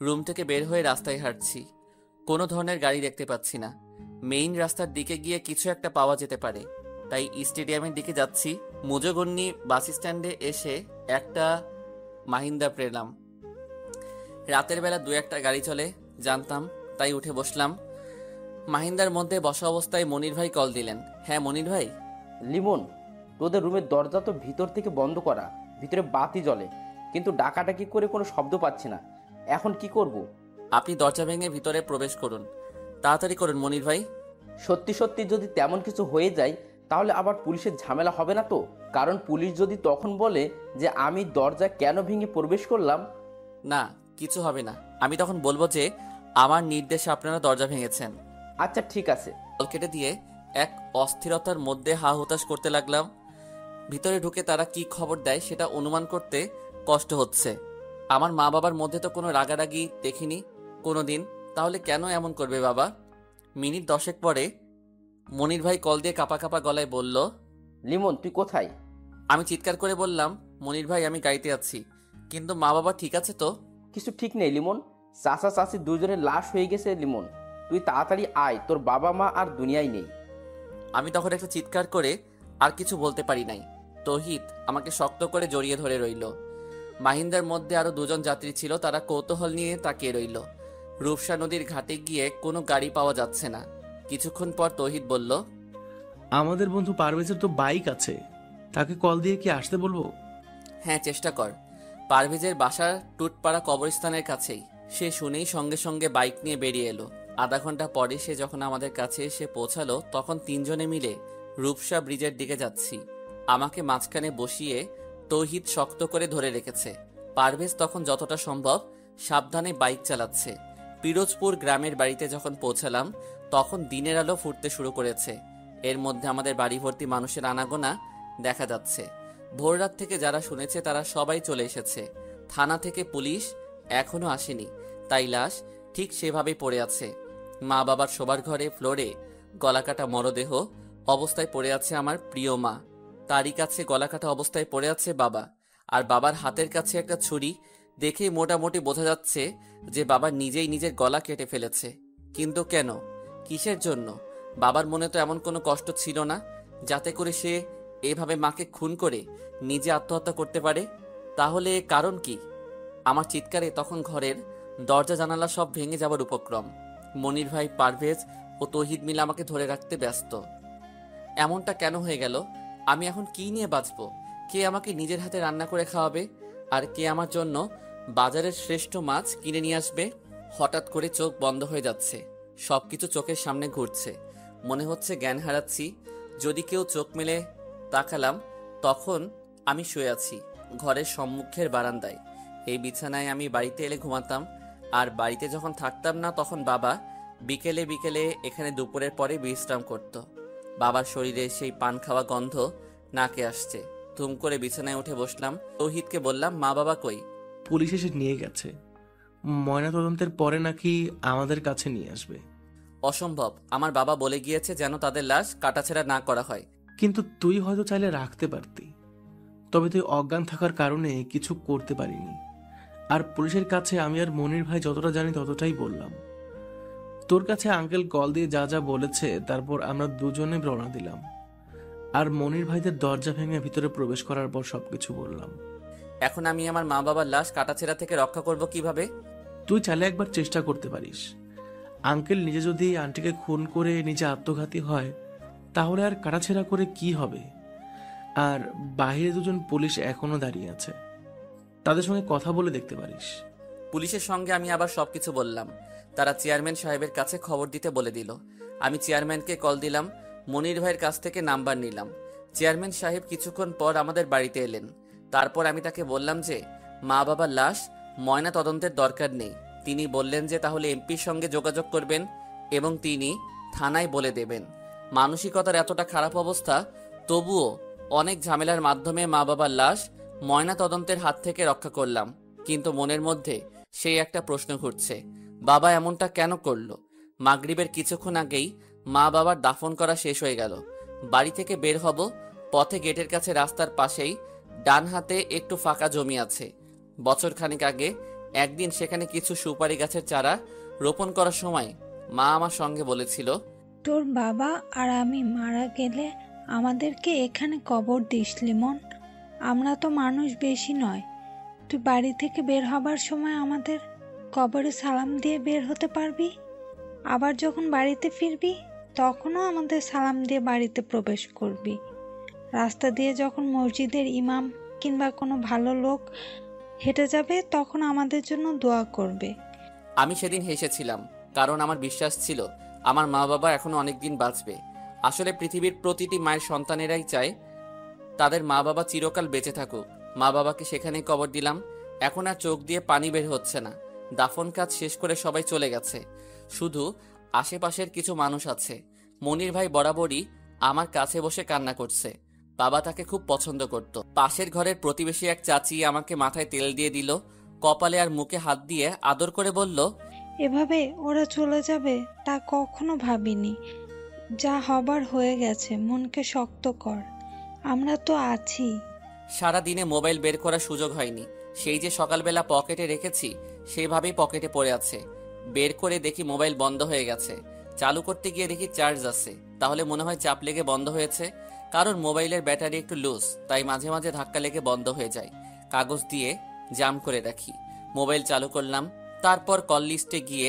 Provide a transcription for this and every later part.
Room থেকে বের হয়ে রাস্তায় হাঁটছি। কোনো ধরনের গাড়ি দেখতে পাচ্ছি না। মেইন রাস্তার দিকে গিয়ে কিছু একটা পাওয়া যেতে পারে, তাই স্টেডিয়ামের দিকে যাচ্ছি। মুজোগন্নি বাস স্ট্যান্ডে এসে একটা মাহিন্দ্রা পেলাম। রাতের বেলা দু একটা গাড়ি চলে জানতাম, তাই উঠে বসলাম। মাহিন্দার মধ্যে বসা অবস্থায় মনির ভাই কল দিলেন। হ্যাঁ মনির ভাই। লিমন, তোদের রুমের দরজা তো ভিতর থেকে বন্ধ করা, ভিতরে বাতি জ্বলে, কিন্তু ডাকাডাকি করে কোনো শব্দ পাচ্ছি না। এখন কি করব? আপনি দরজা ভেঙে ভিতরে প্রবেশ করুন, তাড়াতাড়ি করুন মনির ভাই। সত্যি সত্যি যদি তেমন কিছু হয়ে যায় তাহলে আবার পুলিশের ঝামেলা হবে না তো? কারণ পুলিশ যদি তখন বলে যে আমি দরজা কেন ভেঙে প্রবেশ করলাম। না, কিছু হবে না। আমি তখন বলবো যে আমার নির্দেশে আপনারা দরজা ভেঙেছেন। আচ্ছা ঠিক আছে। কল কেটে দিয়ে এক অস্থিরতার মধ্যে হা হুতাশ করতে লাগলাম। ভিতরে ঢুকে তারা কি খবর দেয় সেটা অনুমান করতে কষ্ট হচ্ছে। আমার মা বাবার মধ্যে তো কোনো রাগারাগি দেখিনি কোনো দিন, তাহলে কেন এমন করবে বাবা? মিনিট 10 পরে মনির ভাই কল দিয়ে কাঁপা কাঁপা গলায় বলল, লিমন তুই কোথায়? আমি চিৎকার করে বললাম, মনির ভাই আমি গাড়িতে আছি, কিন্তু মা বাবা ঠিক আছে তো? কিছু ঠিক নেই লিমন, চাচা চাচি দুজনের লাশ হয়ে গেছে লিমন, তুই তাড়াতাড়ি আয়, তোর বাবা মা আর দুনিয়ায় নেই। আমি তখন একটা চিৎকার করে আর কিছু বলতে পারি নাই। তৌহিদ আমাকে শক্ত করে জড়িয়ে ধরে রইল। মাহিন্দার মধ্যে আরো দুজন যাত্রী ছিল, তারা কৌতূহল নিয়ে তাকিয়ে রইল। রূপসা নদীর ঘাটে গিয়ে কোনো গাড়ি পাওয়া যাচ্ছে না। কিছুক্ষণ পর তৌহিদ বলল, আমাদের বন্ধু পারভেজের তো বাইক আছে, তাকে কল দিয়ে কি আসতে বলবো? হ্যাঁ চেষ্টা কর। পারভেজের বাসা টুটপাড়া কবরস্থানের কাছেই। সে শুনেই সঙ্গে সঙ্গে বাইক নিয়ে বেরিয়ে এলো। আধা ঘন্টা পরে সে যখন আমাদের কাছে এসে পৌঁছালো তখন তিনজনে মিলে রূপসা ব্রিজের দিকে যাচ্ছি। আমাকে মাঝখানে বসিয়ে তৌহিদ শক্ত করে ধরে রেখেছে। পারভেজ তখন যতটা সম্ভব সাবধানে বাইক চালাচ্ছে। পিরোজপুর গ্রামের বাড়িতে যখন পৌঁছালাম তখন দিনের আলো ফুটতে শুরু করেছে। এর মধ্যে আমাদের বাড়ি ভর্তি মানুষের আনাগোনা দেখা যাচ্ছে। ভোররাত থেকে যারা শুনেছে তারা সবাই চলে এসেছে। থানা থেকে পুলিশ এখনো আসেনি, তাই লাশ ঠিক সেভাবেই পড়ে আছে। মা বাবার শোবার ঘরে ফ্লোরে গলাকাটা মরদেহ অবস্থায় পড়ে আছে আমার প্রিয় মা। তারই কাছে গলাকাটা অবস্থায় পড়ে আছে বাবা। আর বাবার হাতের কাছে একটা ছুরি। দেখেই মোটামুটি বোঝা যাচ্ছে যে বাবা নিজেই নিজের গলা কেটে ফেলেছে। কিন্তু কেন, কিসের জন্য? বাবার মনে তো এমন কোনো কষ্ট ছিল না যাতে করে সে এভাবে মাকে খুন করে নিজে আত্মহত্যা করতে পারে। তাহলে কারণ কি? আমার চিৎকারে তখন ঘরের দরজা জানালা সব ভেঙে যাবার উপক্রম। মনির ভাই, পারভেজ ও তৌহিদ মিলে আমাকে ধরে রাখতে ব্যস্ত। এমনটা কেন হয়ে গেল? আমি এখন কি নিয়ে বাঁচবো? কে আমাকে নিজের হাতে রান্না করে খাওয়াবে? আর কে আমার জন্য বাজারের শ্রেষ্ঠ মাছ কিনে নিয়ে আসবে? হঠাৎ করে চোখ বন্ধ হয়ে যাচ্ছে, সবকিছু চোখের সামনে ঘুরছে। মনে হচ্ছে জ্ঞান হারাচ্ছি। যদি কেউ চোখ মেলে তাকালাম তখন আমি শুয়ে আছি ঘরের সম্মুখের বারান্দায়। এই বিছানায় আমি বাড়িতে এলে ঘুমাতাম, আর বাড়িতে যখন থাকতাম না তখন বাবা বিকেলে বিকেলে এখানে দুপুরের পরে বিশ্রাম করত। বাবার শরীরে সেই পান খাওয়া গন্ধ নাকে আসছে। ধুম করে বিছানায় উঠে বসলাম। তৌহিদকে বললাম, মা বাবা কই? পুলিশ এসে নিয়ে গেছে, ময়না তদন্তের পরে নাকি আমাদের কাছে নিয়ে আসবে। অসম্ভব, আমার বাবা বলে গিয়েছে যেন তাদের লাশ কাটাছেঁড়া না করা হয়। কিন্তু তুই হয়তো চাইলে রাখতে পারতি, তবে তুই অজ্ঞান থাকার কারণে কিছু করতে পারিনি। আর পুলিশের কাছে আমি আর মনির ভাই যতটা জানি ততটাই বললাম। তোর কাছে আঙ্কেল কল দিয়ে যা যা বলেছে তারপর আমরা দুজনে রওনা দিলাম। আর মনির ভাইদের দরজা ভেঙে ভিতরে প্রবেশ করার পর সবকিছু বললাম। এখন আমি আমার মা বাবার লাশ কাটাছেঁড়া থেকে রক্ষা করব কিভাবে? তুই চাইলে একবার চেষ্টা করতে পারিস। আঙ্কেল নিজে যদি আন্টিকে খুন করে নিজে আত্মঘাতী হয় তাহলে আর কাটাছেঁড়া করে কি হবে? আর বাইরে দুজন পুলিশ এখনো দাঁড়িয়ে আছে, তাদের সঙ্গে কথা বলে দেখতে পারিস। পুলিশের সঙ্গে আমি আবার সবকিছু বললাম। তারা চেয়ারম্যান সাহেবের কাছে খবর দিতে বলে দিল। আমি চেয়ারম্যানকে কল দিলাম, মনির ভাইয়ের কাছ থেকে নাম্বার নিলাম। চেয়ারম্যান সাহেব কিছুক্ষণ পর আমাদের বাড়িতে এলেন। তারপর আমি তাকে বললাম যে মা বাবার লাশ ময়না তদন্তের দরকার নেই। তিনি বললেন যে তাহলে এমপির সঙ্গে যোগাযোগ করবেন এবং তিনি থানায় বলে দেবেন। মানসিকতার এতটা খারাপ অবস্থা, তবুও অনেক ঝামেলার মাধ্যমে মা বাবার লাশ ময়না তদন্তের হাত থেকে রক্ষা করলাম। কিন্তু মনের মধ্যে সেই একটা প্রশ্ন ঘুরছে, বাবা এমনটা কেন করলো? মাগরিবের কিছুক্ষণ আগেই মা বাবার দাফন করা শেষ হয়ে গেল। বাড়ি থেকে বের হব, পথে গেটের কাছে রাস্তার পাশেই ডান হাতে একটু ফাঁকা জমি আছে। বছর খানিক আগে একদিন সেখানে কিছু সুপারি গাছের চারা রোপণ করার সময় মা আমার সঙ্গে বলেছিল, তোর বাবা আর আমি মারা গেলে আমাদেরকে এখানে কবর দিস লিমন। আমরা তো মানুষ বেশি নয়, তুই বাড়ি থেকে বের হবার সময় আমাদের কবরে সালাম দিয়ে বের হতে পারবি। আবার যখন বাড়িতে ফিরবি তখনও আমাদের সালাম দিয়ে বাড়িতে প্রবেশ করবি। রাস্তা দিয়ে যখন মসজিদের ইমাম কিংবা কোনো ভালো লোক হেঁটে যাবে তখন আমাদের জন্য দোয়া করবে। আমি সেদিন হেসেছিলাম, কারণ আমার বিশ্বাস ছিল আমার মা বাবা এখনো অনেক দিন বাঁচবে। আসলে পৃথিবীর প্রতিটি মায়ের সন্তানেরাই চায় তাদের মা বাবা চিরকাল বেঁচে থাকুক। মা বাবাকে সেখানেই কবর দিলাম। এখন আর চোখ দিয়ে পানি বের হচ্ছে না। দাফন কাজ শেষ করে সবাই চলে গেছে, শুধু আশেপাশের কিছু মানুষ আছে। মনির ভাই বরাবরই আমার কাছে বসে কান্না করছে। বাবা তাকে খুব পছন্দ করত। পাশের ঘরের প্রতিবেশী এক চাচি আমাকে মাথায় তেল দিয়ে দিল, কপালে আর মুখে হাত দিয়ে আদর করে বলল, এভাবে ওরা চলে যাবে তা কখনো ভাবিনি। যা হবার হয়ে গেছে, মনকে শক্ত কর, আমরা তো আছি। সারা দিনে মোবাইল বের করার সুযোগ হয়নি। সেই যে সকালবেলা পকেটে রেখেছি সেইভাবেই পকেটে পড়ে আছে। বের করে দেখি মোবাইল বন্ধ হয়ে গেছে। চালু করতে গিয়ে দেখি চার্জ আছে, তাহলে মনে হয় চাপ লেগে বন্ধ হয়েছে। কারণ মোবাইলের ব্যাটারি একটু লুজ, তাই মাঝে মাঝে ধাক্কা লেগে বন্ধ হয়ে যায়। কাগজ দিয়ে জাম করে রাখি। মোবাইল চালু করলাম, তারপর কল লিস্টে গিয়ে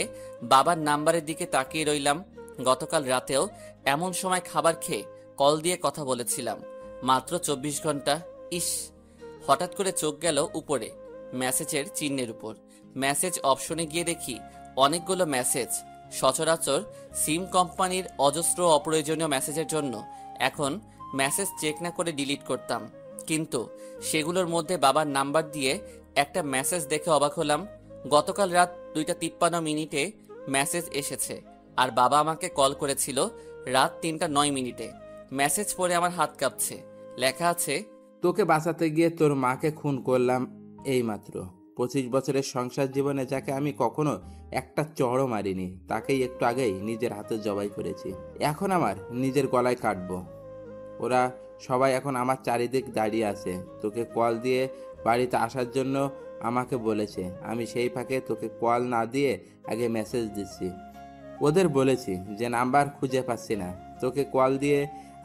বাবার নাম্বারের দিকে তাকিয়ে রইলাম। গতকাল রাতেও এমন সময় খাবার খেয়ে কল দিয়ে কথা বলেছিলাম। মাত্র 24 ঘন্টা। ইস! হঠাৎ করে চোখ গেল উপরে মেসেজের চিহ্নের উপর। মেসেজ অপশনে গিয়ে দেখি অনেকগুলো মেসেজ। সচরাচর সিম কোম্পানির অজস্র অপ্রয়োজনীয় মেসেজের জন্য এখন মেসেজ চেক না করে ডিলিট করতাম, কিন্তু সেগুলোর মধ্যে বাবার নাম্বার দিয়ে একটা মেসেজ দেখে অবাক হলাম। গতকাল রাত 2:53 মেসেজ এসেছে, আর বাবা আমাকে কল করেছিল রাত 3:09। মেসেজ পড়ে আমার হাত কাঁপছে। লেখা আছে, তোকে বাঁচাতে গিয়ে তোর মাকে খুন করলাম এইমাত্র। 25 বছরের সংসার জীবনে যাকে আমি কখনো একটা চড়ও মারিনি, তাকেই একটু আগেই নিজের হাতে জবাই করেছি। এখন আমার নিজের গলায় কাটবো। ওরা সবাই এখন আমার চারিদিক দাঁড়িয়ে আছে। তোকে কল দিয়ে বাড়িতে আসার জন্য আমাকে বলেছে। আমি সেই ফাঁকে তোকে কল না দিয়ে আগে মেসেজ দিচ্ছি। ওদের বলেছি যে নাম্বার খুঁজে পাচ্ছি না। তোকে কল দিয়ে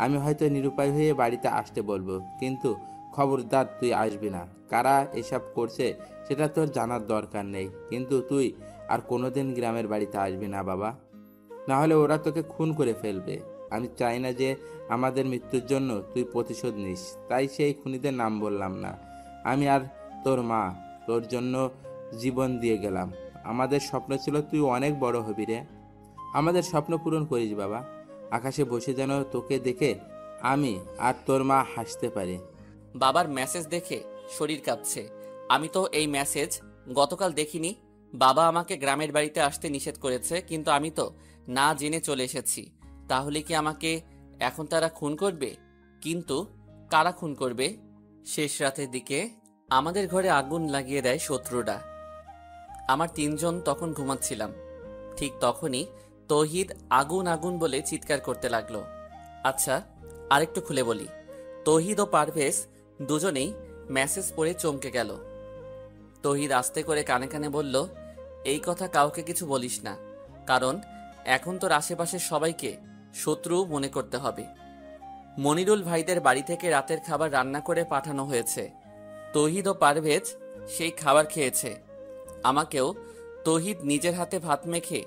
আমি হয়তো নিরুপায় হয়ে বাড়িতে আসতে বলবো, কিন্তু খবরদার তুই আসবি না। কারা এসব করছে সেটা তোর জানার দরকার নেই, কিন্তু তুই আর কোনোদিন গ্রামের বাড়িতে আসবি না বাবা, না হলে ওরা তোকে খুন করে ফেলবে। আমি চাই না যে আমাদের মৃত্যুর জন্য তুই প্রতিশোধ নিস, তাই সেই খুনিদের নাম বললাম না। আমি আর তোর মা তোর জন্য জীবন দিয়ে গেলাম। আমাদের স্বপ্ন ছিল তুই অনেক বড় হবি রে। আমাদের স্বপ্ন পূরণ করিস বাবা। আকাশে বসে যেন তোকে দেখে আমি আর তোর মা হাসতে পারি। বাবার মেসেজ দেখে শরীর কাঁপছে। আমি তো এই মেসেজ গতকাল দেখিনি। বাবা আমাকে গ্রামের বাড়িতে আসতে নিষেধ করেছে, কিন্তু আমি তো না জেনে চলে এসেছি। তাহলে কি আমাকে এখন তারা খুন করবে? কিন্তু কারা খুন করবে? শেষ রাতের দিকে আমাদের ঘরে আগুন লাগিয়ে দেয় শত্রুরা। আমার 3 জন তখন ঘুমাচ্ছিলাম। ঠিক তখনই তৌহিদ আগুন আগুন বলে চিৎকার করতে লাগলো। আচ্ছা, আরেকটু খুলে বলি। তৌহিদ ও পারভেজ দুজনেই মেসেজ পড়ে চমকে গেল। তৌহিদ আস্তে করে কানে কানে বলল, এই কথা কাউকে কিছু বলিস না, কারণ এখন তোর আশেপাশের সবাইকে শত্রু মনে করতে হবে। মনিরুল ভাইদের বাড়ি থেকে রাতের খাবার রান্না করে পাঠানো হয়েছে। তৌহিদ ও পারভেজ সেই খাবার খেয়েছে। আমাকেও তৌহিদ নিজের হাতে ভাত মেখে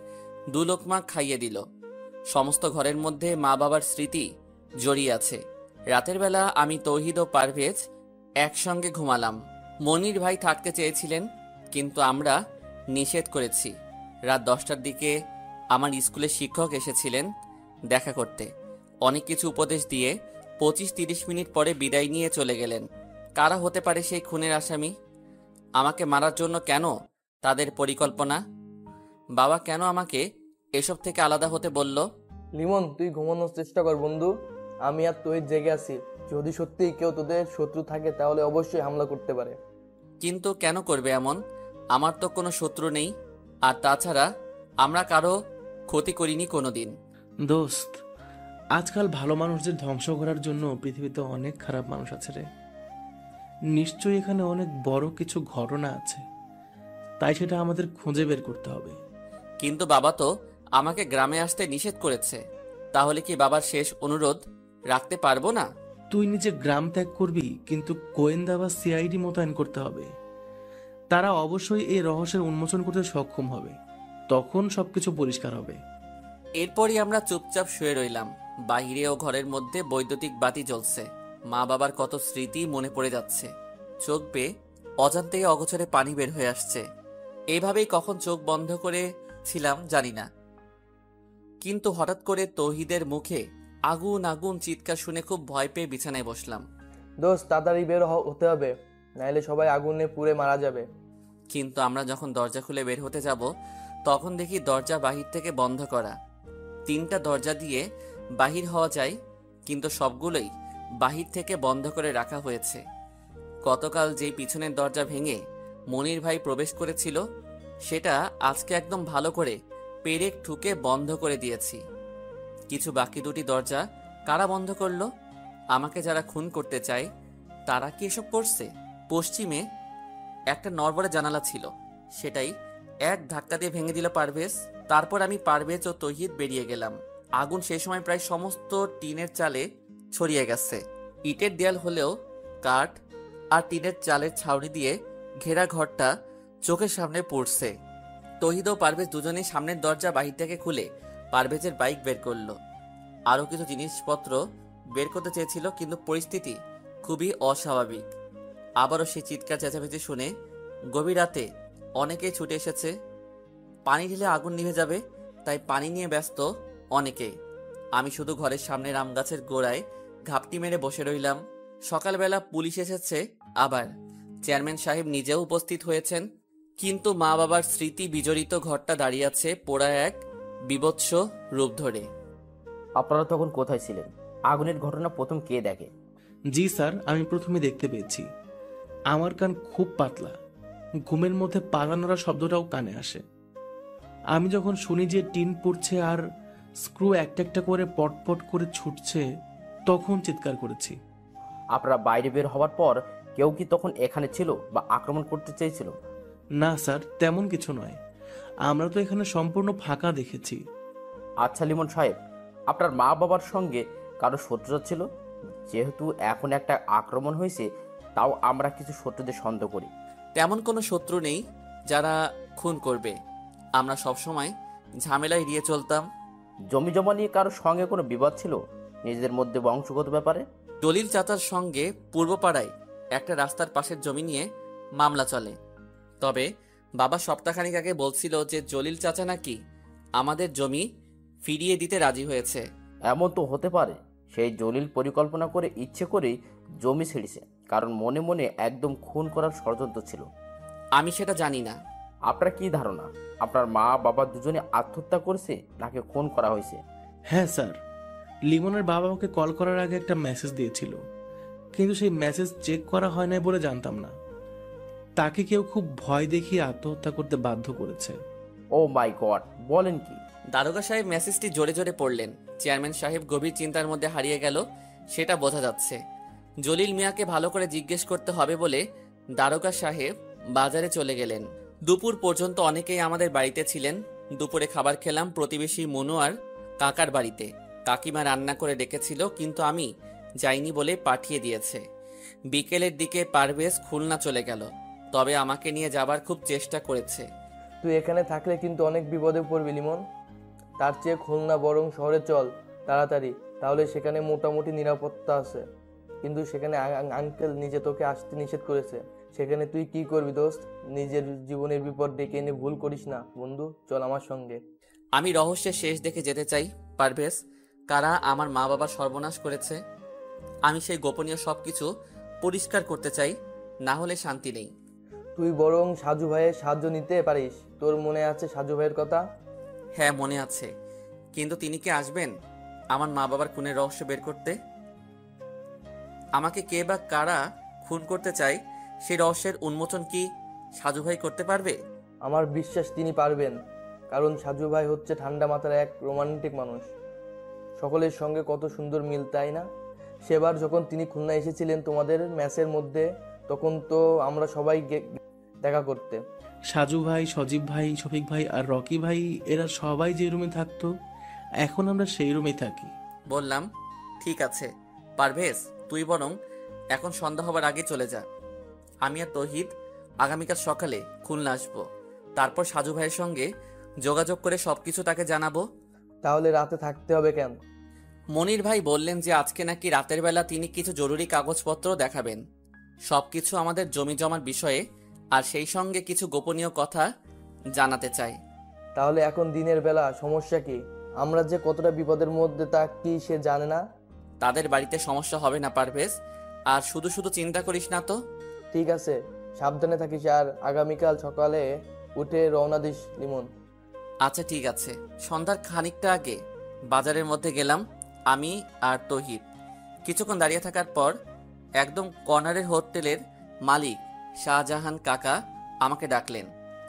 2 লোকমা খাইয়ে দিল। সমস্ত ঘরের মধ্যে মা বাবার স্মৃতি জড়িয়ে আছে। রাতের বেলা আমি তৌহিদ ও পারভেজ একসঙ্গে ঘুমালাম। মনির ভাই থাকতে চেয়েছিলেন, কিন্তু আমরা নিষেধ করেছি। রাত 10টার দিকে আমার স্কুলের শিক্ষক এসেছিলেন দেখা করতে। অনেক কিছু উপদেশ দিয়ে 25-30 মিনিট পরে বিদায় নিয়ে চলে গেলেন। কারা হতে পারে সেই খুনের আসামি? আমাকে মারার জন্য কেন তাদের পরিকল্পনা? বাবা কেন আমাকে এসব থেকে আলাদা হতে বলল? লিমন, তুই ঘুমানোর চেষ্টা কর বন্ধু। আমি আর তুই জেগে আছি। যদি সত্যিই কেউ তোদের শত্রু থাকে তাহলে অবশ্যই হামলা করতে পারে। কিন্তু কেন করবে এমন? আমার তো কোনো শত্রু নেই, আর তাছাড়া আমরা কারো ক্ষতি করিনি কোনোদিন। দোস্ত, আজকাল ভালো মানুষদের ধ্বংস করার জন্য পৃথিবীতে অনেক খারাপ মানুষ আছে রে। নিশ্চয়ই এখানে অনেক বড় কিছু ঘটনা আছে, তাই সেটা আমাদের খুঁজে বের করতে হবে। কিন্তু বাবা তো আমাকে গ্রামে আসতে নিষেধ করেছে। তাহলে কি বাবার শেষ অনুরোধ রাখতে পারবো না? তুই নিজে গ্রাম ত্যাগ করবি, কিন্তু গোয়েন্দা বা সিআইডি মোতায়েন করতে হবে। তারা অবশ্যই এই রহস্যের উন্মোচন করতে সক্ষম হবে। তখন সবকিছু পরিষ্কার হবে। এরপরই আমরা চুপচাপ শুয়ে রইলাম। বাইরে ও ঘরের মধ্যে বৈদ্যুতিক বাতি জ্বলছে। মা বাবার কত স্মৃতি মনে পড়ে যাচ্ছে। চোখ বেয়ে অজান্তেই অগোচরে পানি বের হয়ে আসছে। এইভাবেই কখন চোখ বন্ধ করে ছিলাম জানি না, কিন্তু হঠাৎ করে তৌহিদের মুখে আগুন আগুন চিৎকার শুনে খুব ভয় পেয়ে বিছানায় বসলাম। দোস্ত তাড়াতাড়ি বের হতে হবে, নাইলে সবাই আগুনে পুড়ে মারা যাবে। কিন্তু আমরা যখন দরজা খুলে বের হতে যাব, তখন দেখি দরজা বাহির থেকে বন্ধ করা। 3টা দরজা দিয়ে বাহির হওয়া যায়, কিন্তু সবগুলোই বাহির থেকে বন্ধ করে রাখা হয়েছে। গতকাল যেই পিছনের দরজা ভেঙে মনির ভাই প্রবেশ করেছিল, সেটা আজকে একদম ভালো করে পেরেক ঠুকে বন্ধ করে দিয়েছি। কিছু বাকি 2টি দরজা কারা বন্ধ করলো? আমাকে যারা খুন করতে চায় তারা কি এসব করছে? পশ্চিমে একটা নড়বড়ে জানালা ছিল, সেটাই এক ধাক্কা দিয়ে ভেঙে দিল পারভেজ। তারপর আমি, পারভেজ ও তৌহিদ বেরিয়ে গেলাম। আগুন সেই সময় প্রায় সমস্ত টিনের চালে ছড়িয়ে গেছে। ইটের দেয়াল হলেও কাঠ আর টিনের চালের ছাউনি দিয়ে ঘেরা ঘরটা চোখের সামনে পড়ছে। তৌহিদ ও পারভেজ দুজনেই সামনের দরজা বাহির থেকে খুলে পারভেজের বাইক বের করলো। আরও কিছু জিনিসপত্র বের করতে চেয়েছিল, কিন্তু পরিস্থিতি খুবই অস্বাভাবিক। আবারও সেই চিৎকার চেঁচামেচি শুনে গভীর রাতে অনেকেই ছুটে এসেছে। পানি ঢেলে আগুন নিভে যাবে, তাই পানি নিয়ে ব্যস্ত অনেকেই। আমি শুধু ঘরের সামনের আম গাছের গোড়ায় ঘাপটি মেরে বসে রইলাম। সকালবেলা পুলিশ এসেছে, আবার চেয়ারম্যান সাহেব নিজেও উপস্থিত হয়েছেন। কিন্তু মা বাবার স্মৃতি বিজড়িত ঘরটা দাঁড়িয়ে আছে পোড়া এক বীভৎস রূপ ধরে। আপনারা তখন কোথায় ছিলেন? আগুনের ঘটনা প্রথম কে দেখে? জি স্যার, আমি প্রথমে দেখতে পেয়েছি। আমার কান খুব পাতলা, ঘুমের মধ্যে পালা নড়া শব্দটাও কানে আসে। আমি যখন শুনি যে টিন পড়ছে আর স্ক্রু একটা একটা করে পটপট করে ছুটছে, তখন চিৎকার করেছি। আপনারা বাইরে বের হওয়ার পর কেউ কি তখন এখানে ছিল বা আক্রমণ করতে চেয়েছিল? না স্যার, তেমন কিছু নয়। আমরা তো এখানে সম্পূর্ণ ফাঁকা দেখেছি। আচ্ছা লিমন সাহেব, আপনার মা বাবার সঙ্গে কারো শত্রুতা ছিল? যেহেতু এখন একটা আক্রমণ হয়েছে, তাও আমরা কিছু শত্রুদের সন্দেহ করি। তেমন কোনো শত্রু নেই যারা খুন করবে। আমরা সবসময় ঝামেলা এড়িয়ে চলতাম। জমি জমা নিয়ে কারো সঙ্গে কোনো বিবাদ ছিল নিজেদের মধ্যে বংশগত ব্যাপারে? দলিল চাচার সঙ্গে পূর্বপাড়ায় একটা রাস্তার পাশের জমি নিয়ে মামলা চলে। তবে বাবা সপ্তাহখানিক আগে বলছিল যে জলিল চাচা নাকি আমাদের জমি ফিরিয়ে দিতে রাজি হয়েছে। এমন তো হতে পারে সেই জলিল পরিকল্পনা করে ইচ্ছে করেই জমি ছেড়েছে, কারণ মনে মনে একদম খুন করার ষড়যন্ত্র ছিল। আমি সেটা জানি না। আপনার কি ধারণা, আপনার মা বাবা দুজনে আত্মহত্যা করেছে নাকি খুন করা হয়েছে? হ্যাঁ স্যার, লিমনের বাবা আমাকে কল করার আগে একটা মেসেজ দিয়েছিল, কিন্তু সেই মেসেজ চেক করা হয় নাই বলে জানতাম না। তাকে কেউ খুব ভয় দেখিয়ে আত্মহত্যা করতে বাধ্য করেছে। ও মাই গড, বলেন কি? দারোগা সাহেব মেসেজটি জোরে জোরে পড়লেন। চেয়ারম্যান সাহেব গভীর চিন্তার মধ্যে হারিয়ে গেল, সেটা বোঝা যাচ্ছে। জলিল মিয়াকে ভালো করে জিজ্ঞেস করতে হবে বলে দারোগা সাহেব বাজারে চলে গেলেন। দুপুর পর্যন্ত অনেকেই আমাদের বাড়িতে ছিলেন। দুপুরে খাবার খেলাম প্রতিবেশী মনু আর কাকার বাড়িতে। কাকিমা রান্না করে ডেকেছিল, কিন্তু আমি যাইনি বলে পাঠিয়ে দিয়েছে। বিকেলের দিকে পারভেজ খুলনা চলে গেল, তবে আমাকে নিয়ে যাবার খুব চেষ্টা করেছে। তুই এখানে থাকলে কিন্তু অনেক বিপদে পড়বি লিমন। তার চেয়ে খুলনা বরং শহরে চল তাড়াতাড়ি, তাহলে সেখানে মোটামুটি নিরাপত্তা আছে। কিন্তু সেখানে আঙ্কেল নিজে তোকে আসতে নিষেধ করেছে। সেখানে তুই কি করবি দোস্ত? নিজের জীবনের বিপদ ডেকে এনে ভুল করিস না বন্ধু, চল আমার সঙ্গে। আমি রহস্যের শেষ দেখে যেতে চাই পারভেজ। কারা আমার মা বাবার সর্বনাশ করেছে, আমি সেই গোপনীয় সবকিছু পরিষ্কার করতে চাই, না হলে শান্তি নেই। তুই বরং সাজু ভাইয়ের সাহায্য নিতে পারিস। তোর মনে আছে সাজু ভাইয়ের কথা? হ্যাঁ মনে আছে, কিন্তু তিনি কি আসবেন আমার মা বাবার খুনের রহস্য বের করতে? আমাকে কে বা কারা খুন করতে চায় সেই রহস্যের উন্মোচন কি সাজু ভাই করতে পারবে? আমার বিশ্বাস তিনি পারবেন, কারণ সাজু ভাই হচ্ছে ঠান্ডা মাথার এক রোমান্টিক মানুষ। সকলের সঙ্গে কত সুন্দর মিল, তাই না? সেবার যখন তিনি খুলনা এসেছিলেন তোমাদের ম্যাচের মধ্যে, তখন তো আমরা সবাই দেখা করতে। সাজু ভাই, সজীব ভাই, শফিক ভাই আর রকি ভাই এরা সবাই যে রুমে থাকতো, এখন আমরা সেই রুমেই থাকি। বললাম, ঠিক আছে পারভেজ, তুই বরং এখন সন্ধ্যা হবার আগে চলে যা। আমি আর তৌহিদ আগামীকাল সকালে খুলনা আসবো। তারপর সাজু ভাইয়ের সঙ্গে যোগাযোগ করে সবকিছু তাকে জানাবো। তাহলে রাতে থাকতে হবে কেন? মনির ভাই বললেন যে আজকে নাকি রাতের বেলা তিনি কিছু জরুরি কাগজপত্র দেখাবেন, সবকিছু আমাদের জমি জমার বিষয়ে, আর সেই সঙ্গে কিছু গোপনীয় কথা জানাতে চায়। তাহলে এখন দিনের বেলা সমস্যা কি? আমরা যে কতটা বিপদের মধ্যে তা কি সে জানে না? তাদের বাড়িতে সমস্যা হবে না পারভেজ, আর শুধু শুধু চিন্তা করিস না তো। ঠিক আছে, সাবধানে থাকিস আর আগামীকাল সকালে উঠে রওনা দিস লিমন। আচ্ছা ঠিক আছে। সন্ধ্যার খানিকটা আগে বাজারের মধ্যে গেলাম আমি আর তৌহিদ। কিছুক্ষণ দাঁড়িয়ে থাকার পর একদম কর্নারের হোটেলের মালিক শাহজাহান কাকা আমাকে ডাকলেন।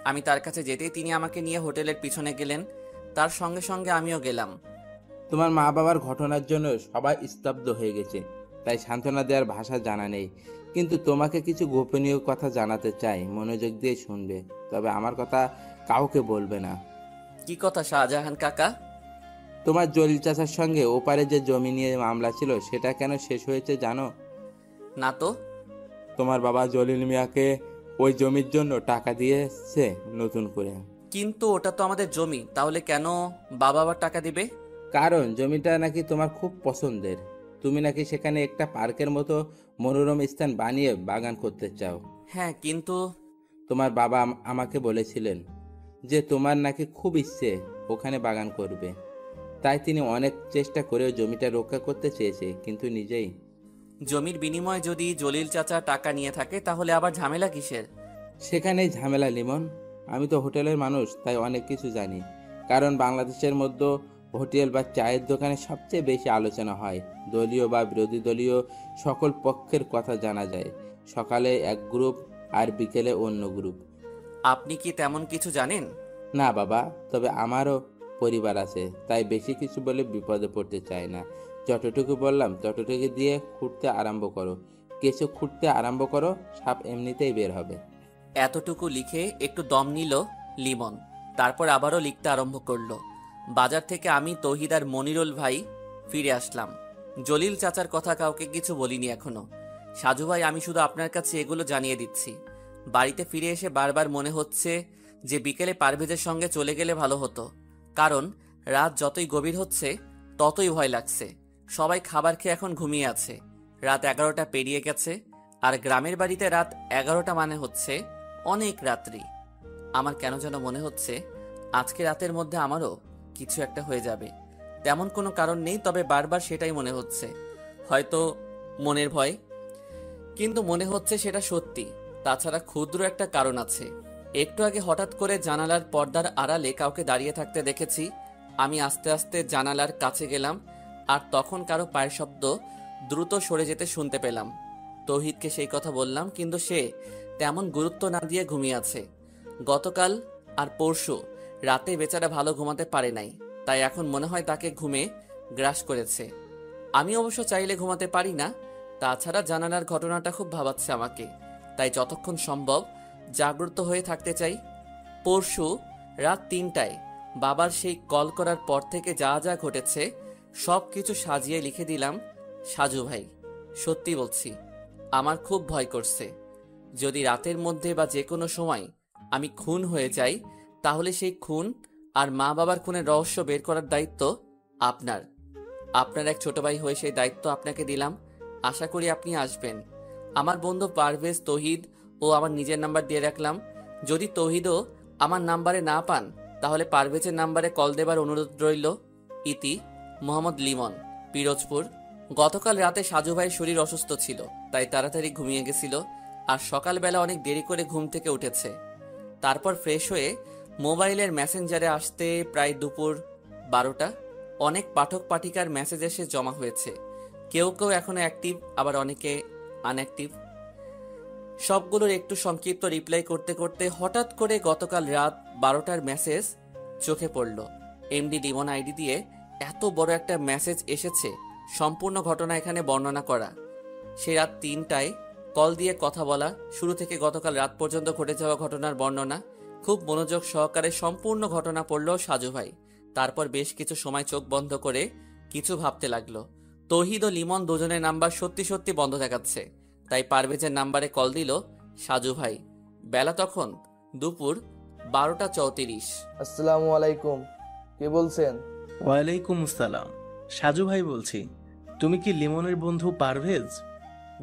আমি তার কাছে যেতেই তিনি আমাকে নিয়ে হোটেলের পিছনে গেলেন। তার সঙ্গে সঙ্গে আমিও গেলাম। তোমার মা বাবার ঘটনার জন্য সবাই স্তব্ধ হয়ে গেছে, তাই সান্ত্বনা দেওয়ার ভাষা জানা নেই। কিন্তু তোমাকে কিছু গোপনীয় কথা জানাতে চাই, মনোযোগ দিয়ে শুনবে, তবে আমার কথা কাউকে বলবে না। কি কথা শাহজাহান কাকা? তোমার জলিল চাচার সঙ্গে ওপারে যে জমি নিয়ে মামলা ছিল সেটা কেন শেষ হয়েছে জানো? না তো। তোমার বাবা জলিল মিয়াকে ওই জমির জন্য টাকা দিয়েছে নতুন করে। কিন্তু ওটা তো আমাদের জমি, তাহলে কেন বাবা আবার টাকা দিবে? কারণ জমিটা নাকি তোমার খুব পছন্দের, তুমি নাকি সেখানে একটা পার্কের মতো মনোরম স্থান বানিয়ে বাগান করতে চাও। হ্যাঁ, কিন্তু তোমার বাবা আমাকে বলেছিলেন যে তোমার নাকি খুব ইচ্ছে ওখানে বাগান করবে, তাই তিনি অনেক চেষ্টা করেও জমিটা রক্ষা করতে চেয়েছে, কিন্তু নিজেই। জমির বিনিময়ে যদি জলিল চাচা টাকা নিয়ে থাকে তাহলে আবার ঝামেলা কিসের? সেখানেই ঝামেলা লিমন। আমি তো হোটেলের মানুষ, তাই অনেক কিছু জানি। কারণ বাংলাদেশের মধ্যে হোটেল বা চায়ের দোকানে সবচেয়ে বেশি আলোচনা হয়, দলীয় বা বিরোধী দলীয় সকল পক্ষের কথা জানা যায়। সকালে এক গ্রুপ আর বিকেলে অন্য গ্রুপ। আপনি কি তেমন কিছু জানেন? না বাবা, তবে আমারও পরিবার আছে, তাই বেশি কিছু বলে বিপদে পড়তে চাই না। যতটুকু বললাম ততটুকু দিয়ে খুঁড়তে আরম্ভ করো। কিছু খুঁড়তে আরম্ভ করো, সাপ এমনিতেই বের হবে। এতটুকু লিখে একটু দম নিল লিমন, তারপর আবারও লিখতে আরম্ভ করলো। বাজার থেকে আমি, তৌহিদ আর মনিরুল ভাই ফিরে আসলাম। জলিল চাচার কথা কাউকে কিছু বলিনি এখনো। সাজু ভাই, আমি শুধু আপনার কাছে এগুলো জানিয়ে দিচ্ছি। বাড়িতে ফিরে এসে বারবার মনে হচ্ছে যে বিকেলে পারভেজের সঙ্গে চলে গেলে ভালো হতো, কারণ রাত যতই গভীর হচ্ছে ততই ভয় লাগছে। সবাই খাবার খেয়ে এখন ঘুমিয়ে আছে। রাত 11টা পেরিয়ে গেছে, আর গ্রামের বাড়িতে রাত 11টা মানে হচ্ছে অনেক রাত্রি। আমার কেন যেন মনে হচ্ছে আজকে রাতের মধ্যে আমারও কিছু একটা হয়ে যাবে। তেমন কোনো কারণ নেই, তবে বারবার সেটাই মনে হচ্ছে। হয়তো মনের ভয়, কিন্তু মনে হচ্ছে সেটা সত্যি। তাছাড়া ক্ষুদ্র একটা কারণ আছে। একটু আগে হঠাৎ করে জানালার পর্দার আড়ালে কাউকে দাঁড়িয়ে থাকতে দেখেছি। আমি আস্তে আস্তে জানালার কাছে গেলাম, আর তখন কারো পায়ের শব্দ দ্রুত সরে যেতে শুনতে পেলাম। তৌহিদকে সেই কথা বললাম, কিন্তু সে তেমন গুরুত্ব না দিয়ে ঘুমিয়ে আছে। গতকাল আর পরশু রাতে বেচারা ভালো ঘুমাতে পারে নাই, তাই এখন মনে হয় তাকে ঘুমে গ্রাস করেছে। আমি অবশ্য চাইলে ঘুমাতে পারি না। তাছাড়া জানালার ঘটনাটা খুব ভাবাচ্ছে আমাকে, তাই যতক্ষণ সম্ভব জাগ্রত হয়ে থাকতে চাই। পরশু রাত 3টায় বাবার সেই কল করার পর থেকে যা যা ঘটেছে সব কিছু সাজিয়ে লিখে দিলাম সাজু ভাই। সত্যি বলছি, আমার খুব ভয় করছে। যদি রাতের মধ্যে বা যে কোনো সময় আমি খুন হয়ে যাই, তাহলে সেই খুন আর মা বাবার খুনের রহস্য বের করার দায়িত্ব আপনার। আপনার এক ছোট ভাই হয়ে সেই দায়িত্ব আপনাকে দিলাম। আশা করি আপনি আসবেন। আমার বন্ধু পারভেজ, তৌহিদ ও আমার নিজের নাম্বার দিয়ে রাখলাম। যদি তৌহিদও আমার নাম্বারে না পান, তাহলে পারভেজের নাম্বারে কল দেবার অনুরোধ রইল। ইতি মোহাম্মদ লিমন, পিরোজপুর। গতকাল রাতে সাজু ভাইয়ের শরীর অসুস্থ ছিল, তাই তাড়াতাড়ি ঘুমিয়ে গেছিল, আর সকালবেলা অনেক দেরি করে ঘুম থেকে উঠেছে। তারপর ফ্রেশ হয়ে মোবাইলের মেসেঞ্জারে আসতে প্রায় দুপুর 12টা। অনেক পাঠক পাঠিকার মেসেজ এসে জমা হয়েছে। কেউ কেউ এখনো অ্যাক্টিভ, আবার অনেকে আনঅ্যাক্টিভ। সবগুলোর একটু সংক্ষিপ্ত রিপ্লাই করতে করতে হঠাৎ করে গতকাল রাত 12টার মেসেজ চোখে পড়ল। এমডি লিমন আইডি দিয়ে এত বড় একটা মেসেজ এসেছে, সম্পূর্ণ ঘটনা এখানে বর্ণনা করা। সে রাত 3টায় কল দিয়ে কথা বলা, শুরু থেকে গতকাল রাত পর্যন্ত ঘটে যাওয়া ঘটনার বর্ণনা, খুব মনোযোগ সহকারে সম্পূর্ণ ঘটনা পড়ল সাজু ভাই। তারপর বেশ কিছু সময় চোখ বন্ধ করে কিছু ভাবতে লাগলো। তৌহিদ ও লিমন দুজনের নাম্বার সত্যি সত্যি বন্ধ দেখাচ্ছে, তাই পারভেজের নাম্বারে কল দিল সাজু ভাই। বেলা তখন দুপুর 12:34। আসসালামু আলাইকুম, কে বলছেন? ওয়ালাইকুম আসসালাম, সাজু ভাই বলছি। তুমি কি লিমনের বন্ধু পারভেজ?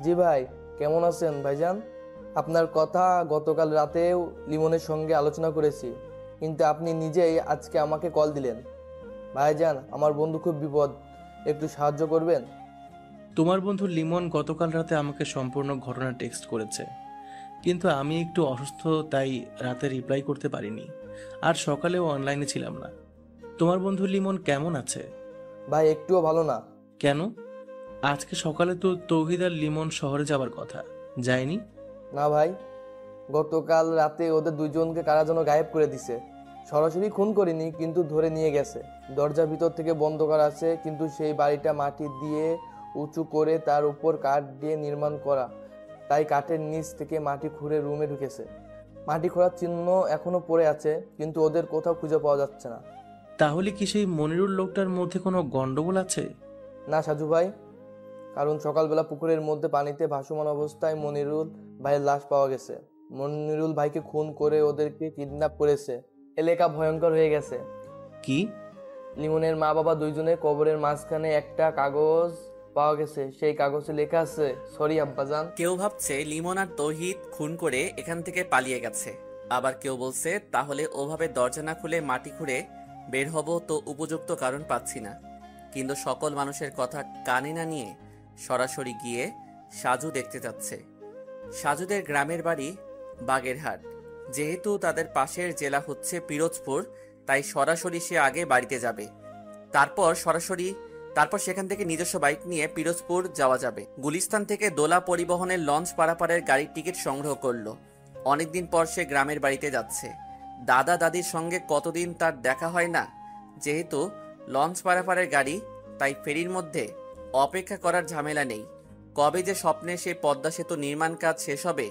জি ভাই, কেমন আছেন ভাইজান? আপনার কথা গতকাল রাতেও লিমনের সঙ্গে আলোচনা করেছি, কিন্তু আপনি নিজেই আজকে আমাকে কল দিলেন। ভাইজান, আমার বন্ধু খুব বিপদ, একটু সাহায্য করবেন? তোমার বন্ধু লিমন গতকাল রাতে আমাকে সম্পূর্ণ ঘটনা টেক্সট করেছে, কিন্তু আমি একটু অসুস্থ তাই রাতে রিপ্লাই করতে পারিনি, আর সকালেও অনলাইনে ছিলাম না। তোমার বন্ধু লিমন কেমন আছে? ভাই, একটুও ভালো না। কেন? আজকে সকালে তো তৌহিদ আর লিমন শহরে যাবার কথা, যায়নি? না ভাই, গতকাল রাতে ওদের দুইজনকে কারা যেন গায়েব করে দিছে। সরাসরি খুন করিনি, কিন্তু ধরে নিয়ে গেছে। দরজা ভিতর থেকে বন্ধ করা আছে, কিন্তু সেই বাড়িটা মাটি দিয়ে উঁচু করে তার উপর কাঠ দিয়ে নির্মাণ করা, তাই কাঠের নিচ থেকে মাটি খুঁড়ে রুমে ঢুকেছে। মাটি খোঁড়ার চিহ্ন এখনো পড়ে আছে, কিন্তু ওদের কোথাও খুঁজে পাওয়া যাচ্ছে না। তাহলে কি সেই মনিরুল লোকটার মধ্যে কোনো গন্ডগোল আছে? না সাজু ভাই, কারণ সকালবেলা পুকুরের মধ্যে পানিতে ভাসমান অবস্থায় মনিরুল ভাইয়ের লাশ পাওয়া গেছে। মনিরুল ভাইকে খুন করে ওদেরকে কিডন্যাপ করেছে। এলাকা ভয়ঙ্কর হয়ে গেছে। কি? লিমনের মা বাবা দুইজনের কবরের মাঝখানে একটা কাগজ পাওয়া গেছে, সেই কাগজে লেখা আছে, সরি আব্বাজান। কেউ ভাবছে লিমন আর তৌহিদ খুন করে এখান থেকে পালিয়ে গেছে, আবার কেউ বলছে তাহলে ওভাবে দরজা না খুলে মাটি খুঁড়ে বের হব, তো উপযুক্ত কারণ পাচ্ছি না। কিন্তু সকল মানুষের কথা কানে না নিয়ে সরাসরি গিয়ে সাজু দেখতে যাচ্ছে। সাজুদের গ্রামের বাড়ি বাগেরহাট, যেহেতু তাদের পাশের জেলা হচ্ছে পিরোজপুর, তাই সরাসরি সে আগে বাড়িতে যাবে। তারপর সেখান থেকে নিজস্ব বাইক নিয়ে পিরোজপুর যাওয়া যাবে। গুলিস্তান থেকে দোলা পরিবহনের লঞ্চ পারাপারের গাড়ির টিকিট সংগ্রহ করলো। অনেকদিন পর সে গ্রামের বাড়িতে যাচ্ছে। দাদা দাদির সঙ্গে কতদিন তার দেখা হয় না। যেহেতু লঞ্চ পারাপারের গাড়ি, তাই ফেরির মধ্যে অপেক্ষা করার ঝামেলা নেই। কবে যে স্বপ্নে সেই পদ্মা সেতু নির্মাণ কাজ শেষ হবে।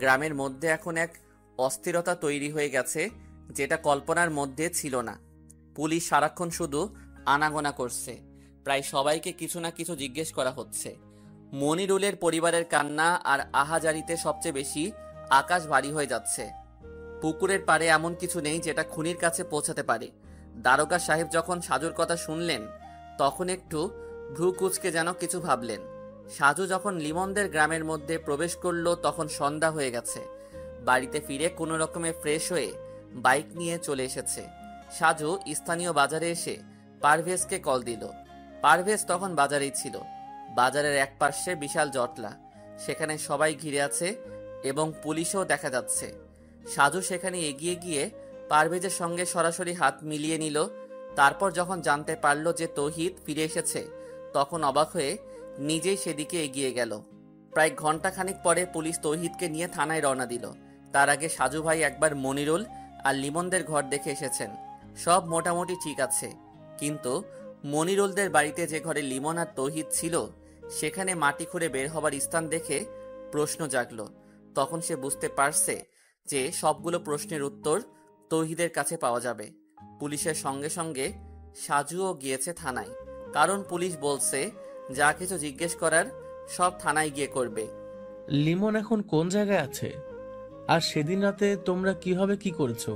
গ্রামের মধ্যে এখন এক অস্থিরতা তৈরি হয়ে গেছে, যেটা কল্পনার মধ্যে ছিল না। পুলিশ সারাক্ষণ শুধু আনাগোনা করছে, প্রায় সবাইকে কিছু না কিছু জিজ্ঞেস করা হচ্ছে। মনিরুলের পরিবারের কান্না আর আহাজারিতে সবচেয়ে বেশি আকাশ ভারী হয়ে যাচ্ছে। পুকুরের পাড়ে এমন কিছু নেই যেটা খুনির কাছে পৌঁছাতে পারে। দারোগা সাহেব যখন সাজুর কথা শুনলেন, তখন একটু ভ্রু কুঁচকে যেন কিছু ভাবলেন। সাজু যখন লিমনদের গ্রামের মধ্যে প্রবেশ করলো, তখন সন্ধ্যা হয়ে গেছে। বাড়িতে ফিরে কোনো রকমে ফ্রেশ হয়ে বাইক নিয়ে চলে এসেছে। সাজু স্থানীয় বাজারে এসে পারভেজকে কল দিল। পারভেজ তখন বাজারেই ছিল। বাজারের এক পাশে বিশাল জটলা, সেখানে সবাই ঘিরে আছে এবং পুলিশও দেখা যাচ্ছে। সাজু সেখানে এগিয়ে গিয়ে পারভেজের সঙ্গে সরাসরি হাত মিলিয়ে নিল। তারপর যখন জানতে পারল যে তৌহিদ ফিরে এসেছে, তখন অবাক হয়ে নিজেই সেদিকে এগিয়ে গেল। প্রায় ঘন্টাখানিক পরে পুলিশ তৌহিদকে নিয়ে থানায় রওনা দিল। তার আগে সাজু ভাই একবার মনিরুল আর লিমনদের ঘর দেখে এসেছেন। সব মোটামুটি ঠিক আছে, কিন্তু মনিরুলদের বাড়িতে যে ঘরে লিমন আর তৌহিদ ছিল, সেখানে মাটি খুঁড়ে বের হবার স্থান দেখে প্রশ্ন জাগলো। তখন সে বুঝতে পারছে যে সবগুলো প্রশ্নের উত্তর তৌহিদের কাছে পাওয়া যাবে। পুলিশের সঙ্গে সঙ্গে সাজুও গিয়েছে থানায়, কারণ পুলিশ বলছে যা কিছু জিজ্ঞেস করার সব থানায় গিয়ে করবে। লিমন এখন কোন জায়গায় আছে? আর সেদিন রাতে তোমরা কিভাবে কি করেছো?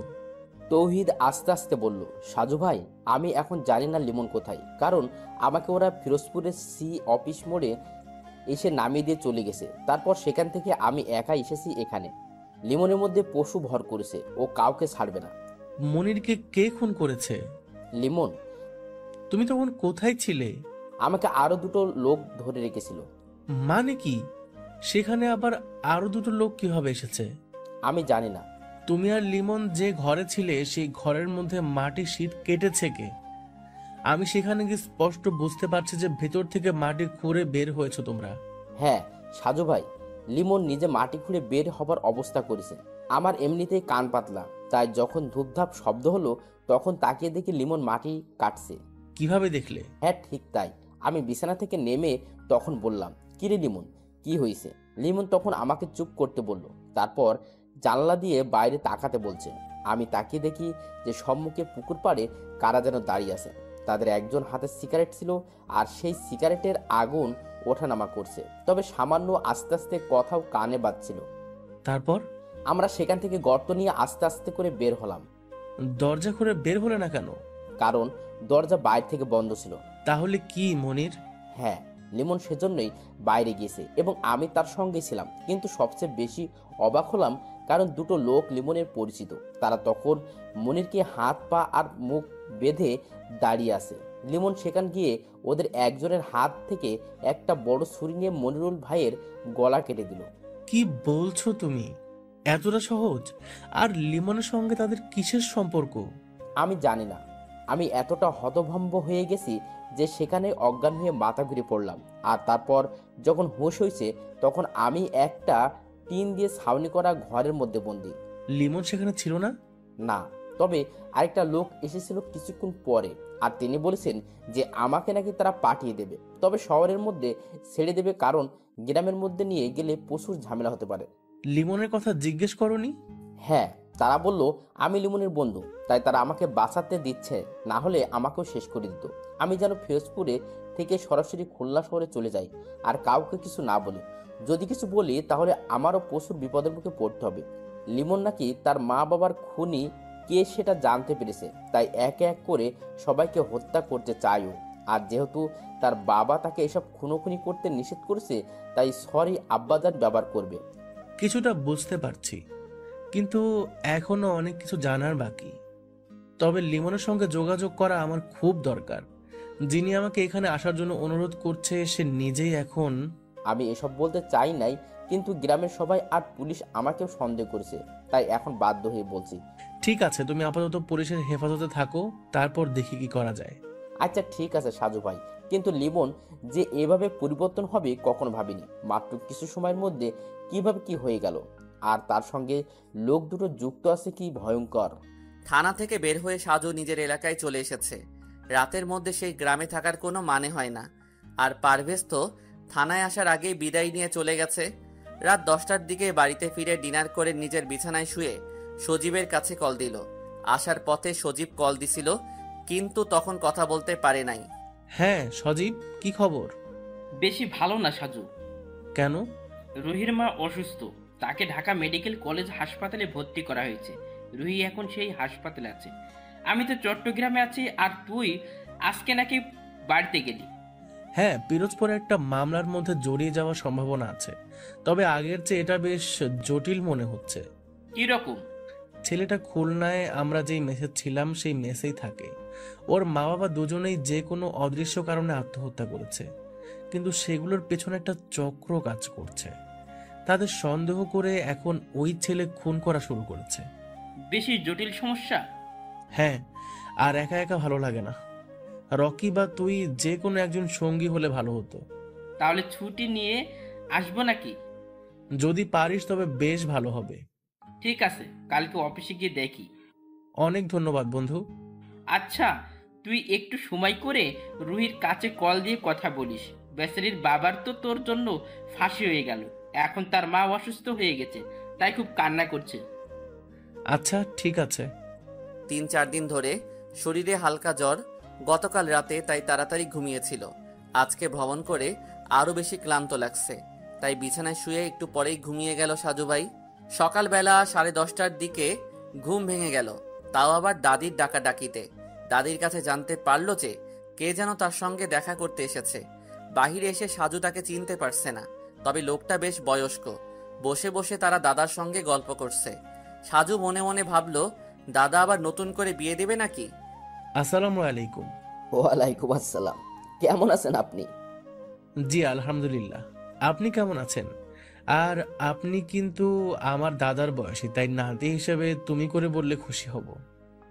তৌহিদ আস্তে আস্তে বলল, সাজু ভাই, আমি এখন জানি না লিমন কোথায়, কারণ আমাকে ওরা ফিরোজপুরের সি অফিস মোড়ে এসে নামিয়ে দিয়ে চলে গেছে। তারপর সেখান থেকে আমি একা এসেছি এখানে। লিমনের মধ্যে পশু ভর করেছে, ও কাউকে ছাড়বে না। মনিরকে কে খুন করেছে? লিমন। তুমি তখন কোথায় ছিলে? আমাকে আরো দুটো লোক ধরে রেখেছিল। মানে কি? সেখানে আবার আরো দুটো লোক কিভাবে এসেছে? আমি জানি না। তুমি আর লিমন যে ঘরে ছিলে, সেই ঘরের মধ্যে মাটির শীট কেটেছে কে? আমি সেখানে গিয়ে স্পষ্ট বুঝতে পারছি যে ভেতর থেকে মাটি খুঁড়ে বের হয়েছে তোমরা। হ্যাঁ সাজু ভাই, লিমন নিজে মাটি খুঁড়ে বের হবার অবস্থা করেছে। আমার এমনিতেই কান পাতলা, তাই যখন ধূপধাপ শব্দ হলো, তখন তাকিয়ে দেখি লিমন মাটি কাটছে। কিভাবে দেখলে? হ্যাঁ ঠিক তাই। আমি বিছানা থেকে নেমে তখন বললাম, কিরে লিমন, কি হয়েছে? লিমন তখন আমাকে চুপ করতে বলল, তারপর জানলা দিয়ে বাইরে তাকাতে বলছে। আমি তাকিয়ে দেখি যে সম্মুখে পুকুর পাড়ে কারা যেন দাঁড়িয়ে আছে। তাদের একজন হাতে সিগারেট ছিল, আর সেই সিগারেটের আগুন ওঠানামা করছে, তবে সামান্য আস্তে আস্তে কথাও কানে বাজছিল। তারপর আমরা সেখান থেকে গর্ত নিয়ে আস্তে আস্তে করে বের হলাম, দরজা খুলে বের হলে না কেন? কারণ দরজা বাইরে থেকে বন্ধ ছিল। তাহলে কি মনির? হ্যাঁ, লিমন সেজন্যই বাইরে গিয়েছে এবং আমি তার সঙ্গে ছিলাম। কিন্তু সবচেয়ে বেশি অবাক হলাম কারণ দুটো লোক লিমনের পরিচিত। তারা তখন মনিরকে হাত পা আর মুখ বেঁধে দাঁড়িয়ে আছে। লিমন সেখান গিয়ে ওদের একজনের হাত থেকে একটা বড় ছুরি নিয়ে মনিরুল ভাইয়ের গলা কেটে দিল। কি বলছো তুমি? এতটা সহজ? আর লিমনের সঙ্গে তাদের কিসের সম্পর্ক? আমি জানি না, আমি এতটা হতভম্ব হয়ে গেছি যে সেখানে অজ্ঞান হয়ে মাথা ঘুরে পড়লাম। আর তারপর যখন হুঁশ হয়েছে তখন আমি একটা টিন দিয়ে ছাউনি করা ঘরের মধ্যে বন্দি। লিমন সেখানে ছিল না? না, তবে আরেকটা লোক এসেছিল কিছুক্ষণ পরে, আর তিনি বলেছেন যে আমাকে নাকি তারা পাঠিয়ে দেবে, তবে শহরের মধ্যে ছেড়ে দেবে, কারণ গ্রামের মধ্যে নিয়ে গেলে প্রচুর ঝামেলা হতে পারে। লিমনের কথা জিজ্ঞেস করনি? হ্যাঁ, তারা বলল আমি লিমনের বন্ধু, তাই তারা আমাকে বাঁচাতে দিচ্ছে, না হলে আমাকেও শেষ করে দিত। আমি যেন ফিরোজপুরে থেকে সরাসরি খুলনা শহরে চলে যাই আর কাউকে কিছু না বলি। যদি কিছু বলি তাহলে আমারও প্রচুর বিপদের মুখে পড়তে হবে। লিমন নাকি তার মা বাবার খুনি কে সেটা জানতে পেরেছে, তাই এক এক করে সবাইকে হত্যা করতে চায়ও। আর যেহেতু তার বাবা তাকে এসব খুনোখুনি করতে নিষেধ করেছে, তাই সরি আব্বাজান ব্যবহার করবে। কিছুটা বুঝতে পারছি, কিন্তু এখনো অনেক কিছু জানার বাকি। তবে লিমনের সঙ্গে যোগাযোগ করা আমার খুব দরকার। যিনি আমাকে এখানে আসার জন্য অনুরোধ করছে সে নিজেই এখন... আমি এসব বলতে চাই নাই, কিন্তু গ্রামের সবাই আর পুলিশ আমাকেও সন্দেহ করেছে, তাই এখন বাধ্য হয়ে বলছি। ঠিক আছে, তুমি আপাতত পুলিশের হেফাজতে থাকো, তারপর দেখি কি করা যায়। আচ্ছা ঠিক আছে সাজু ভাই, কিন্তু লিমন যে এভাবে পরিবর্তন হবে কখনো ভাবিনি। মাত্র কিছু সময়ের মধ্যে কিভাবে কি হয়ে গেল, আর তার সঙ্গে লোক দুটো যুক্ত আছে, কি ভয়ঙ্কর। থানা থেকে বের হয়ে সাজু নিজের এলাকায় চলে এসেছে। রাতের মধ্যে সেই গ্রামে থাকার কোনো মানে হয় না। আর পারভেজ তো থানায় আসার আগেই বিদায় নিয়ে চলে গেছে। রাত 10টার দিকে বাড়িতে ফিরে ডিনার করে নিজের বিছানায় শুয়ে সজীবের কাছে কল দিল। আসার পথে সজীব কল দিছিল, কিন্তু তখন কথা বলতে পারে নাই। হ্যাঁ সজীব, কি খবর? বেশি ভালো না সাজু। কেন? রুহির মা অসুস্থ, তাকে ঢাকা মেডিকেল কলেজ হাসপাতালে ভর্তি করা হয়েছে। রুহি এখন সেই হাসপাতালে আছে। আমি তো চট্টগ্রামে আছি, আর তুই আজকে নাকি বাড়িতে গেলি। হ্যাঁ, পিরোজপুরে একটা মামলার মধ্যে জড়িয়ে যাওয়ার সম্ভাবনা আছে, তবে আগের চেয়ে এটা বেশ জটিল মনে হচ্ছে। কি রকম? ছেলেটা খুলনায় আমরা যেই মেসে ছিলাম সেই মেসেই থাকে। ওর মা বাবা দুজনেই যে কোনো অদৃশ্য কারণে আত্মহত্যা করেছে, কিন্তু সেগুলোর পেছনে একটা চক্র কাজ করছে। তাদের সন্দেহ করে এখন ওই ছেলে খুন করা শুরু করেছে। বেশি জটিল সমস্যা। হ্যাঁ, আর একা একা ভালো লাগে না। রকি বা তুই যে কোনো একজন সঙ্গী হলে ভালো হতো। তাহলে ছুটি নিয়ে আসবো নাকি? যদি পারিস তবে বেশ ভালো হবে। ঠিক আছে, কালকে অফিসে গিয়ে দেখি। অনেক ধন্যবাদ বন্ধু। আচ্ছা, তুই একটু সময় করে রুহির কাছে কল দিয়ে কথা বলিস। বেচারির বাবার তো তোর জন্য ফাঁসি হয়ে গেল, এখন তার মা অসুস্থ হয়ে গেছে, তাই খুব কান্না করছে। আচ্ছা ঠিক আছে। 3-4 দিন ধরে শরীরে হালকা জ্বর, গতকাল রাতে, তাই তাড়াতাড়ি ঘুমিয়েছিল। আজকে ভ্রমণ করে আরও বেশি ক্লান্ত লাগছে, তাই বিছানায় শুয়ে একটু পরেই ঘুমিয়ে গেল সাজু ভাই। সকালবেলা 10:30টার দিকে ঘুম ভেঙে গেল, তাও আবার দাদির ডাকাডাকিতে। দাদির কাছে জানতে পারল যে কে যেন তার সঙ্গে দেখা করতে এসেছে। বাহিরে এসে সাজু তাকে চিনতে পারছে না, তবে লোকটা বেশ বয়স্ক। বসে বসে তারা দাদার সঙ্গে গল্প করছে। সাজু মনে মনে ভাবল, দাদা আবার নতুন করে বিয়ে দেবে নাকি। আসসালামু আলাইকুম। ওয়ালাইকুম আসসালাম, কেমন আছেন আপনি? জি আলহামদুলিল্লাহ, আপনি কেমন আছেন? আর আপনি কিন্তু আমার দাদার বয়সী, তাই নাতি হিসেবে তুমি করে বললে খুশি হব।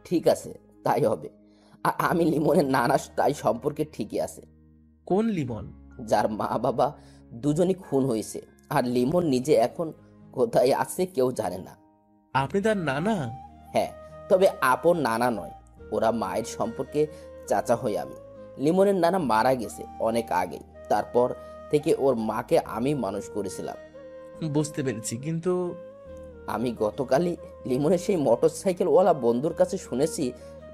ঠিক আছে, তাই হবে। আর আমি লিমনের নানা, তাই সম্পর্কে ঠিকই আছে। কোন লিমন? যার মা বাবা দুজনই খুন হয়েছে, আর লিমন নিজে এখন কোথায় আছে কেউ জানে না। আপনি তার নানা? হ্যাঁ, তবে আপন নানা নয়, ওরা মায়ের সম্পর্কে চাচা হই আমি। লিমনের নানা মারা গেছে অনেক আগে, তারপর থেকে ওর মাকে আমি মানুষ করেছিলাম। বুঝতে পেরেছি, কিন্তু আমি গতকালই লিমনের সেই মোটর সাইকেলওয়ালা বন্ধুর কাছে শুনেছি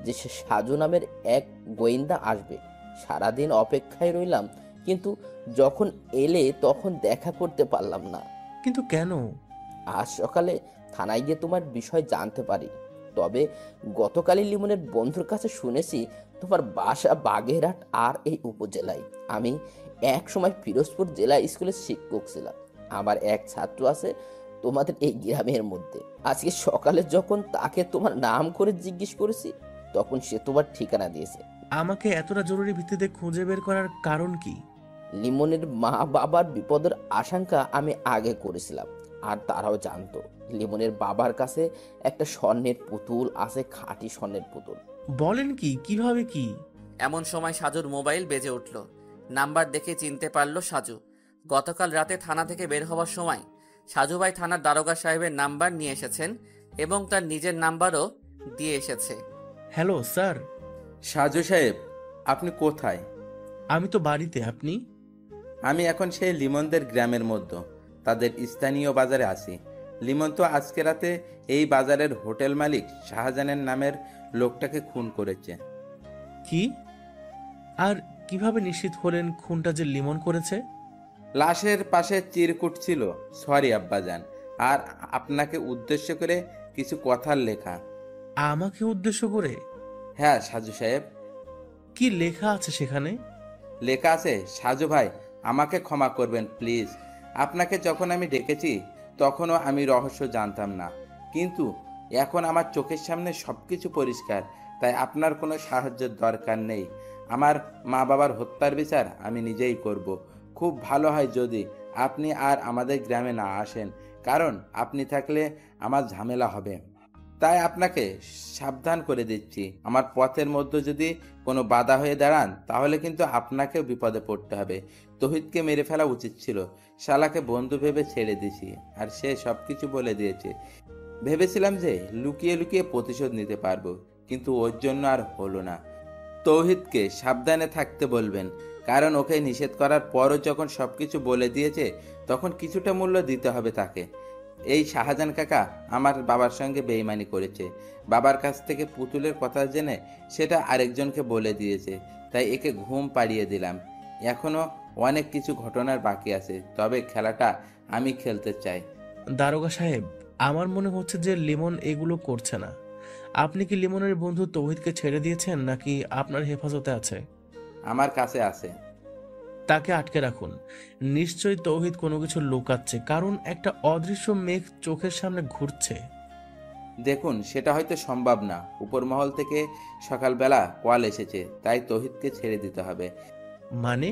যে সে সাজু নামের এক গোয়েন্দা আসবে। সারাদিন অপেক্ষায় রইলাম, কিন্তু যখন এলে তখন দেখা করতে পারলাম না। কিন্তু কেন? আজ সকালে থানায় গিয়ে তোমার বিষয় জানতে পারি। তবে গতকালই লিমনের বন্ধুর কাছে শুনেছি তোমার বাসা বাগেরহাট আর এই উপজেলায়। আমি এক সময় পিরোজপুর জেলা স্কুলের শিক্ষক ছিলাম। আমার এক ছাত্র আছে তোমাদের এই গ্রামের মধ্যে। আজকে সকালে যখন তাকে তোমার নাম করে জিজ্ঞেস করেছি তখন সে তোমার ঠিকানা দিয়েছে। আমাকে এতটা জরুরি ভিত্তিতে খুঁজে বের করার কারণ কি? লিমনের মা বাবার বিপদের আশঙ্কা আমি আগে করেছিলাম, আর তারাও জানতো লিমনের বাবার কাছে একটা স্বর্ণের পুতুল আছে, খাঁটি স্বর্ণের পুতুল। বলেন কি? কিভাবে কি? এমন সময় সাজুর মোবাইল বেজে উঠল। নাম্বার দেখে চিনতে পারল সাজু। গতকাল রাতে থানা থেকে বের হওয়ার সময় সাজু ভাই থানার দারোগা সাহেবের নাম্বার নিয়ে এসেছেন এবং তার নিজের নাম্বারও দিয়ে এসেছে। Hello sir. সাজু সাহেব, আপনি কোথায়? আমি তো বাড়িতে। আপনি? আমি এখন সেই লিমনদের গ্রামের মধ্যে তাদের স্থানীয় বাজারে আছি। লিমন তো আজকে রাতে এই বাজারের হোটেল মালিক শাহজাহানের নামের লোকটাকে খুন করেছে। কি? আর কিভাবে নিশ্চিত হলেন খুনটা যে লিমন করেছে? লাশের পাশে চিরকুট ছিল সরি আব্বাজান, আর আপনাকে উদ্দেশ্য করে কিছু কথার লেখা। আমাকে উদ্দেশ্য করে? হ্যাঁ সাজু সাহেব। কি লেখা আছে সেখানে? লেখা আছে, সাজু ভাই আমাকে ক্ষমা করবেন প্লিজ। আপনাকে যখন আমি ডেকেছি তখনও আমি রহস্য জানতাম না, কিন্তু এখন আমার চোখের সামনে সব কিছু পরিষ্কার, তাই আপনার কোনো সাহায্যের দরকার নেই। আমার মা বাবার হত্যার বিচার আমি নিজেই করব। খুব ভালো হয় যদি আপনি আর আমাদের গ্রামে না আসেন, কারণ আপনি থাকলে আমার ঝামেলা হবে। তাই আপনাকে সাবধান করে দিচ্ছি, আমার পথের মধ্যে যদি কোনো বাধা হয়ে দাঁড়ান তাহলে কিন্তু আপনাকেও বিপদে পড়তে হবে। তৌহিদকে মেরে ফেলা উচিত ছিল, শালাকে বন্ধু ভেবে ছেড়ে দিয়েছি, আর সে সব কিছু বলে দিয়েছে। ভেবেছিলাম যে লুকিয়ে লুকিয়ে প্রতিশোধ নিতে পারবো, কিন্তু ওর জন্য আর হলো না। তৌহিদকে সাবধানে থাকতে বলবেন, কারণ ওকে নিষেধ করার পরও যখন সব কিছু বলে দিয়েছে তখন কিছুটা মূল্য দিতে হবে তাকে। এই শাহজাহান কাকা আমার বাবার সঙ্গে বেইমানি করেছে, বাবার কাছ থেকে পুতুলের কথা জেনে সেটা আরেকজনকে বলে দিয়েছে, তাই একে ঘুম পাড়িয়ে দিলাম। এখনো অনেক কিছু ঘটনার বাকি আছে, তবে খেলাটা আমি খেলতে চাই। দারোগা সাহেব, আমার মনে হচ্ছে যে লিমন এগুলো করছে না। আপনি কি লিমনের বন্ধু তৌহিদকে ছেড়ে দিয়েছেন নাকি আপনার হেফাজতে আছে? আমার কাছে আছে। তাকে আটকে রাখুন। নিশ্চয়ই তৌহিদ কোনো কিছু লুকাচ্ছে, কারণ একটা অদৃশ্য মেঘ চোখের সামনে ঘুরছে। দেখুন, সেটা হয়তো সম্ভব না। উপর মহল থেকে সকালবেলা কল এসেছে, তাই তৌহিদকে ছেড়ে দিতে হবে। মানে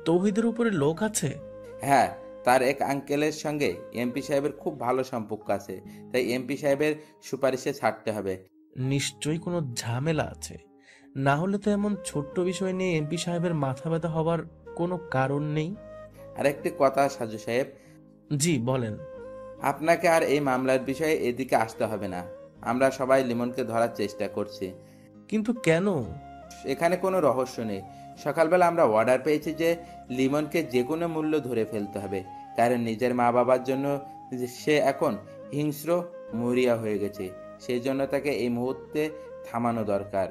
তৌহিদের উপরে লোক আছে? হ্যাঁ, তার এক আঙ্কেলের সঙ্গে এমপি সাহেবের খুব ভালো সম্পর্ক আছে, তাই এমপি সাহেবের সুপারিশে ছাড়তে হবে। নিশ্চয়ই কোনো ঝামেলা আছে, না হলে তো এমন ছোট্ট বিষয় নিয়ে এমপি সাহেবের মাথা ব্যথা হবার কোনো কারণ নেই। আর একটি কথা সাজু সাহেব, জি বলেন। আপনাকে আর এই মামলার বিষয়ে এদিকে আসতে হবে না। আমরা সবাই লিমনকে ধরার চেষ্টা করছি। কিন্তু কেন? এখানে কোনো রহস্য নেই। সকালবেলা আমরা অর্ডার পেয়েছি যে লিমনকে যে কোনো মূল্য ধরে ফেলতে হবে, কারণ নিজের মা বাবার জন্য সে এখন হিংস্র মরিয়া হয়ে গেছে। সেই জন্য তাকে এই মুহূর্তে থামানো দরকার।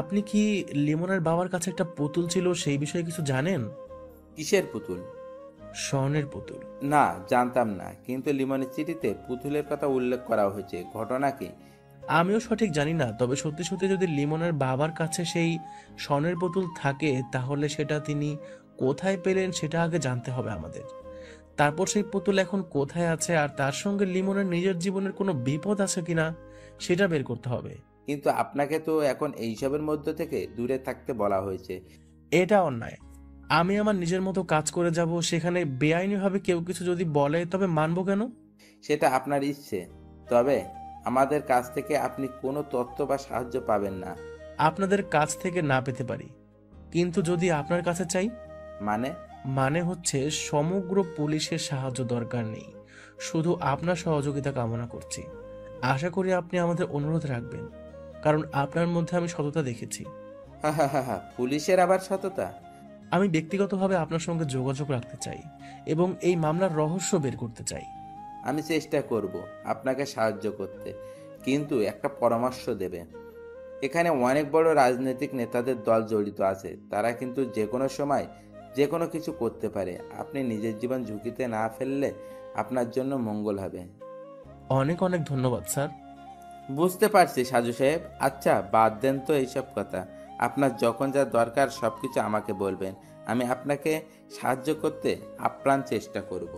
আপনি কি লিমনের বাবার কাছে একটা পুতুল ছিল সেই বিষয়ে কিছু জানেন? কিসের পুতুল? স্বর্ণের পুতুল। না, জানতাম না, কিন্তু লিমনের চিঠিতে পুতুলের কথা উল্লেখ করা হয়েছে। ঘটনা কি? আমিও সঠিক জানি না, তবে সত্যি সত্যি যদি লিমনের বাবার কাছে সেই স্বর্ণের পুতুল থাকে তাহলে সেটা তিনি কোথায় পেলেন সেটা আগে জানতে হবে আমাদের। তারপর সেই পুতুল এখন কোথায় আছে আর তার সঙ্গে লিমনের নিজের জীবনের কোনো বিপদ আছে কিনা সেটা বের করতে হবে। কিন্তু আপনাকে তো এখন এইসবের মধ্যে থেকে দূরে থাকতে বলা হয়েছে। এটা অন্যায়। আমি আমার নিজের মতো কাজ করে যাব, সেখানে বেআইনিভাবে কেউ কিছু যদি বলে তবে মানবো কেন? সেটা আপনার ইচ্ছে, তবে আমাদের কাছ থেকে আপনি কোনো তথ্য বা সাহায্য পাবেন না। আপনাদের কাছ থেকে না পেতে পারি, কিন্তু যদি আপনার কাছে চাই? মানে হচ্ছে সমগ্র পুলিশের সাহায্য দরকার নেই, শুধু আপনার সহযোগিতা কামনা করছি। আশা করি আপনি আমাদের অনুরোধ রাখবেন, কারণ আপনার মধ্যে আমি সততা দেখেছি। হা, পুলিশের আবার সততা? আমি ব্যক্তিগতভাবে আপনার সঙ্গে যোগাযোগ রাখতে চাই এবং এই মামলার রহস্য বের করতে চাই। আমি চেষ্টা করব আপনাকে সাহায্য করতে, কিন্তু একটা পরামর্শ দেবে। এখানে অনেক বড় রাজনৈতিক নেতাদের দল জড়িত আছে, তারা কিন্তু যে কোনো সময় যে কোনো কিছু করতে পারে। আপনি নিজের জীবন ঝুঁকিতে না ফেললে আপনার জন্য মঙ্গল হবে। অনেক অনেক ধন্যবাদ স্যার। বুঝতে পারছি সাজু সাহেব। আচ্ছা বাদ দেন তো এইসব কথা, আপনার যখন যা দরকার সব কিছু আমাকে বলবেন, আমি আপনাকে সাহায্য করতে আপ্রাণ চেষ্টা করব।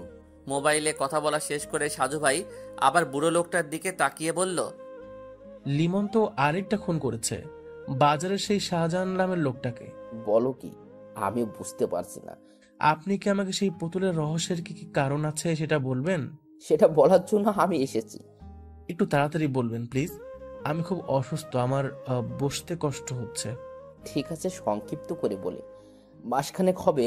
মোবাইলে কথা বলা শেষ করে সাজু ভাই আবার বুড়ো লোকটার দিকে তাকিয়ে বলল, লিমন তো আরেকটা খুন করেছে, বাজারের সেই শাহজাহান নামের লোকটাকে। বলো কি? আমি বুঝতে পারছি না। আপনি কি আমাকে সেই পুতুলের রহস্যের কি কি কারণ আছে সেটা বলবেন? সেটা বলার জন্য আমি এসেছি। একটু তাড়াতাড়ি বলবেন প্লিজ। আমি খুব অসুস্থ, আমার বসতে কষ্ট হচ্ছে। ঠিক আছে, সংক্ষিপ্ত করে বলি। মাসখানেক হবে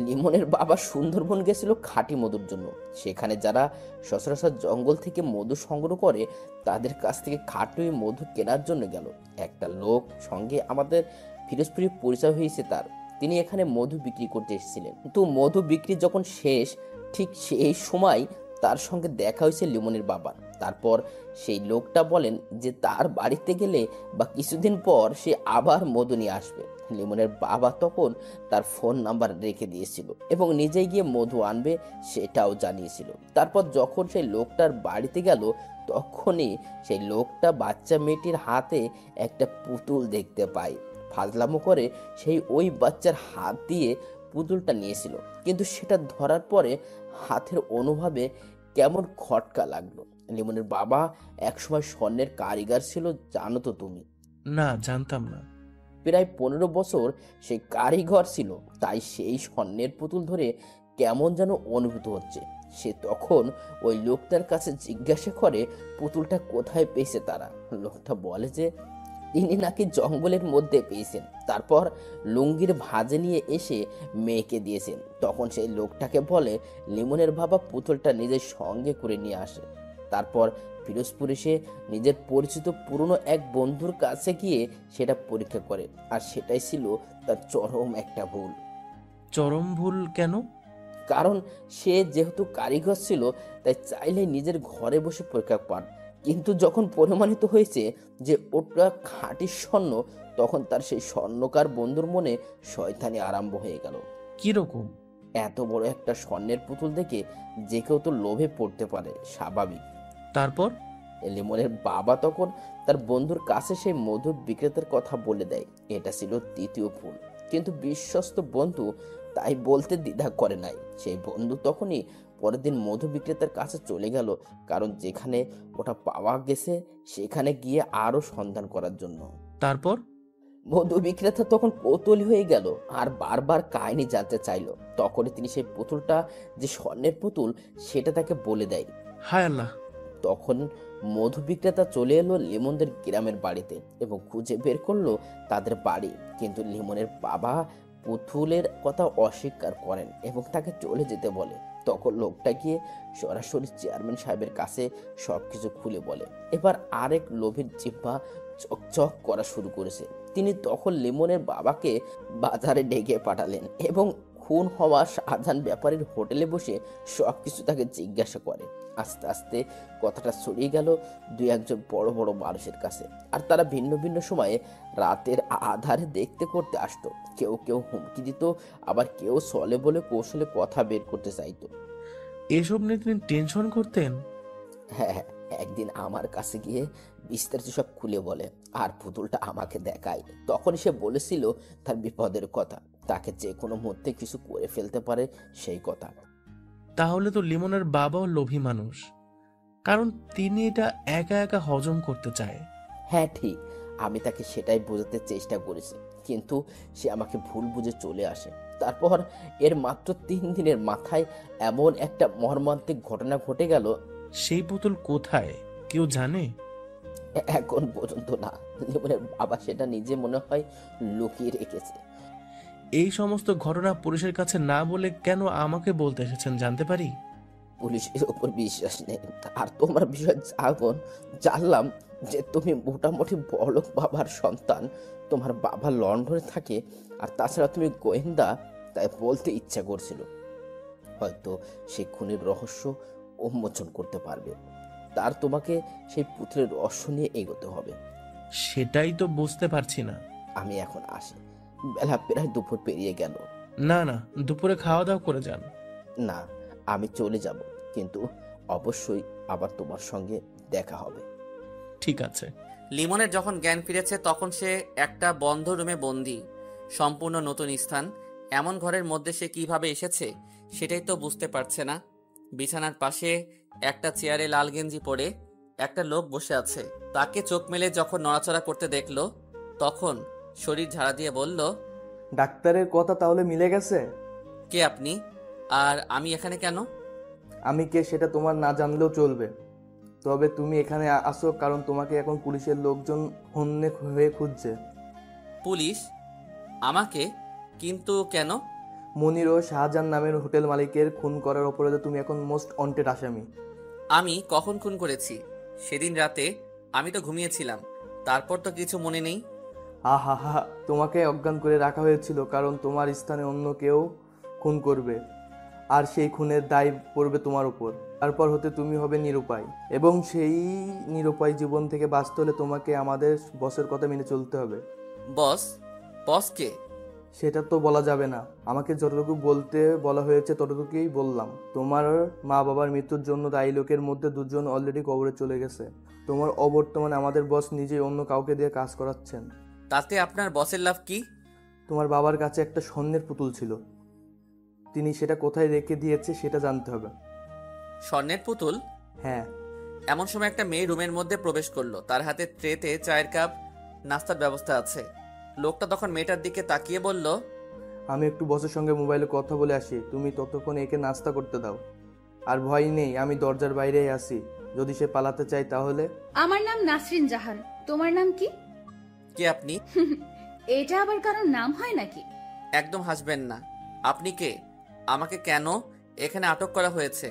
লিমনের বাবা সুন্দরবন গেছিল খাঁটি মধুর জন্য। সেখানে যারা সচরাচর জঙ্গল থেকে মধু সংগ্রহ করে তাদের কাছ থেকে খাঁটি মধু কেনার জন্য গেল। একটা লোক সঙ্গে আমাদের ফিরোজপুরে পরিচয় হয়েছে তার। তিনি এখানে মধু বিক্রি করতে এসেছিলেন, কিন্তু মধু বিক্রি যখন শেষ ঠিক সেই সময় তার সঙ্গে দেখা হয়েছে লিমনের বাবার। তারপর সেই লোকটা বলেন যে তার বাড়িতে গেলে বা কিছুদিন পর সে আবার মধু নিয়ে আসবে। লিমনের বাবা তখন তার ফোন নাম্বার রেখে দিয়েছিল এবং নিজে গিয়ে মধু আনবে সেটাও জানিয়েছিল। তারপর যখন সেই লোকটার বাড়িতে গেল তখনই সেই লোকটা বাচ্চা মেয়েটির হাতে একটা পুতুল দেখতে পায়। ফাজলামো করে সেই ওই বাচ্চার হাত দিয়ে পুতুলটা নিয়েছিল, কিন্তু সেটা ধরার পরে হাতের অনুভবে কেমন খটকা লাগলো। লিমনের বাবা একসময় স্বর্ণের কারিগর ছিল, জানো তো তুমি? না, জানতাম না। প্রায় 15 বছর সেই কারিগর ছিল, তাই সেই স্বর্ণের পুতুল ধরে কেমন যেন অনুভূত হচ্ছে। সে তখন ওই লোকটার কাছে জিজ্ঞাসা করে পুতুলটা কোথায় পেয়েছে তারা। লোকটা বলে যে তিনি নাকি জঙ্গলের মধ্যে পেয়েছেন, তারপর লুঙ্গির ভাঁজে নিয়ে এসে মেয়েকে দিয়েছেন। তখন সেই লোকটাকে বলে লিমনের বাবা পুতুলটা নিজের সঙ্গে করে নিয়ে আসে। তারপর ফিরোজপুর এসে নিজের পরিচিত পুরনো এক বন্ধুর কাছে গিয়ে সেটা পরীক্ষা করে, আর সেটাই ছিল তার চরম একটা ভুল। চরম ভুল কেন? কারণ সে যেহেতু কারিগর ছিল তাই চাইলে নিজের ঘরে বসে পরীক্ষা পান, কিন্তু যখন প্রমাণিত হয়েছে যে ওটা খাঁটি স্বর্ণ তখন তার সেই স্বর্ণকার বন্ধুর মনে শয়তানি আরম্ভ হয়ে গেল। কিরকম? এত বড় একটা স্বর্ণের পুতুল দেখে যে কেউ তো লোভে পড়তে পারে, স্বাভাবিক। তারপর? লিমনের বাবা তখন তার বন্ধুর কাছে সেই মধু বিক্রেতার কথা বলে দেয়। এটা ছিল তৃতীয় ভুল, কিন্তু বিশ্বস্ত বন্ধু তাই বলতে দ্বিধা করে নাই। সেই বন্ধু তখনই পরের দিন মধু বিক্রেতার কাছে চলে গেল, কারণ যেখানে ওটা পাওয়া গেছে সেখানে গিয়ে আরো সন্ধান করার জন্য। তারপর? মধু বিক্রেতা তখন কৌতূহলী হয়ে গেল আর বারবার কাহিনী জানতে চাইলো। তখনই তিনি সেই পুতুলটা যে স্বর্ণের পুতুল সেটা তাকে বলে দেয়। হায় আল্লাহ! তখন মধু বিক্রেতা চলে এলো লিমনদের গ্রামের বাড়িতে এবং খুঁজে বের করলো তাদের বাড়ি, কিন্তু লিমনের বাবা পুতুলের কথা অস্বীকার করেন এবং তাকে চলে যেতে বলে। তখন লোকটা গিয়ে সরাসরি চেয়ারম্যান সাহেবের কাছে সবকিছু খুলে বলে। এবার আরেক লোভীর জিহ্বা চকচক করা শুরু করেছে। তিনি তখন লিমনের বাবাকে বাজারে ডেকে পাঠালেন এবং খুন হওয়া শাহজাহান ব্যাপারীর হোটেলে বসে সবকিছু তাকে জিজ্ঞাসা করে। আস্তে আস্তে কথাটা ছড়িয়ে গেল দুই একজন বড় বড় মানুষের কাছে, আর তারা ভিন্ন ভিন্ন সময়ে রাতের আধারে দেখতে করতে আসতো। কেউ কেউ হুমকি দিত, আবার কেউ ছলে বলে কৌশলে কথা বের করতে চাইতো। এসব নিয়ে তিনি টেনশন করতেন? হ্যাঁ, একদিন আমার কাছে গিয়ে বিস্তারিত সব খুলে বলে আর পুতুলটা আমাকে দেখায়। তখন সে বলেছিল তার বিপদের কথা, তাকে যে কোনো মুহূর্তে কিছু করে ফেলতে পারে সেই কথা। তাহলে তো লিমনের বাবাও লোভী মানুষ, কারণ তিনি এটা একা একা হজম করতে চায়। হ্যাঁ ঠিক, আমি তাকে সেটাই বোঝাতে চেষ্টা করেছি, কিন্তু সে আমাকে ভুল বুঝে চলে আসে। তারপর এর মাত্র 3 দিনের মাথায় এমন একটা মর্মান্তিক ঘটনা ঘটে গেল। সেই পুতুল কোথায় কেউ জানে? এখন পর্যন্ত না। লিমনের বাবা সেটা নিজে মনে হয় লুকিয়ে রেখেছে। এই সমস্ত ঘটনা পুলিশের কাছে না বলে কেন আমাকে বলতে এসেছেন জানতে পারি? পুলিশের উপর বিশ্বাস নেই, আর তোমার বিষয় যখন জানলাম যে তুমি মোটামুটি বড়লোক বাবার সন্তান, তোমার বাবা লন্ডনে থাকে, আর তাছাড়া তুমি গোয়েন্দা, তাই বলতে ইচ্ছা করছিল। হয়তো সে খুনের রহস্য উন্মোচন করতে পারবে। তার তোমাকে সেই পুত্রের রহস্য নিয়ে এগোতে হবে। সেটাই তো বুঝতে পারছি না। আমি এখন আসি, বেলা প্রায় দুপুর পেরিয়ে গেল। না না, দুপুরে খাওয়া দাওয়া করে যান। না, আমি চলে যাব, কিন্তু অবশ্যই আবার তোমার সঙ্গে দেখা হবে। ঠিক আছে। লিমনের যখন জ্ঞান ফিরেছে তখন সে একটা বন্ধ রুমে বন্দি, সম্পূর্ণ নতুন স্থান। এমন ঘরের মধ্যে সে কিভাবে এসেছে সেটাই তো বুঝতে পারছে না। বিছানার পাশে একটা চেয়ারে লাল গেঞ্জি পরে একটা লোক বসে আছে। তাকে চোখ মেলে যখন নড়াচড়া করতে দেখলো তখন শরীর ঝাড়া দিয়ে বলল, ডাক্তারের কথা তাহলে মিলে গেছে? কে আপনি আর আমি এখানে কেন? আমি কে সেটা তোমার না জানলেও চলবে, তবে তুমি এখানে আসো কারণ তোমাকে এখন পুলিশের লোকজন হন্যে হয়ে খুঁজছে। পুলিশ? আমাকে? কিন্তু কেন? মনির ও শাহজাহান নামের হোটেল মালিকের খুন করার অপরাধে তুমি এখন মোস্ট ওয়ান্টেড আসামি। আমি কখন খুন করেছি? সেদিন রাতে আমি তো ঘুমিয়েছিলাম, তারপর তো কিছু মনে নেই। হা হা হা, তোমাকে অজ্ঞান করে রাখা হয়েছিল কারণ তোমার স্থানে অন্য কেউ খুন করবে, আর সেই খুনের দায় পড়বে তোমার উপর। তারপর হতে তুমি হবে নিরুপায়, এবং সেই নিরুপায় জীবন থেকে বাঁচতে হলে তোমাকে আমাদের বসের কথা মেনে চলতে হবে। বস? বস কে? সেটা তো বলা যাবে না, আমাকে যতটুকু বলতে বলা হয়েছে ততটুকুই বললাম। তোমার মা বাবার মৃত্যুর জন্য দায়ী লোকের মধ্যে দুজন অলরেডি কবরে চলে গেছে। তোমার অবর্তমানে আমাদের বস নিজেই অন্য কাউকে দিয়ে কাজ করাচ্ছেন। তাতে আপনার বসের লাভ কি? তোমার বাবার কাছে একটা স্বর্ণের পুতুল ছিল, তিনি সেটা কোথায় রেখে দিয়েছে সেটা জানতে হবে। স্বর্ণের পুতুল? হ্যাঁ। এমন সময় একটা মেয়ে রুমের মধ্যে প্রবেশ করলো। তার হাতে ট্রেতে চায়ের কাপ, নাস্তার ব্যবস্থা আছে। লোকটা তখন মেয়েটার দিকে তাকিয়ে বলল, আমি একটু বসের সঙ্গে মোবাইলে কথা বলে আসি, তুমি ততক্ষণ একে নাস্তা করতে দাও। আর ভয় নেই, আমি দরজার বাইরেই আছি, যদি সে পালাতে চায় তাহলে। আমার নাম নাসরিন জাহান, তোমার নাম কি? কে আপনি? এটা আবার কারোর নাম হয় নাকি? একদম হাসবেন না। আপনি কে? আমাকে কেন এখানে আটক করা হয়েছে?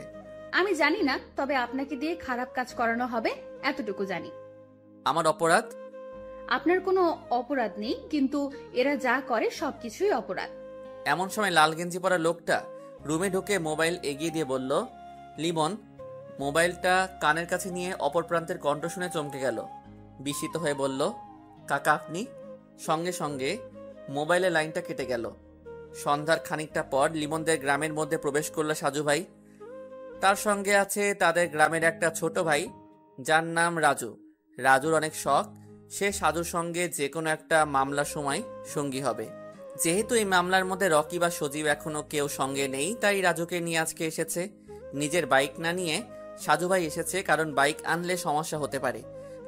আমি জানি না, তবে আপনাকে দিয়ে খারাপ কাজ করানো হবে এতটুকু জানি। আমার অপরাধ? আপনার কোনো অপরাধ নেই, কিন্তু এরা যা করে সবকিছুই অপরাধ। এমন সময় লাল গেঞ্জি পরা লোকটা রুমে ঢুকে মোবাইল এগিয়ে দিয়ে বলল, লিমন। মোবাইলটা কানের কাছে নিয়ে অপর প্রান্তের কণ্ঠ শুনে চমকে গেল। বিস্মিত হয়ে বলল, কাকা আপনি? সঙ্গে সঙ্গে মোবাইলের লাইনটা কেটে গেল। সন্ধ্যার খানিকটা পর লিমনদের গ্রামের মধ্যে প্রবেশ করলো সাজু ভাই। তার সঙ্গে আছে তাদের গ্রামের একটা ছোট ভাই, যার নাম রাজু। রাজুর অনেক শখ, সে সাজুর সঙ্গে যে কোনো একটা মামলার সময় সঙ্গী হবে। যেহেতু এই মামলার মধ্যে রকি বা সজীব এখনো কেউ সঙ্গে নেই, তাই রাজুকে নিয়ে আজকে এসেছে। নিজের বাইক না নিয়ে সাজু ভাই এসেছে, কারণ বাইক আনলে সমস্যা হতে পারে।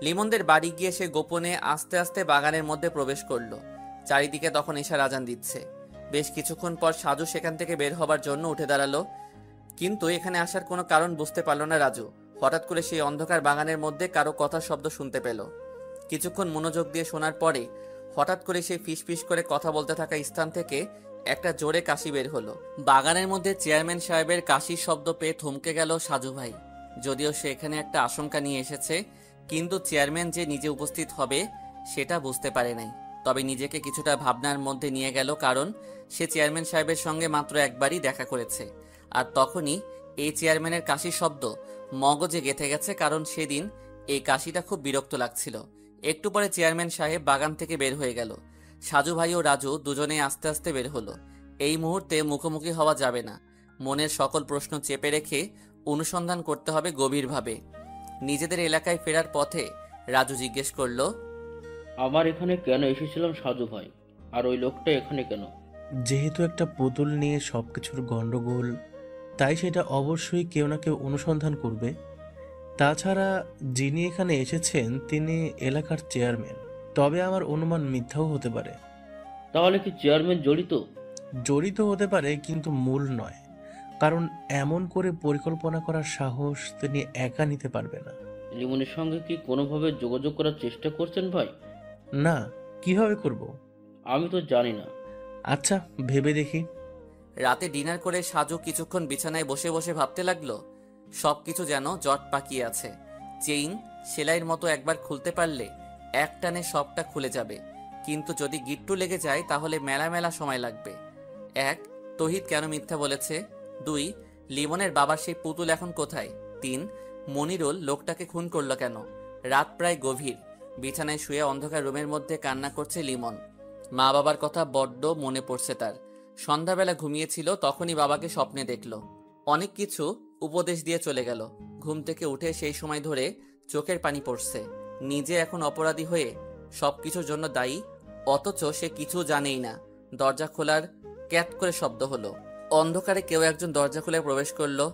লিমনদের বাড়ি গিয়ে সে গোপনে আস্তে আস্তে বাগানের মধ্যে প্রবেশ করলো। চারিদিকে তখন এশার আজান দিচ্ছে। বেশ কিছুক্ষণ পর সাজু সেখান থেকে বের হবার জন্য উঠে দাঁড়ালো, কিন্তু এখানে আসার কোনো কারণ বুঝতে পারল না রাজু। হঠাৎ করে সেই অন্ধকার বাগানের মধ্যে কারো কথার শব্দ শুনতে পেল। কিছুক্ষণ মনোযোগ দিয়ে শোনার পরে হঠাৎ করে সেই ফিসফিস করে কথা বলতে থাকা স্থান থেকে একটা জোরে কাশি বের হলো। বাগানের মধ্যে চেয়ারম্যান সাহেবের কাশির শব্দ পেয়ে থমকে গেল সাজু ভাই। যদিও সে এখানে একটা আশঙ্কা নিয়ে এসেছে, কিন্তু চেয়ারম্যান যে নিজে উপস্থিত হবে সেটা বুঝতে পারে নাই। তবে নিজেকে কিছুটা ভাবনার মধ্যে নিয়ে গেল, কারণ সে চেয়ারম্যান সাহেবের সঙ্গে মাত্র একবারই দেখা করেছে। আর তখনই এই চেয়ারম্যানের কাশির শব্দ মগজে গেঁথে গেছে, কারণ সেদিন এই কাশিটা খুব বিরক্ত লাগছিল। একটু পরে চেয়ারম্যান সাহেব বাগান থেকে বের হয়ে গেল। সাজু ভাই ও রাজু দুজনেই আস্তে আস্তে বের হলো। এই মুহূর্তে মুখোমুখি হওয়া যাবে না। মনের সকল প্রশ্ন চেপে রেখে অনুসন্ধান করতে হবে গভীরভাবে। নিজেদের এলাকায় ফেরার পথে রাজু জিজ্ঞেস করল, আমার এখানে কেন এসেছিলাম সাজু ভাই? আর ওই লোকটা এখানে কেন? যেহেতু একটা পুতুল নিয়ে সবকিছুর গন্ডগোল, তাই সেটা অবশ্যই কেউ না কেউ অনুসন্ধান করবে। তাছাড়া যিনি এখানে এসেছেন তিনি এলাকার চেয়ারম্যান, তবে আমার অনুমান মিথ্যাও হতে পারে। তাহলে কি চেয়ারম্যান জড়িত? জড়িত হতে পারে, কিন্তু মূল নয়, কারণ এমন করে পরিকল্পনা করার সাহস তিনি একা নিতে পারবে না। লিমনের সঙ্গে কি কোনোভাবে যোগাযোগ করার চেষ্টা করছেন ভাই? না, কিভাবে করব? আমি তো জানি না। আচ্ছা, ভেবে দেখি। রাতে ডিনার করে সাজু কিছুক্ষণ বিছানায় বসে বসে ভাবতে লাগলো। সবকিছু যেন জট পাকিয়ে আছে। চেইন সেলাইয়ের মতো একবার খুলতে পারলে এক টানে সবটা খুলে যাবে, কিন্তু যদি গিট্টু লেগে যায় তাহলে মেলা মেলা সময় লাগবে। 1. তহিদ কেন মিথ্যা বলেছে? 2. লিমনের বাবার সেই পুতুল এখন কোথায়? 3 মনিরুল লোকটাকে খুন করলো কেন? রাত প্রায় গভীর, বিছানায় শুয়ে অন্ধকার রুমের মধ্যে কান্না করছে লিমন। মা বাবার কথা বড্ড মনে পড়ছে তার। সন্ধ্যাবেলা ঘুমিয়েছিল, তখনই বাবাকে স্বপ্নে দেখলো। অনেক কিছু উপদেশ দিয়ে চলে গেল। ঘুম থেকে উঠে সেই সময় ধরে চোখের পানি পড়ছে। নিজে এখন অপরাধী হয়ে সবকিছুর জন্য দায়ী, অথচ সে কিছু জানেই না। দরজা খোলার ক্যাট করে শব্দ হলো। অন্ধকারে কেউ একজন দরজা খুলে প্রবেশ করলো।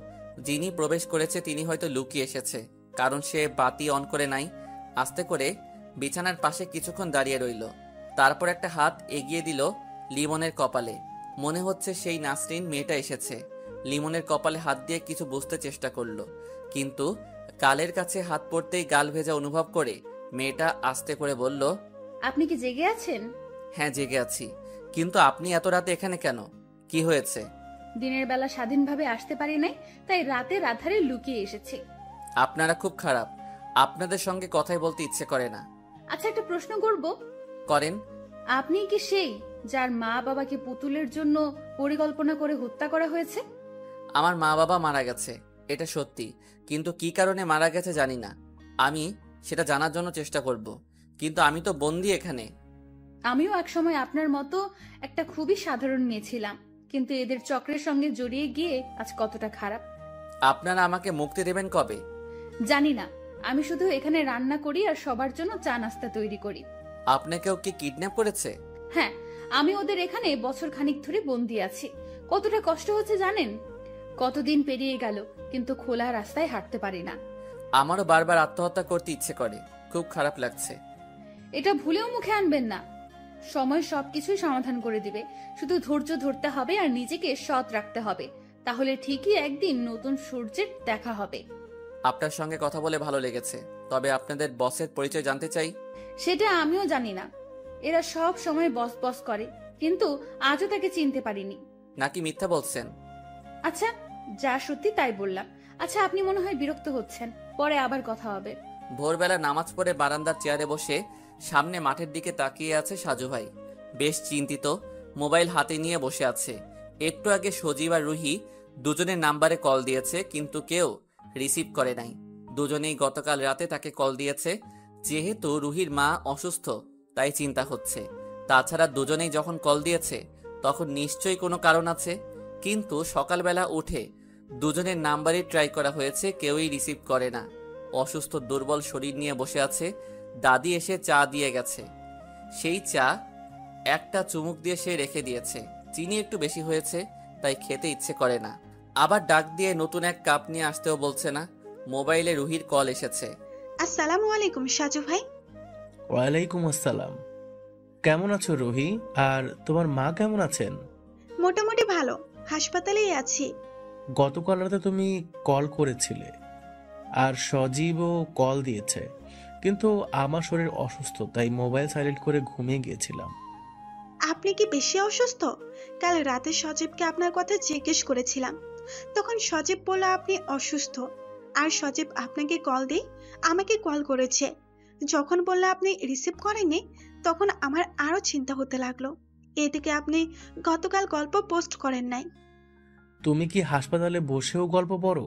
যিনি প্রবেশ করেছে তিনি হয়তো লুকিয়ে এসেছে, কারণ সে বাতি অন করে নাই। আস্তে করে বিছানার পাশে কিছুক্ষণ দাঁড়িয়ে রইল, তারপর একটা হাত এগিয়ে দিল লিমনের কপালে। মনে হচ্ছে সেই নাসরিন মেয়েটা এসেছে। লিমনের কপালে হাত দিয়ে কিছু বুঝতে চেষ্টা করলো, কিন্তু গালের কাছে হাত পড়তেই গাল ভেজা অনুভব করে মেয়েটা আস্তে করে বলল, আপনি কি জেগে আছেন? হ্যাঁ জেগে আছি, কিন্তু আপনি এত রাতে এখানে কেন? কি হয়েছে? দিনের বেলা স্বাধীনভাবে আসতে পারি নাই, তাই রাতের আধারে লুকিয়ে এসেছি। আপনারা খুব খারাপ, আপনাদের সঙ্গে কথাই বলতে ইচ্ছে করে না। আচ্ছা, একটা প্রশ্ন করব। করেন। আপনি কি সেই যার মা বাবাকে পুতুলের জন্য পরিকল্পনা করে হত্যা করা হয়েছে? আমার মা বাবা মারা গেছে, এটা সত্যি, কিন্তু কি কারণে মারা গেছে জানি না। আমি সেটা জানার জন্য চেষ্টা করব, কিন্তু আমি তো বন্দি এখানে। আমিও একসময় আপনার মতো একটা খুবই সাধারণ মেয়ে ছিলাম, কিন্তু এদের চক্রের সঙ্গে জড়িয়ে গিয়ে আজ কতটা খারাপ। আপনারা আমাকে মুক্তি দেবেন কবে? জানি না, আমি শুধু এখানে রান্না করি আর সবার জন্য চা নাস্তা তৈরি করি। আপনাকেও কি কিডন্যাপ করেছে? হ্যাঁ, আমি ওদের এখানে বছর খানিক ধরে বন্দি আছি। কতটা কষ্ট হচ্ছে জানেন? কতদিন পেরিয়ে গেল, কিন্তু খোলা রাস্তায় হাঁটতে পারি না। আমারও বারবার আত্মহত্যা করতে ইচ্ছে করে, খুব খারাপ লাগছে। এটা ভুলেও মুখে আনবেন না, সময় সবকিছুই সমাধান করে দিবে। শুধু ধৈর্য ধরতে হবে আর নিজেকে সৎ রাখতে হবে, তাহলে ঠিকই একদিন নতুন সূর্যের দেখা হবে। আপনার সঙ্গে কথা বলে ভালো লেগেছে, তবে আপনাদের বসের পরিচয় জানতে চাই। সেটা আমিও জানি না, এরা সব সময় বস বস করে, কিন্তু আজও তাকে চিনতে পারিনি। নাকি মিথ্যা বলছেন? আচ্ছা, যা সত্যি তাই বললাম। আচ্ছা, আপনি মনে হয় বিরক্ত হচ্ছেন, পরে আবার কথা হবে। ভোরবেলা নামাজ পড়ে বারান্দার চেয়ারে বসে সামনে মাঠের দিকে তাকিয়ে আছে সাজু ভাই। বেশ চিন্তিত, মোবাইল হাতে নিয়ে বসে আছে। একটু আগে সজীব আর রুহি দুজনের নাম্বারে কল দিয়েছে, কিন্তু কেউ রিসিভ করে নাই। দুজনেই গতকাল রাতে তাকে কল দিয়েছে। যেহেতু রুহির মা অসুস্থ, তাই চিন্তা হচ্ছে। তাছাড়া দুজনেই যখন কল দিয়েছে তখন নিশ্চয়ই কোনো কারণ আছে, কিন্তু সকালবেলা উঠে দুজনের নাম্বারই ট্রাই করা হয়েছে, কেউই রিসিভ করে না। অসুস্থ দুর্বল শরীর নিয়ে বসে আছে। দাদি এসে চা দিয়ে গেছে, সেই চা একটা চুমুক দিয়ে সে রেখে দিয়েছে। চিনি একটু বেশি হয়েছে, তাই খেতে ইচ্ছে করে না। আবার ডাক দিয়ে নতুন এক কাপ নিয়ে আসতেও বলছে না। মোবাইলে রুহির কল এসেছে। আসসালামু আলাইকুম সাজু ভাই। ওয়ালাইকুম আসসালাম। কেমন আছো রুহি? আর তোমার মা কেমন আছেন? মোটামুটি ভালো, হাসপাতালেই আছি। গতকাল রাতে তুমি কল করেছিলে, আর সজীবও কল দিয়েছে, কিন্তু আমার শরীর অসুস্থ, তাই মোবাইল সাইলেন্ট করে ঘুমিয়ে গিয়েছিলাম। আপনি কি বেশি অসুস্থ? কাল রাতে সজীবকে আপনার কথা জিজ্ঞেস করেছিলাম, তখন সজীব বলল আপনি অসুস্থ। আর সজীব আপনাকে কল দিয়ে আমাকে কল করেছে। যখন বললে আপনি রিসিভ করেননি, তখন আমার আরো চিন্তা হতে লাগলো। এদিকে আপনি গতকাল গল্প পোস্ট করেন নাই। তুমি কি হাসপাতালে বসেও গল্প পড়ো?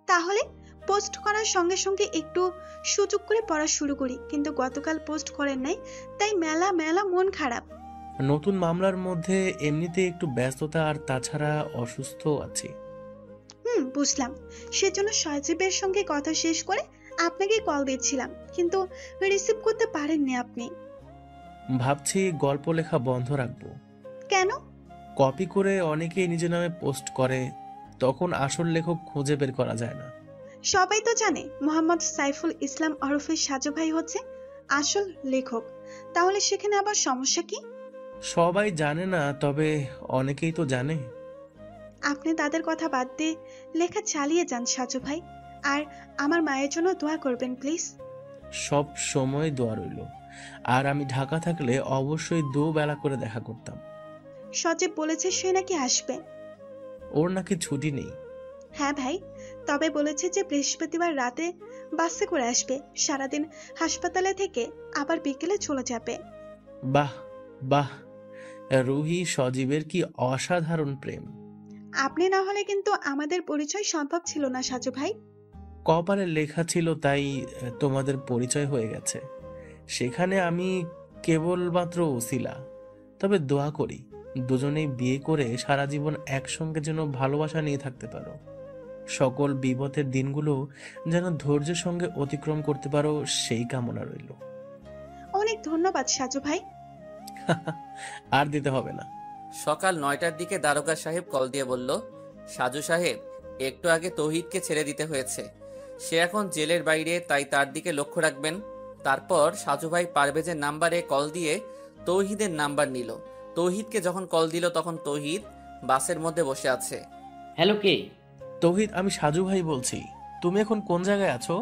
তাহলে পোস্ট করার সঙ্গে সঙ্গে একটু সুযোগ করে পড়া শুরু করি, কিন্তু গতকাল পোস্ট করেন নাই, তাই মেলা মেলা মন খারাপ। নতুন মামলার মধ্যে এমনিতে একটু ব্যস্ততা, আর তাছাড়া অসুস্থ আছি। বুঝলাম। সেজন্য সজীবের সঙ্গে কথা শেষ করে আপনাকে কল দিচ্ছিলাম, কিন্তু রিসিভ করতে পারেননি আপনি। ভাবছি গল্প লেখা বন্ধ রাখবো। কেন? কপি করে অনেকেই নিজের নামে পোস্ট করে, তখন আসল লেখক খুঁজে বের করা যায় না। সবাই তো জানে মোহাম্মদ সাইফুল ইসলাম ওরফে সাজু ভাই হচ্ছে আসল লেখক, তাহলে সেখানে আবার সমস্যা কি? সবাই জানে না, তবে অনেকেই তো জানে। আপনি তাদের কথা বাদ দিয়ে লেখা চালিয়ে যান সাজু ভাই, আর আমার মায়ের জন্য দোয়া করবেন প্লিজ। সব সময় দোয়া রইল। আর আমি ঢাকা থাকলে অবশ্যই দুবেলা করে দেখা করতাম। সজীব বলেছে সে নাকি আসবে। ওর নাকি ছুটি নেই। হ্যাঁ ভাই, তবে বলেছে যে বৃহস্পতিবার রাতে বাসে করে আসবে, সারাদিন হাসপাতালে থেকে আবার বিকেলে চলে যাবে। বাহ বাহ, রুহি সজীবের কি অসাধারণ প্রেম। আপনি না হলে কিন্তু আমাদের পরিচয় সম্ভব ছিল না সাজু ভাই। কপালে লেখা ছিল তাই তোমাদের পরিচয় হয়ে গেছে। সেখানে আমি কেবলমাত্র ওসিলা। তবে দোয়া করি দুজনেই বিয়ে করে সারা জীবন একসঙ্গে যেন ভালোবাসা নিয়ে থাকতে পারো। সকল বিপদের দিনগুলো যেন ধৈর্যের সঙ্গে অতিক্রম করতে পারো, সেই কামনা রইল। অনেক ধন্যবাদ সাজু ভাই। আর দিতে হবে না। সকাল 9টার দিকে দারোগা সাহেব কল দিয়ে বলল, সাজু সাহেব, একটু আগে তৌহিদকে ছেড়ে দিতে হয়েছে। সে এখন জেলের বাইরে, তাই তার দিকে লক্ষ্য রাখবেন। তারপর সাজু ভাই পারভেজের নাম্বারে কল দিয়ে তৌহিদের নাম্বার নিল। তৌহিদকে যখন কল দিল তখন তৌহিদ বাসের মধ্যে বসে আছে। হ্যালো, কে? তৌহিদ, আমি সাজু ভাই বলছি। তুমি এখন কোন জায়গায় আছো?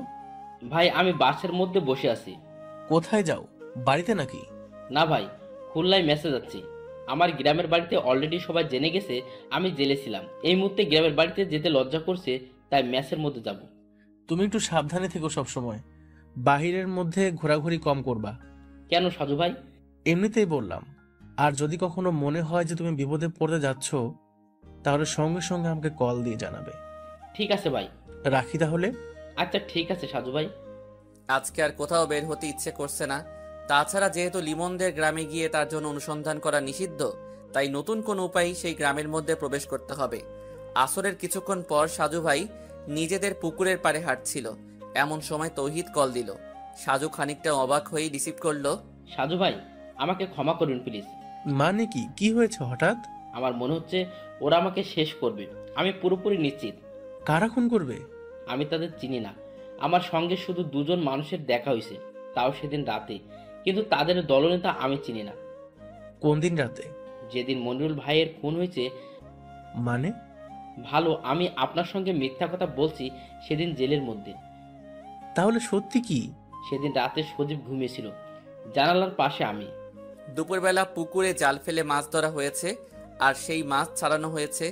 ভাই, আমি বাসের মধ্যে বসে আছি। কোথায় যাও? বাড়িতে নাকি? না ভাই, খুলনায় মেসেজ যাচ্ছি। আমার গ্রামের বাড়িতে অলরেডি সবাই জেনে গেছে আমি জেলে ছিলাম। এই মুহূর্তে গ্রামের বাড়িতে যেতে লজ্জা করছে, তাই মেসের মধ্যে যাব। তুমি একটু সাবধানে থেকো, সবসময় বাহিরের মধ্যে ঘোরাঘুরি কম করবা। কেন সাজু ভাই? এমনিতেই বললাম। আর যদি কখনো মনে হয় যে তুমি বিপদে পড়তে যাচ্ছ, তাহলে সঙ্গে সঙ্গে আমাকে কল দিয়ে জানাবে। ঠিক আছে ভাই। রাখি তাহলে। আচ্ছা ঠিক আছে সাজু ভাই। আজকে আর কোথাও বের হতে ইচ্ছে করছে না। তাছাড়া যেহেতু লিমনদের গ্রামে গিয়ে তার জন্য অনুসন্ধান করা নিষিদ্ধ, তাই নতুন কোন উপায় সেই গ্রামের মধ্যে প্রবেশ করতে হবে। আসরের কিছুক্ষণ পর সাজু ভাই নিজেদের পুকুরের পাড়ে হাঁটছিল। এমন সময় তৌহিদ কল দিল। সাজু খানিকটা অবাক হয়েই রিসিভ করলো। সাজু ভাই, আমাকে ক্ষমা করুন প্লিজ। মানে কি হয়েছে হঠাৎ? আমার মনে হচ্ছে ওরা আমাকে শেষ করবে। আমি পুরোপুরি নিশ্চিত। কারা খুন করবে? আমি তাদের চিনি না। আমার সঙ্গে শুধু দুজন মানুষের দেখা হয়েছে, তাও সেদিন রাতে। কিন্তু তাদের দলনেতা আমি চিনি না। কোন দিন রাতে? যেদিন মনিরুল ভাইয়ের খুন হয়েছে। মানে? ভালো, আমি আপনার সঙ্গে মিথ্যা কথা বলছি সেদিন জেলের মধ্যে। তাহলে সত্যি কি? সেদিন রাতে সজীব ঘুমিয়েছিল, জানালার পাশে আমি। দুপুরবেলা পুকুরে জাল ফেলে মাছ ধরা হয়েছে, আর সেই মাছ ছাড়ানো হয়েছে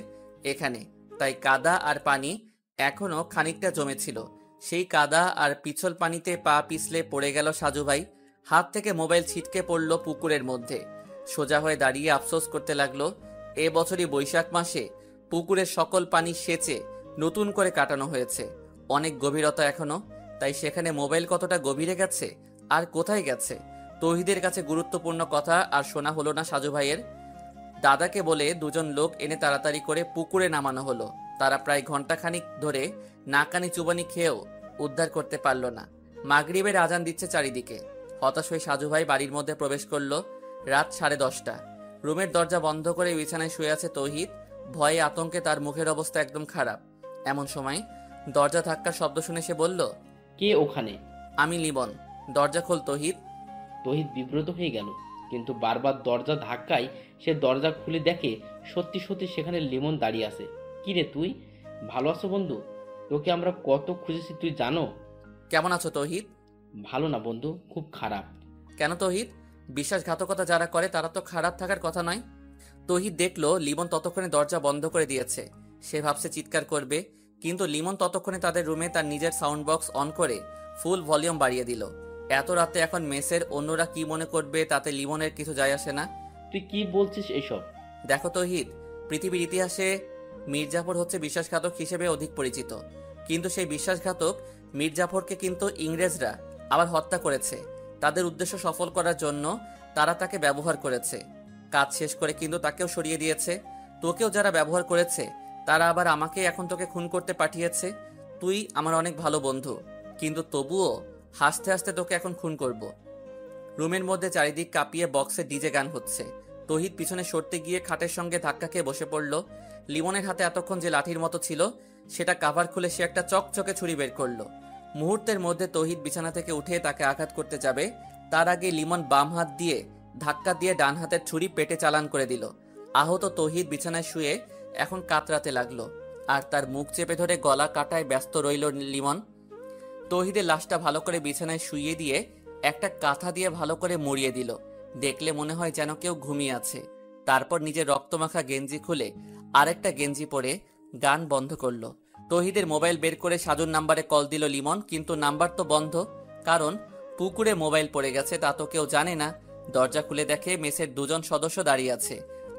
এখানে। তাই কাদা আর পানি এখনো খানিকটা জমেছিল। সেই কাদা আর পিছল পানিতে পা পিছলে পড়ে গেল সাজু ভাই। হাত থেকে মোবাইল ছিটকে পড়ল পুকুরের মধ্যে। সোজা হয়ে দাঁড়িয়ে আফসোস করতে লাগলো, এ বছরই বৈশাখ মাসে পুকুরের সকল পানি সেচে নতুন করে কাটানো হয়েছে। অনেক গভীরতা এখনো, তাই সেখানে মোবাইল কতটা গভীরে গেছে আর কোথায় গেছে। তৌহিদের কাছে গুরুত্বপূর্ণ কথা আর শোনা হলো না সাজু ভাইয়ের। দাদাকে বলে দুজন লোক এনে তাড়াতাড়ি করে পুকুরে নামানো হলো। তারা প্রায় ঘন্টাখানিক ধরে নাকানি চুবানি খেয়েও উদ্ধার করতে পারল না। মাগরিবের আজান দিচ্ছে চারিদিকে। হতাশ হয়ে সাজু ভাই বাড়ির মধ্যে প্রবেশ করলো। রাত 10:30। রুমের দরজা বন্ধ করে বিছানায় শুয়ে আছে তৌহিদ। ভয়ে আতঙ্কে তার মুখের অবস্থা একদম খারাপ। এমন সময় দরজা ধাক্কার শব্দ শুনে সে বলল, কে ওখানে? আমি লিমন। দরজা খোল তৌহিদ। তহিদ বিব্রত হয়ে গেল, কিন্তু বারবার দরজা ধাক্কায় সে দরজা খুলে দেখে সত্যি সত্যি সেখানে লিমন দাঁড়িয়ে আছে। কি রে তুই, ভালো আছো বন্ধু? তোকে আমরা কত খুঁজেছি তুই জানো? কেমন আছো তৌহিদ? ভালো না বন্ধু, খুব খারাপ। কেন তৌহিদ? বিশ্বাসঘাতকতা যারা করে তারা তো খারাপ থাকার কথা নয়। তৌহিদ দেখলো লিমন ততক্ষণে দরজা বন্ধ করে দিয়েছে। সে ভাবছে চিৎকার করবে, কিন্তু লিমন ততক্ষণে তাদের রুমে তার নিজের সাউন্ড বক্স অন করে ফুল ভলিউম বাড়িয়ে দিল। এত রাতে এখন মেসের অন্যরা কি মনে করবে তাতে লিমনের কিছু যায় আসে না। তুই কি বলছিস এইসব? দেখো তৌহিদ, পৃথিবীর ইতিহাসে মীর জাফর হচ্ছে বিশ্বাসঘাতক হিসেবে অধিক পরিচিত, কিন্তু সেই বিশ্বাসঘাতক মীর জাফরকে কিন্তু ইংরেজরা আবার হত্যা করেছে। তাদের উদ্দেশ্য সফল করার জন্য তারা তাকে ব্যবহার করেছে। কাজ শেষ করে কিন্তু তাকেও সরিয়ে দিয়েছে। তোকেও যারা ব্যবহার করেছে তারা আবার আমাকে এখন তোকে খুন করতে পাঠিয়েছে। তুই আমার অনেক ভালো বন্ধু, কিন্তু তবুও হাসতে হাসতে তোকে এখন খুন করব। রুমের মধ্যে চারিদিক কাঁপিয়ে বক্সে ডিজে গান হচ্ছে। তৌহিদ পিছনে সরতে গিয়ে খাটের সঙ্গে ধাক্কা খেয়ে বসে পড়ল। লিমনের হাতে এতক্ষণ যে লাঠির মতো ছিল সেটা কাভার খুলে সে একটা চকচকে ছুরি বের করলো। মুহূর্তের মধ্যে তৌহিদ বিছানা থেকে উঠে তাকে আঘাত করতে যাবে, তার আগে লিমন বাম হাত দিয়ে ধাক্কা দিয়ে ডান হাতের ছুরি পেটে চালান করে দিল। আহত তৌহিদ বিছানায় শুয়ে এখন কাতরাতে লাগলো, আর তার মুখ চেপে ধরে গলা কাটায় ব্যস্ত রইল লিমন। তৌহিদের লাশটা ভালো করে বিছানায় শুইয়ে দিয়ে একটা কাঁথা দিয়ে ভালো করে মুড়িয়ে দিল। দেখলে মনে হয় যেন কেউ ঘুমিয়ে আছে। তারপর নিজের রক্তমাখা গেঞ্জি খুলে আরেকটা গেঞ্জি পরে গান বন্ধ করলো। তৌহিদের মোবাইল বের করে সাজুর নাম্বারে কল দিল লিমন, কিন্তু নাম্বার তো বন্ধ, কারণ পুকুরে মোবাইল পড়ে গেছে তা তো কেউ জানে না। দরজা খুলে দেখে মেসের দুজন সদস্য দাঁড়িয়ে আছে,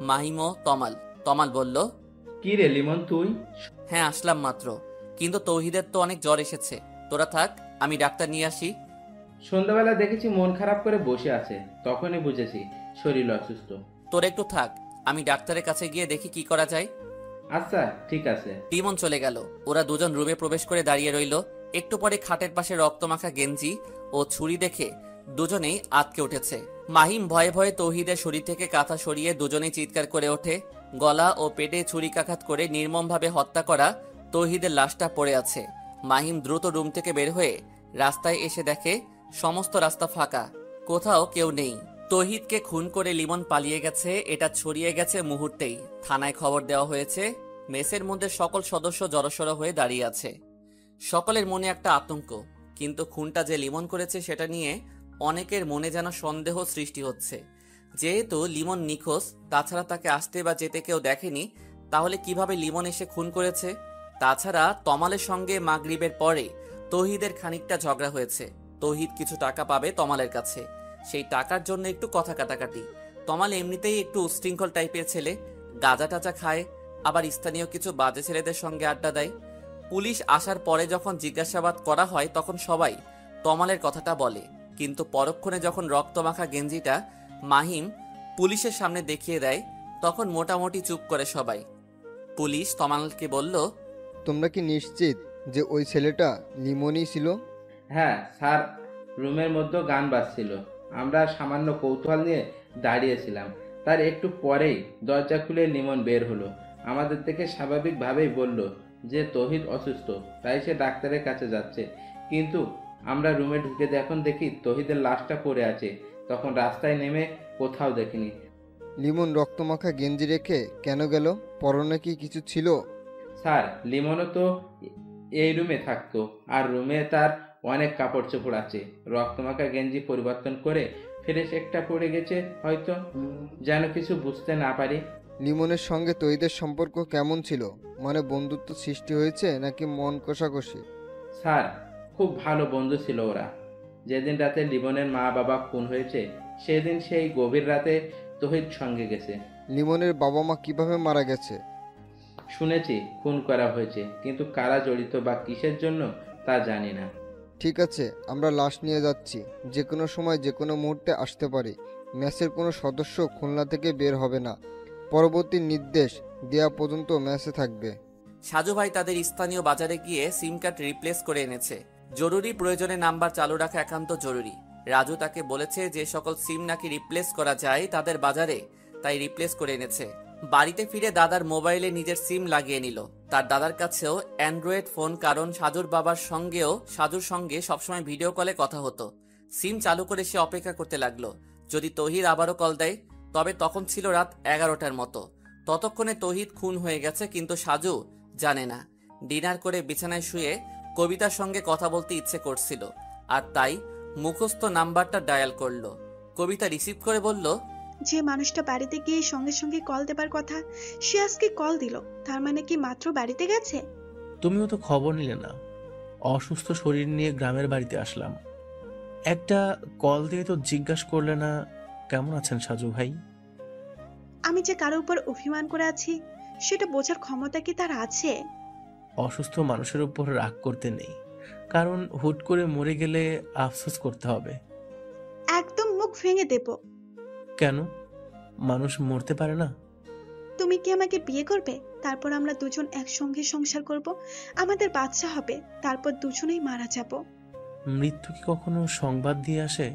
মাহিম ও তমাল। তমাল বলল, কি রে লিমন তুই? হ্যাঁ আসলাম মাত্র। কিন্তু তৌহিদের তো অনেক জ্বর এসেছে। তোরা থাক, আমি ডাক্তার নিয়ে আসি। সন্ধ্যাবেলা দেখেছি মন খারাপ করে বসে আছে, তখনই বুঝেছি শরীর অসুস্থ। তোরা একটু থাক, আমি ডাক্তারের কাছে গিয়ে দেখি কি করা যায়। আচ্ছা ঠিক আছে। লিমন চলে গেল। ওরা দুজন রুমে প্রবেশ করে দাঁড়িয়ে রইল। একটু পরে খাটের পাশে রক্তমাখা গেঞ্জি ও ছুরি দেখে দুজনেই আঁতকে উঠেছে। মাহিম ভয়ে ভয়ে তৌহিদের শরীর থেকে কাঁথা সরিয়ে দুজনেই চিৎকার করে ওঠে। গলা ও পেটে ছুরিকাঘাত করে নির্মমভাবে হত্যা করা তৌহিদের লাশটা পড়ে আছে। মাহিম দ্রুত রুম থেকে বের হয়ে রাস্তায় এসে দেখে সমস্ত রাস্তা ফাঁকা, কোথাও কেউ নেই। তৌহিদকে খুন করে লিমন পালিয়ে গেছে, এটা ছড়িয়ে গেছে মুহূর্তেই। থানায় খবর দেওয়া হয়েছে। মেসের মধ্যে সকল সদস্য জড়সড় হয়ে দাঁড়িয়ে আছে। সকলের মনে একটা আতঙ্ক, কিন্তু খুনটা যে লিমন করেছে সেটা নিয়ে অনেকের মনে যেন সন্দেহ সৃষ্টি হচ্ছে। যেহেতু লিমন নিখোঁজ, তাছাড়া তাকে আসতে বা যেতে কেউ দেখেনি, তাহলে কিভাবে লিমন এসে খুন করেছে? তাছাড়া তমালের সঙ্গে মাগরিবের পরে তৌহিদের খানিকটা ঝগড়া হয়েছে। তৌহিদ কিছু টাকা পাবে তমালের কাছে, সেই টাকার জন্য একটু কথা কাটাকাটি। তমাল এমনিতেই একটু উশৃঙ্খল টাইপের ছেলে, গাঁজা টাজা খায়, আবার স্থানীয় কিছু বাজে ছেলেদের সঙ্গে আড্ডা দেয়। পুলিশ আসার পরে যখন জিজ্ঞাসাবাদ করা হয় তখন সবাই তমালের কথাটা বলে, কিন্তু পরক্ষণে যখন রক্তমাখা গেঞ্জিটা মাহিম পুলিশের সামনে দেখিয়ে দেয় তখন মোটামুটি চুপ করে সবাই। পুলিশ তমালকে বলল, তোমরা কি নিশ্চিত যে ওই ছেলেটা লিমনই ছিল? হ্যাঁ স্যার, রুমের মধ্যে গান বাজছিল, আমরা সামান্য কৌতূহল নিয়ে দাঁড়িয়েছিলাম। তার একটু পরেই দরজা খুলে লিমন বের হলো। আমাদের থেকে স্বাভাবিকভাবেই বলল যে তৌহিদ অসুস্থ, তাই সে ডাক্তারের কাছে যাচ্ছে। কিন্তু আমরা রুমে ঢুকে যখন দেখি তৌহিদের লাশটা পড়ে আছে, তখন রাস্তায় নেমে কোথাও দেখিনি। লিমন রক্তমাখা গেঞ্জি রেখে কেন গেল? পরনে কি কিছু ছিল? স্যার, লিমনও তো এই রুমে থাকতো, আর রুমে তার অনেক কাপড় চোপড় আছে। রক্তমাখা গেঞ্জি পরিবর্তন করে ফ্রেশ একটা পড়ে গেছে হয়তো, যেন কিছু বুঝতে না পারি। লিমনের সঙ্গে তৌহিদের সম্পর্ক কেমন ছিল? মানে বন্ধুত্ব সৃষ্টি হয়েছে নাকি মন কষাকষি? স্যার, খুব ভালো বন্ধু ছিল ওরা। যেদিন রাতে লিমনের মা বাবা খুন হয়েছে সেদিন সেই গভীর রাতে তৌহিদ সঙ্গে গেছে। লিমনের বাবা মা কিভাবে মারা গেছে? শুনেছি খুন করা হয়েছে, কিন্তু কারা জড়িত বা কিসের জন্য তা জানি না। ঠিক আছে, আমরা লাশ নিয়ে যাচ্ছি। যে কোনো সময় যে কোনো মুহূর্তে আসতে পারে। ম্যাচের কোনো সদস্য খুলনা থেকে বের হবে না। পরবর্তী নির্দেশ দেওয়া পর্যন্ত ম্যাচে থাকবে। সাজু ভাই তাদের স্থানীয় বাজারে গিয়ে সিম কার্ড রিপ্লেস করে এনেছে। জরুরি প্রয়োজনে নাম্বার চালু রাখা একান্ত জরুরি। রাজু তাকে বলেছে যে সকল সিম নাকি রিপ্লেস করা যায় তাদের বাজারে, তাই রিপ্লেস করে এনেছে। বাড়িতে ফিরে দাদার মোবাইলে নিজের সিম লাগিয়ে নিল। তার দাদার কাছেও অ্যান্ড্রয়েড ফোন, কারণ সাজুর সঙ্গে সবসময় ভিডিও কলে কথা হতো। সিম চালু করে সে অপেক্ষা করতে লাগলো যদি তৌহিদ আবারও কল দেয়। তবে তখন ছিল রাত 11টার মতো। ততক্ষণে তৌহিদ খুন হয়ে গেছে, কিন্তু সাজু জানে না। ডিনার করে বিছানায় শুয়ে কবিতার সঙ্গে কথা বলতে ইচ্ছে করছিল, আর তাই মুখস্থ নাম্বারটা ডায়াল করলো। কবিতা রিসিভ করে বলল, যে মানুষটা বাড়িতে গিয়ে সঙ্গে সঙ্গে কল দেবার কথা সে আজকে কল দিল, তার মানে কি মাত্র বাড়িতে গেছে? তুমিও তো খবর নিলে না। অসুস্থ শরীর নিয়ে গ্রামের বাড়িতে আসলাম, একটা কল দিয়ে তো জিজ্ঞাসা করলে না কেমন আছেন সাজু ভাই। আমি যে কারো উপর অভিমান করে আছি সেটা বোঝার ক্ষমতা কি তার আছে? অসুস্থ মানুষের উপর রাগ করতে নেই, কারণ হুট করে মরে গেলে আফসোস করতে হবে। একদম মুখ ভেঙে দেব। কেন? মানুষ মরতে পারে না? তুমি কি আমাকে বিয়ে করবে? তারপর আমরা দুজন একসঙ্গে সংসার করব, আমাদের বাচ্চা হবে, তারপর দুজনেই মারা যাব। মৃত্যু কি কখনো সংবাদ দিয়ে আসে?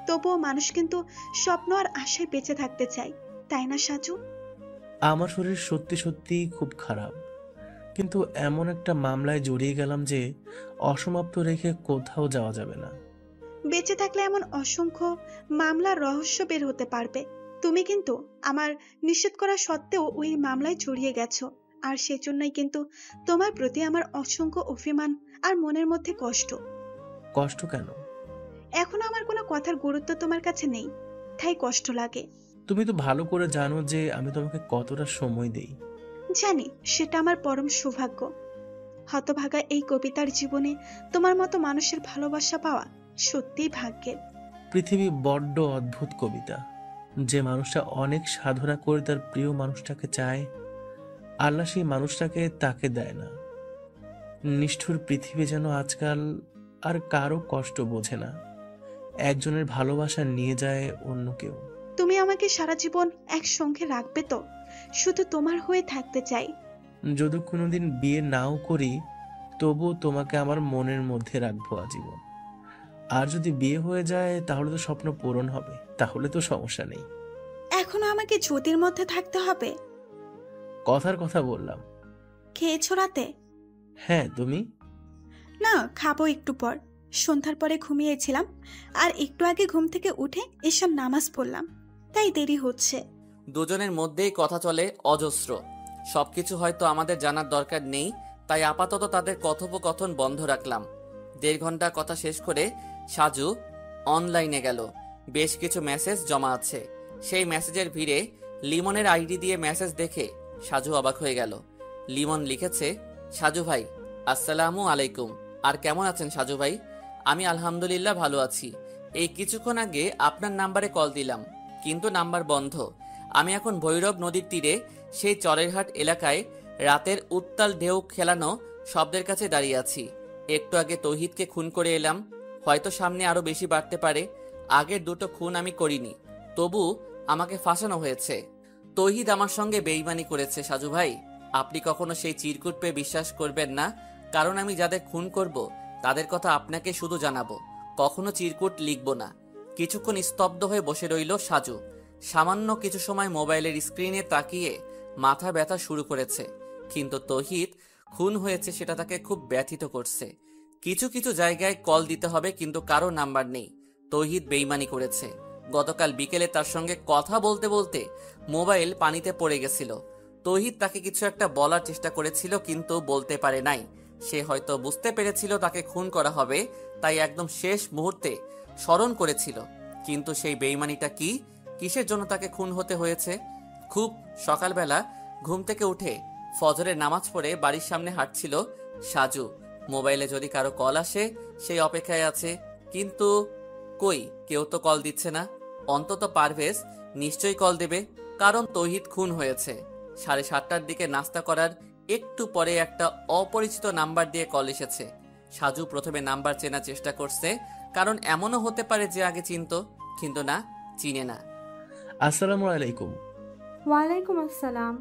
তবুও মানুষ কিন্তু স্বপ্ন আর আশায় বেঁচে থাকতে চায়, তাই না সাজু? আমার শরীর সত্যি সত্যি খুব খারাপ, কিন্তু এমন একটা মামলায় জড়িয়ে গেলাম যে অসমাপ্ত রেখে কোথাও যাওয়া যাবে না। বেঁচে থাকলে এমন অসংখ্য মামলার রহস্য বের হতে পারবে। তুমি কিন্তু আমার নিষেধ করা সত্ত্বেও ওই মামলায় জড়িয়ে গেছো, আর সেজন্যই কিন্তু তোমার প্রতি আমার অসংখ্য অভিমান আর মনের মধ্যে কষ্ট। কষ্ট কেন? এখন আমার কোনো কথার গুরুত্ব তোমার কাছে নেই, তাই কষ্ট লাগে। তুমি তো ভালো করে জানো যে আমি তোমাকে কতটা সময় দেই। জানি, সেটা আমার পরম সৌভাগ্য। হতভাগা এই কবিতার জীবনে তোমার মতো মানুষের ভালোবাসা পাওয়া সত্যিই ভাগ্যের। পৃথিবী বড্ড অদ্ভুত কবিতা। যে মানুষটা অনেক সাধনা করে তার প্রিয় মানুষটাকে চায়, আল্লাহ সেই মানুষটাকে তাকে দেয় না। নিষ্ঠুর পৃথিবী যেন আজকাল আর কারো কষ্ট বোঝে না। একজনের ভালোবাসা নিয়ে যায় অন্য কেউ। তুমি আমাকে সারা জীবন একসঙ্গে রাখবে তো? শুধু তোমার হয়ে থাকতে চাই। যদি কোনোদিন বিয়ে নাও করি তবু তোমাকে আমার মনের মধ্যে রাখবো আজীবন। আর যদি বিয়ে হয়ে যায় তাহলে তো স্বপ্ন পূরণ হবে, তাহলে তো সমস্যা নেই। এখনো আমাকে জ্যোতির মধ্যে থাকতে হবে? কথার কথা বললাম। খেয়েছো রাতে? হ্যাঁ, তুমি? না, খাবো একটু পর। সন্ধ্যার পরে ঘুমিয়েছিলাম, আর একটু আগে ঘুম থেকে উঠে এসব নামাজ পড়লাম, তাই দেরি হচ্ছে। দুজনের মধ্যেই কথা চলে অজস্র। সবকিছু হয়তো আমাদের জানার দরকার নেই, তাই আপাতত তাদের কথোপকথন বন্ধ রাখলাম। 1.5 ঘন্টা কথা শেষ করে সাজু অনলাইনে গেল। বেশ কিছু মেসেজ জমা আছে। সেই মেসেজের ভিড়ে লিমনের আইডি দিয়ে মেসেজ দেখে সাজু অবাক হয়ে গেল। লিমন লিখেছে, সাজু ভাই আসসালামু আলাইকুম। আর কেমন আছেন সাজু ভাই? আমি আলহামদুলিল্লাহ ভালো আছি। এই কিছুক্ষণ আগে আপনার নাম্বারে কল দিলাম, কিন্তু নাম্বার বন্ধ। আমি এখন ভৈরব নদীর তীরে সেই চরেরহাট এলাকায় রাতের উত্তাল ঢেউ খেলানো শব্দের কাছে দাঁড়িয়ে আছি। একটু আগে তৌহিদকে খুন করে এলাম, হয়তো সামনে আরো বেশি বাড়তে পারে। আগের 2টো খুন আমি করিনি, তবু আমাকে ফাঁসানো হয়েছে। তৌহিদ আমার সঙ্গে বেইমানি করেছে সাজু ভাই। আপনি কখনো সেই চিরকুট পেয়ে বিশ্বাস করবেন না, কারণ আমি যাদের খুন করব তাদের কথা আপনাকে শুধু জানাবো, কখনো চিরকুট লিখব না। কিছুক্ষণ স্তব্ধ হয়ে বসে রইল সাজু। সামান্য কিছু সময় মোবাইলের স্ক্রিনে তাকিয়ে মাথা ব্যথা শুরু করেছে। কিন্তু তৌহিদ খুন হয়েছে সেটা তাকে খুব ব্যথিত করছে। কিছু কিছু জায়গায় কল দিতে হবে, কিন্তু কারো নাম্বার নেই। তৌহিদ বেইমানি করেছে। গতকাল বিকেলে তার সঙ্গে কথা বলতে বলতে মোবাইল পানিতে পড়ে গেছিল। তৌহিদ তাকে কিছু একটা বলার চেষ্টা করেছিল, কিন্তু বলতে পারে নাই। সে হয়তো বুঝতে পেরেছিল তাকে খুন করা হবে, তাই একদম শেষ মুহূর্তে স্মরণ করেছিল। কিন্তু সেই বেইমানিটা কি, কিসের জন্য তাকে খুন হতে হয়েছে? খুব সকালবেলা ঘুম থেকে উঠে ফজরের নামাজ পড়ে বাড়ির সামনে হাঁটছিল সাজু। মোবাইলে যদি কারো কল আসে সেই অপেক্ষায় আছে, কিন্তু কই, কেউ তো কল দিচ্ছে না। অন্তত পারভেজ নিশ্চয়ই কল দেবে, কারণ তৌহিদ খুন হয়েছে। 7:30টার দিকে নাস্তা করার একটু পরে একটা অপরিচিত নাম্বার দিয়ে কল এসেছে। সাজু প্রথমে নাম্বার চেনার চেষ্টা করছে, কারণ এমনও হতে পারে যে আগে চিনতো, কিন্তু না, চিনে না। আসসালামু আলাইকুম। ওয়ালাইকুম আসসালাম।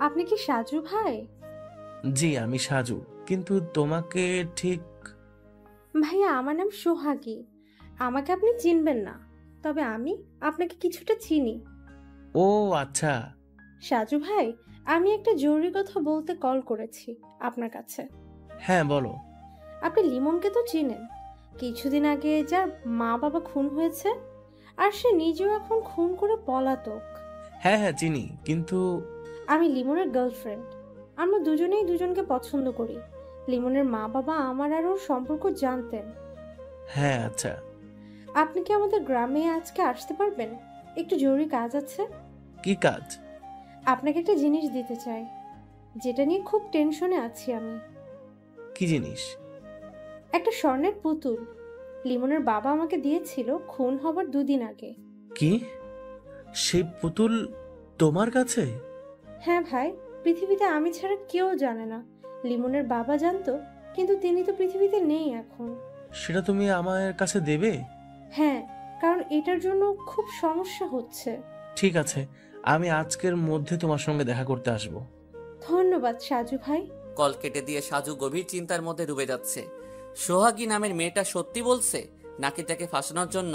আপনি কি সাজু ভাই? জি, আমি সাজু, কিন্তু তোমাকে ঠিক... ভাইয়া, আমার নাম সোহাগী। আমাকে আপনি চিনবেন না, তবে আমি আপনাকে কিছুটা চিনি। ও আচ্ছা। সাজু ভাই, আমি একটা জরুরি কথা বলতে কল করেছি আপনার কাছে। হ্যাঁ, বলো। আপনি লিমনকে তো চিনেন, কিছুদিন আগে যার মা বাবা খুন হয়েছে, আর সে নিজেও এখন খুন করে পলাতক। হ্যাঁ হ্যাঁ চিনি, কিন্তু... আমি লিমনের গার্লফ্রেন্ড। আমরা দুজনেই দুজনকে পছন্দ করি। লিমনের মা বাবা আমার আর ওর সম্পর্ক জানতেন। হ্যাঁ আচ্ছা। আপনি কি আমাদের গ্রামে আজকে আসতে পারবেন? একটু জরুরি কাজ আছে। কি কাজ? আপনাকে একটা জিনিস দিতে চাই, যেটা নিয়ে খুব টেনশনে আছি আমি। কি জিনিস? একটা স্বর্ণের পুতুল। লিমনের বাবা আমাকে দিয়েছিল খুন হবার 2 দিন আগে। কি? সেই পুতুল তোমার কাছে? হ্যাঁ ভাই, পৃথিবীতে আমি ছাড়া কেউ জানে না। লিমনের বাবা জানতো, কিন্তু তিনি তো পৃথিবীতে নেই এখন। সেটা তুমি আমার কাছে দেবে? হ্যাঁ, কারণ এটার জন্য খুব সমস্যা হচ্ছে। ঠিক আছে, আমি আজকের মধ্যে তোমার সঙ্গে দেখা করতে আসব। ধন্যবাদ সাজু ভাই। কল কেটে দিয়ে সাজু গভীর চিন্তার মধ্যে ডুবে যাচ্ছে। সোহাগী নামের মেয়েটা সত্যি বলছে, নাকি তাকে ফাঁসানোর জন্য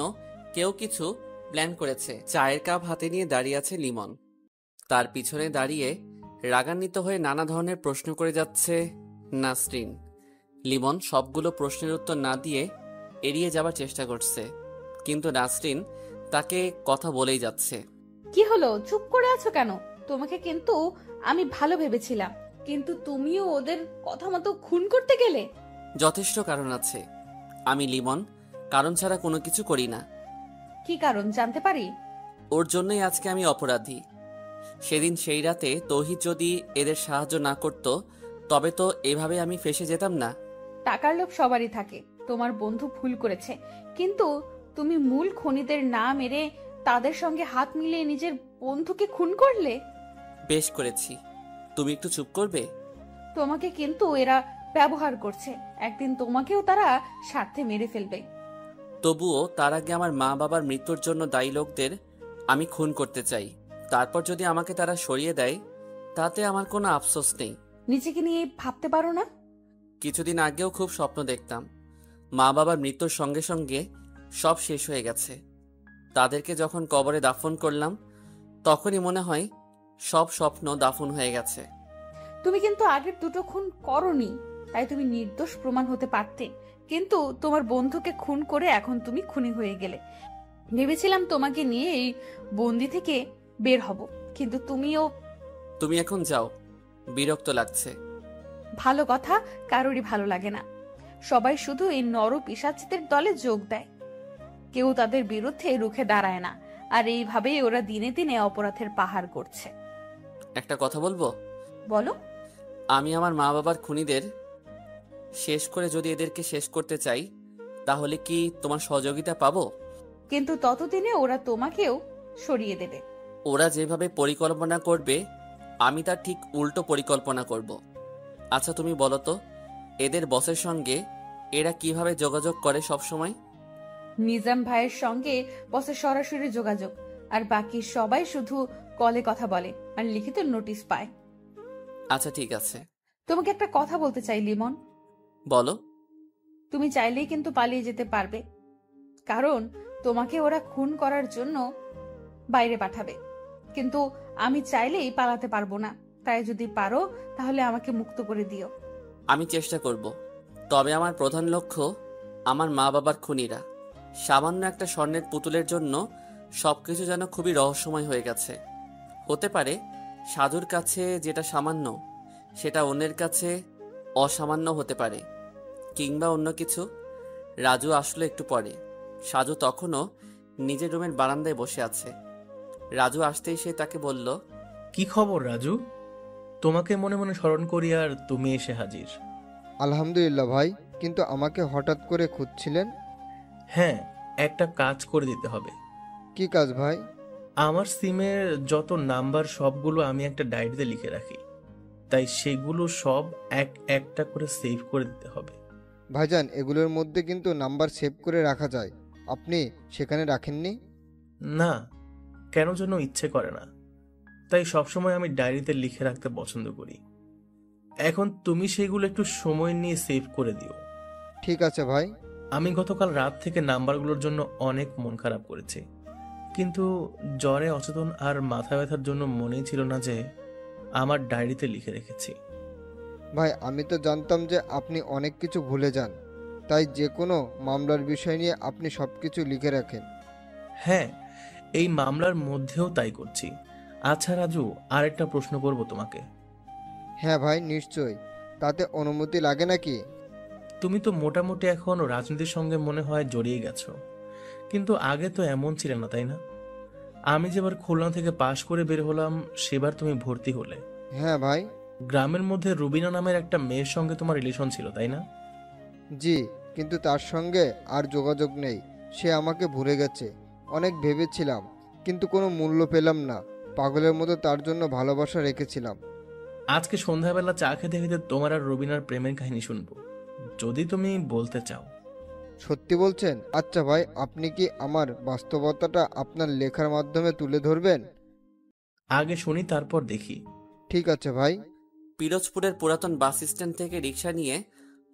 কেউ কিছু প্ল্যান করেছে? চায়ের কাপ হাতে নিয়ে দাঁড়িয়ে আছে লিমন। তার পিছনে দাঁড়িয়ে রাগান্বিত হয়ে নানা ধরনের প্রশ্ন করে যাচ্ছে নাসরিন। লিমন সবগুলো প্রশ্নের উত্তর না দিয়ে এড়িয়ে যাবার চেষ্টা করছে, কিন্তু নাসরিন তাকে কথা বলেই যাচ্ছে। কি হলো, চুপ করে আছো কেন? তোমাকে কিন্তু আমি ভালো ভেবেছিলাম, কিন্তু তুমিও ওদের কথা মতো খুন করতে গেলে। যথেষ্ট কারণ আছে। আমি লিমন কারণ ছাড়া কোনো কিছু করি না। কি কারণ জানতে পারি? ওর জন্যই আজকে আমি অপরাধী। সেদিন সেই রাতে তৌহিদ যদি এদের সাহায্য না করত, তবে তো এভাবে আমি ফেঁসে যেতাম না। টাকার লোভ সবারই থাকে। তোমার বন্ধু ভুল করেছে, কিন্তু তুমি মূল খুনিদের না মেরে তাদের সঙ্গে হাত মিলিয়ে নিজের বন্ধুকে খুন করলে। বেশ করেছি। তুমি একটু চুপ করবে? তোমাকে কিন্তু এরা ব্যবহার করছে, একদিন তোমাকেও তারা স্বার্থে মেরে ফেলবে। তবুও তার আগে আমার মা বাবার মৃত্যুর জন্য দায়ী লোকদের আমি খুন করতে চাই। তারপর যদি আমাকে তারা সরিয়ে দেয়, তাতে আমার কোনো আফসোস নেই। নিজেকে নিয়ে ভাবতে পারো না? কিছুদিন আগেও খুব স্বপ্ন দেখতাম। মা বাবার মৃত্যুর সঙ্গে সঙ্গে সব শেষ হয়ে গেছে। তাদেরকে যখন কবরে দাফন করলাম, তখনই মনে হয় সব স্বপ্ন দাফন হয়ে গেছে। তুমি কিন্তু আগের দুটো খুন করনি, তাই তুমি নির্দোষ প্রমাণ হতে পারতে। কিন্তু তোমার বন্ধুকে খুন করে এখন তুমি খুনি হয়ে গেলে। ভেবেছিলাম তোমাকে নিয়ে এই বন্দি থেকে বের হব, কিন্তু তুমি এখন যাও, বিরক্ত লাগছে। ভালো কথা কারোরই ভালো লাগে না। সবাই শুধু এই নর পিশাচদের দলে যোগ দেয়, কেউ তাদের বিরুদ্ধে রুখে দাঁড়ায় না। আর এইভাবেই ওরা দিনে দিনে অপরাধের পাহাড় করছে। একটা কথা বলবো? বলো। আমি আমার মা বাবার খুনিদের শেষ করে যদি এদেরকে শেষ করতে চাই, তাহলে কি তোমার সহযোগিতা পাবো? কিন্তু ততদিনে ওরা তোমাকেও সরিয়ে দেবে। ওরা যেভাবে পরিকল্পনা করবে, আমি তার ঠিক উল্টো পরিকল্পনা করব। আচ্ছা তুমি বলো তো, এদের বসের সঙ্গে এরা কিভাবে যোগাযোগ করে সব সময়? নিজাম ভাইয়ের সঙ্গে বসের সরাসরি যোগাযোগ, আর বাকি সবাই শুধু কলে কথা বলে আর লিখিত নোটিশ পায়। আচ্ছা ঠিক আছে। তোমাকে একটা কথা বলতে চাই লিমন। বলো। তুমি চাইলেই কিন্তু পালিয়ে যেতে পারবে, কারণ তোমাকে ওরা খুন করার জন্য বাইরে পাঠাবে। কিন্তু আমি চাইলেই পালাতে পারবো না, তাই যদি পারো তাহলে আমাকে মুক্ত করে দিও। আমি চেষ্টা করব, তবে আমার প্রধান লক্ষ্য আমার মা বাবার খুনিরা। সামান্য একটা স্বর্ণের পুতুলের জন্য সবকিছু যেন খুবই রহস্যময় হয়ে গেছে। হতে পারে সাধুর কাছে যেটা সামান্য, সেটা অন্যের কাছে অসামান্য হতে পারে, কিংবা অন্য কিছু। রাজু আসলো একটু পরে। সাজু তখনও নিজের রুমের বারান্দায় বসে আছে। রাজু আসতেই সে তাকে বলল, কি খবর রাজু? তোমাকে মনে মনে স্মরণ করি আর তুমি এসে হাজির। আলহামদুলিল্লাহ ভাই, কিন্তু আমাকে হঠাৎ করে খুঁজছিলেন? হ্যাঁ, একটা কাজ করে দিতে হবে। কি কাজ ভাই? আমার সিমের যত নাম্বার সবগুলো আমি একটা ডায়েরিতে লিখে রাখি, তাই সেগুলো সব একটা করে সেভ করে দিতে হবে। ভাইজান, এগুলোর মধ্যে কিন্তু নাম্বার সেভ করে রাখা যায়, আপনি সেখানে রাখেননি? না, কেন যেন ইচ্ছে করে না, তাই সবসময় আমি ডায়েরিতে লিখে রাখতে পছন্দ করি। এখন তুমি সেগুলো একটু সময় নিয়ে সেভ করে দিও। ঠিক আছে ভাই। আমি গতকাল রাত থেকে নাম্বারগুলোর জন্য অনেক মন খারাপ করেছি, কিন্তু জ্বরে অচেতন আর মাথা ব্যথার জন্য মনেই ছিল না যে আমার ডায়েরিতে লিখে রেখেছি। ভাই, আমি তো জানতাম যে আপনি অনেক কিছু ভুলে যান, তাই যে কোনো মামলার বিষয় নিয়ে আপনি সব কিছু লিখে রাখেন। হ্যাঁ, এই মামলার মধ্যেও তাই করছি। আচ্ছা রাজু, আরেকটা প্রশ্ন করব তোমাকে। হ্যাঁ ভাই, নিশ্চয়ই। তাতে অনুমতি লাগে নাকি? তুমি তো মোটামুটি এখন রাজনীতির সঙ্গে মনে হয় জড়িয়ে গেছো, কিন্তু আগে তো এমন ছিল না, তাই না? আমি যেবার খুলনা থেকে পাশ করে বের হলাম, সেবার তুমি ভর্তি হলে। হ্যাঁ ভাই। গ্রামের মধ্যে রুবিনা নামের একটা মেয়ের সঙ্গে তোমার রিলেশন ছিল, তাই না? জি, কিন্তু তার সঙ্গে আর যোগাযোগ নেই। সে আমাকে ভুলে গেছে। অনেক ভেবেছিলাম, কিন্তু কোনো মূল্য পেলাম না। পাগলের মতো তার জন্য ভালোবাসা রেখেছিলাম। আজকে সন্ধ্যাবেলা চা খেতে খেতে তোমার আর রুবিনার প্রেমের কাহিনী শুনবো, যদি তুমি বলতে চাও। সত্যি বলছেন? আচ্ছা ভাই, আপনি কি আমার বাস্তবতাটা আপনার লেখার মাধ্যমে তুলে ধরবেন? আগে শুনি, তারপর দেখি। ঠিক আছে ভাই। পিরোজপুরের পুরাতন বাস স্ট্যান্ড থেকে রিক্সা নিয়ে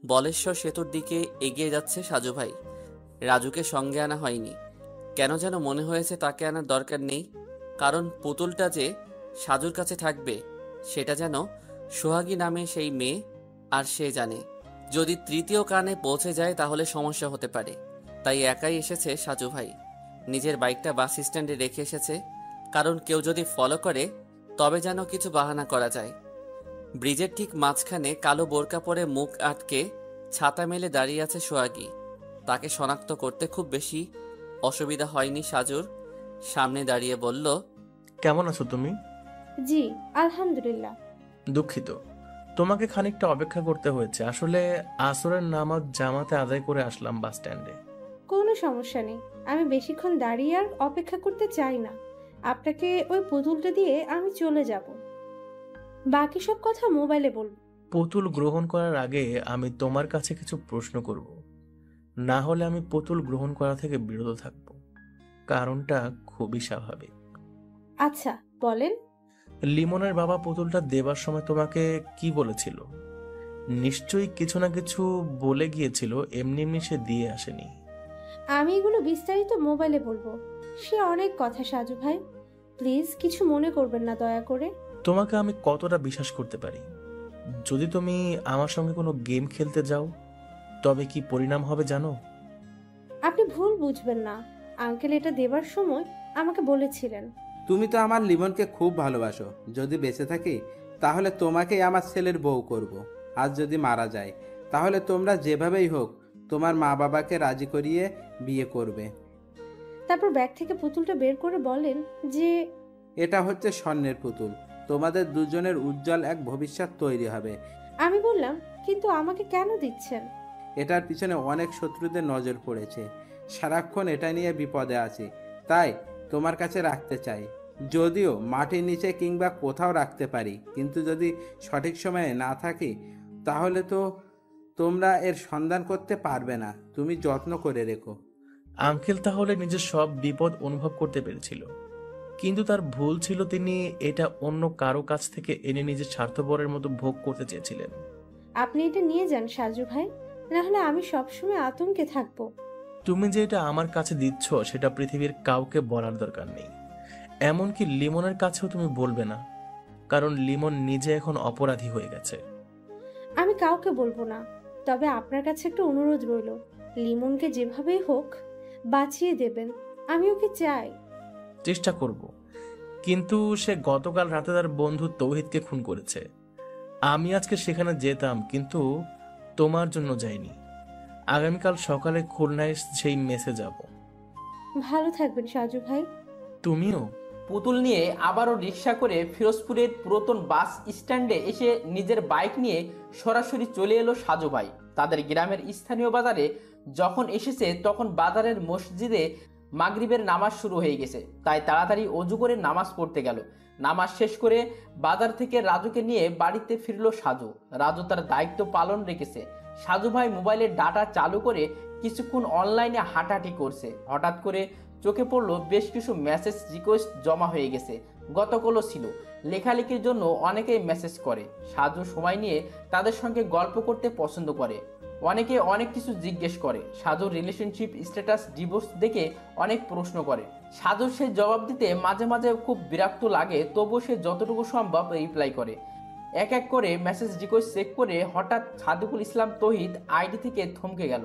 বলেশ্বর সেতুর দিকে এগিয়ে যাচ্ছে সাজু ভাই। রাজুকে সঙ্গে আনা হয়নি, কেন যেন মনে হয়েছে তাকে আনার দরকার নেই, কারণ পুতুলটা যে সাজুর কাছে থাকবে সেটা যেন সোহাগী নামে সেই মেয়ে, আর সে জানে যদি তৃতীয় কানে পৌঁছে যায় তাহলে সমস্যা হতে পারে। তাই একাই এসেছে সাজু ভাই। নিজের বাইকটা বাস স্ট্যান্ডে রেখে এসেছে, কারণ কেউ যদি ফলো করে তবে যেন কিছু বাহানা করা যায়। ব্রিজের ঠিক মাঝখানে কালো বোরকা পরে মুখ আটকে ছাতা মেলে দাঁড়িয়ে আছে সোহাগী। তাকে শনাক্ত করতে খুব বেশি অসুবিধা হয়নি সাজুর। সামনে দাঁড়িয়ে বলল, কেমন আছো তুমি? জি আলহামদুলিল্লাহ। দুঃখিত, তোমাকে খানিকটা অপেক্ষা করতে হয়েছে। আসলে আসরের নামাজ জামাতে আদায় করে আসলাম বাস স্ট্যান্ডে। কোনো সমস্যা নেই, আমি বেশিক্ষণ দাঁড়িয়ে আর অপেক্ষা করতে চাই না। আপনাকে ওই পুতুলটা দিয়ে আমি চলে যাব, বাকি সব কথা মোবাইলে বলবো। পুতুল গ্রহণ করার আগে আমি তোমার কাছে কিছু প্রশ্ন করব, না হলে আমি পুতুল গ্রহণ করা থেকে বিরত থাকব। কারণটা খুবই স্বাভাবিক। আচ্ছা বলেন। লিমনের বাবা পুতুলটা দেবার সময় তোমাকে কি বলেছিল? নিশ্চয়ই কিছু না কিছু বলে গিয়েছিল, এমনি এমনি সে দিয়ে আসেনি। আমি এগুলো বিস্তারিত মোবাইলে বলবো। সে অনেক কথা সাজু ভাই, প্লিজ কিছু মনে করবেন না দয়া করে। তোমাকে আমি কতটা বিশ্বাস করতে পারি? যদি তুমি আমার সঙ্গে কোনো গেম খেলতে যাও তবে কি পরিণাম হবে জানো? আপনি ভুল বুঝবেন না, আঙ্কেল এটা দেবার সময় আমাকে বলেছিলেন। তুমি তো আমার লিমনকে খুব ভালোবাসো। যদি বেঁচে থাকি তাহলে তোমাকেই আমার ছেলের বউ করব। আর যদি মারা যায় তাহলে তোমরা যেভাবেই হোক তোমার মা বাবাকে রাজি করিয়ে বিয়ে করবে। তারপর ব্যাগ থেকে পুতুলটা বের করে বলেন যে এটা হচ্ছে স্বর্ণের পুতুল, তোমাদের দুজনের উজ্জ্বল এক ভবিষ্যৎ তৈরি হবে। আমি বললাম কিন্তু আমাকে কেন দিচ্ছেন? এটার পিছনে অনেক শত্রুদের নজর পড়েছে, সারাক্ষণ এটা নিয়ে বিপদে আছি, তাই তোমার কাছে রাখতে চাই। যদিও মাটির নিচে কিংবা কোথাও রাখতে পারি, কিন্তু যদি সঠিক সময়ে না থাকি তাহলে তো তোমরা এর সন্ধান করতে পারবে না। তুমি যত্ন করে রেখো। আঙ্কেল তাহলে নিজের সব বিপদ অনুভব করতে পেরেছিল, কিন্তু তার ভুল ছিল তিনি এটা অন্য কারো কাছ থেকে এনে নিজের স্বার্থপরের মতো ভোগ করতে চেয়েছিলেন। আপনি এটা নিয়ে যান সাজু ভাই, না হলে আমি সবসময় আতঙ্কে থাকবো। তুমি যে এটা আমার কাছে দিচ্ছ সেটা পৃথিবীর কাউকে বলার দরকার নেই, এমনকি লিমনের কাছেও তুমি বলবে না, কারণ লিমন নিজে এখন অপরাধী হয়ে গেছে। আমি কাউকে বলবো না, তবে আপনার কাছে একটা অনুরোধ রইল, লিমনকে যেভাবেই হোক বাঁচিয়ে দেবেন, আমি ওকে চাই। চেষ্টা করব, কিন্তু সে গতকাল রাতে তার বন্ধু তৌহিদকে খুন করেছে। আমি আজকে সেখানে যেতাম, কিন্তু তোমার জন্য যাইনি। আগামীকাল সকালে খুলনায় সেই মেসে যাব। ভালো থাকবেন সাজু ভাই। তুমিও। পুতুল নিয়ে আবারও রিক্সা করে ফিরোজপুরের পুরাতন বাস স্ট্যান্ডে এসে নিজের বাইক নিয়ে সরাসরি চলে এলো সাজু ভাই। তাদের গ্রামের স্থানীয় বাজারে যখন এসেছে তখন বাজারের মসজিদে মাগরিবের নামাজ শুরু হয়ে গেছে, তাই তাড়াতাড়ি অজু করে নামাজ পড়তে গেল। নামাজ শেষ করে বাজার থেকে রাজুকে নিয়ে বাড়িতে ফিরল সাজু। রাজু তার দায়িত্ব পালন রেখেছে। সাজু ভাই মোবাইলের ডাটা চালু করে কিছুক্ষণ অনলাইনে হাঁটাহাঁটি করছে। হঠাৎ করে চোখে পড়লো বেশ কিছু মেসেজ রিকোয়েস্ট জমা হয়ে গেছে। গতকালও ছিল। লেখালেখির জন্য অনেকেই মেসেজ করে। সাজু সময় নিয়ে তাদের সঙ্গে গল্প করতে পছন্দ করে। অনেকে অনেক কিছু জিজ্ঞেস করে। সাজুর রিলেশনশিপ স্ট্যাটাস ডিভোর্স দেখে অনেক প্রশ্ন করে। সাজুর সে জবাব দিতে মাঝে মাঝে খুব বিরক্ত লাগে, তবুও সে যতটুকু সম্ভব রিপ্লাই করে। এক এক করে মেসেজ রিকোয়েস্ট চেক করে হঠাৎ সাদিকুল ইসলাম তৌহিদ আইডি থেকে থমকে গেল।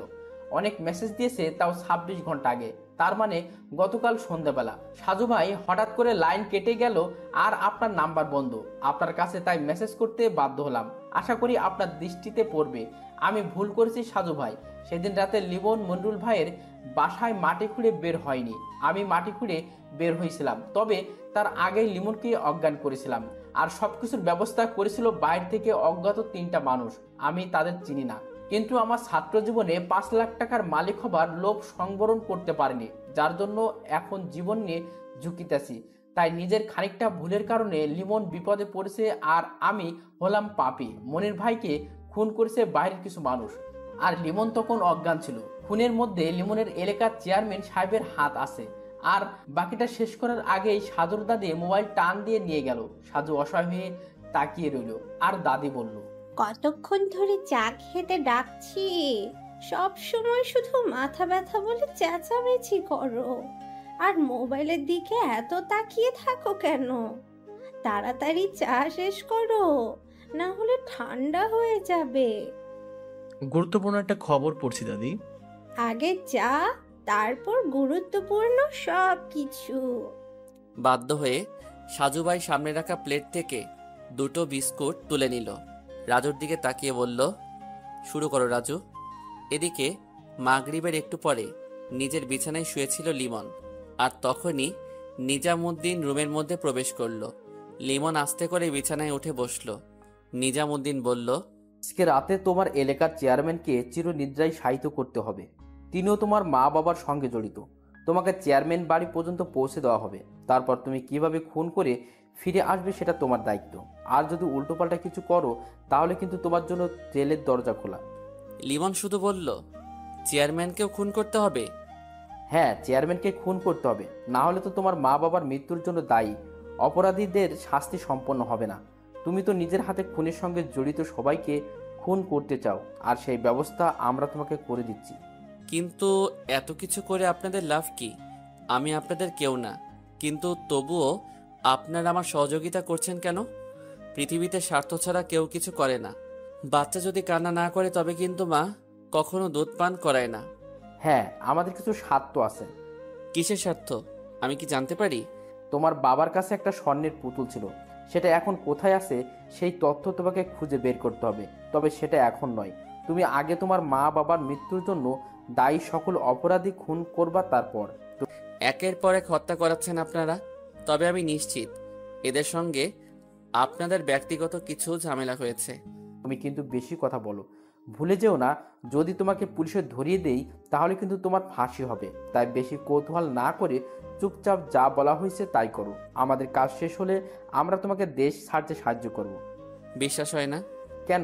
অনেক মেসেজ দিয়েছে, তাও 26 ঘন্টা আগে, তার মানে গতকাল সন্ধ্যাবেলা। সাজু ভাই হঠাৎ করে লাইন কেটে গেল আর আপনার নাম্বার বন্ধ আপনার কাছে, তাই মেসেজ করতে বাধ্য হলাম। আশা করি আপনার দৃষ্টিতে পড়বে। আমি ভুল করেছি সাজু ভাই। সেদিন রাতে লিমন মন্ডুল ভাইয়ের বাসায় মাটি খুঁড়ে বের হয়নি, আমি মাটি খুঁড়ে বের হয়েছিলাম। তবে তার আগেই লিমনকে অজ্ঞান করেছিলাম, আর সবকিছুর ব্যবস্থা করেছিল বাইরে থেকে অজ্ঞাত 3টা মানুষ। আমি তাদের চিনি না, কিন্তু আমার ছাত্র জীবনে 5 লাখ টাকার মালিক হবার লোভ সংবরণ করতে পারিনি, যার জন্য এখন জীবন নিয়ে ঝুঁকিতেছি। তাই নিজের খানিকটা ভুলের কারণে লিমন বিপদে পড়েছে, আর আমি হলাম পাপী। মনির ভাইকে খুন করেছে বাইরের কিছু মানুষ, আর লিমন তখন অজ্ঞান ছিল। খুনের মধ্যে লিমনের এলাকার চেয়ারম্যান সাহেবের হাত আছে। আর বাকিটা শেষ করার আগেই সাজুর দাদি মোবাইল টান দিয়ে নিয়ে গেল। সাজু অসহায় হয়ে তাকিয়ে রইল, আর দাদি বলল, কতক্ষণ ধরে চা খেতে ডাকছি, সব সময় শুধু মাথা ব্যথা বলে চেঁচামেচি করো, আর মোবাইলের দিকে এত তাকিয়ে থাকো কেন? তাড়াতাড়ি চা শেষ করো, না হলে ঠান্ডা হয়ে যাবে। গুরুত্বপূর্ণ একটা খবর পড়ছি দাদি। আগে চা, তারপর গুরুত্বপূর্ণ সব কিছু। বাধ্য হয়ে সাজু ভাই সামনে রাখা প্লেট থেকে 2টো বিস্কুট তুলে নিল। রাজুর দিকে তাকিয়ে বলল, শুরু করো রাজু। এদিকে মাগরিবের একটু পরে নিজের বিছানায় শুয়েছিল লিমন, আর তখনই নিজামুদ্দিন রুমের মধ্যে প্রবেশ করলো। লিমন আস্তে করে বিছানায় উঠে বসলো। নিজামুদ্দিন বলল, আজকে রাতে তোমার এলাকার চেয়ারম্যানকে চিরনিদ্রায় শায়িত করতে হবে। তিনিও তোমার মা বাবার সঙ্গে জড়িত। তোমাকে চেয়ারম্যান বাড়ি পর্যন্ত পৌঁছে দেওয়া হবে। তারপর তুমি কিভাবে খুন করে ফিরে আসবে সেটা তোমার দায়িত্ব। আর যদি উল্টোপাল্টা কিছু করো তাহলে কিন্তু তোমার জন্য জেলের দরজা খোলা। লিমন শুধু বলল, চেয়ারম্যানকেও খুন করতে হবে? হ্যাঁ, চেয়ারম্যানকে খুন করতে হবে, না হলে তো তোমার মা বাবার মৃত্যুর জন্য দায়ী অপরাধীদের শাস্তি সম্পন্ন হবে না। তুমি তো নিজের হাতে খুনের সঙ্গে জড়িত সবাইকে খুন করতে চাও, আর সেই ব্যবস্থা আমরা তোমাকে করে দিচ্ছি। কিন্তু এত কিছু করে আপনাদের লাভ কি? আমি আপনাদের কেউ না, কিন্তু তবুও আপনারা আমার সহযোগিতা করছেন কেন? পৃথিবীতে স্বার্থ ছাড়া কেউ কিছু করে না। বাচ্চা যদি কান্না না করে তবে কিন্তু মা কখনো দুধ পান করায় না। হ্যাঁ, আমাদের কিছু স্বার্থ আছে। কিসের স্বার্থ আমি কি জানতে পারি? তোমার বাবার কাছে একটা স্বর্ণের পুতুল ছিল, সেটা এখন কোথায় আছে সেই তথ্য তোমাকে খুঁজে বের করতে হবে। তবে সেটা এখন নয়, তুমি আগে তোমার মা বাবার মৃত্যুর জন্য দায়ী সকল অপরাধী খুন করবা, তারপর। একের পর এক হত্যা করাচ্ছেন আপনারা। তবে আমি নিশ্চিত এদের সঙ্গে আপনাদের ব্যক্তিগত কিছু ঝামেলা হয়েছে। তুমি কিন্তু বেশি কথা বলো। ভুলে যেও না, যদি তোমাকে পুলিশে ধরিয়ে দেই তাহলে কিন্তু তোমার ফাঁসি হবে। তাই বেশি কৌতূহল না করে চুপচাপ যা বলা হয়েছে তাই করো। আমাদের কাজ শেষ হলে আমরা তোমাকে দেশ ছাড়তে সাহায্য করব। বিশ্বাস হয় না? কেন?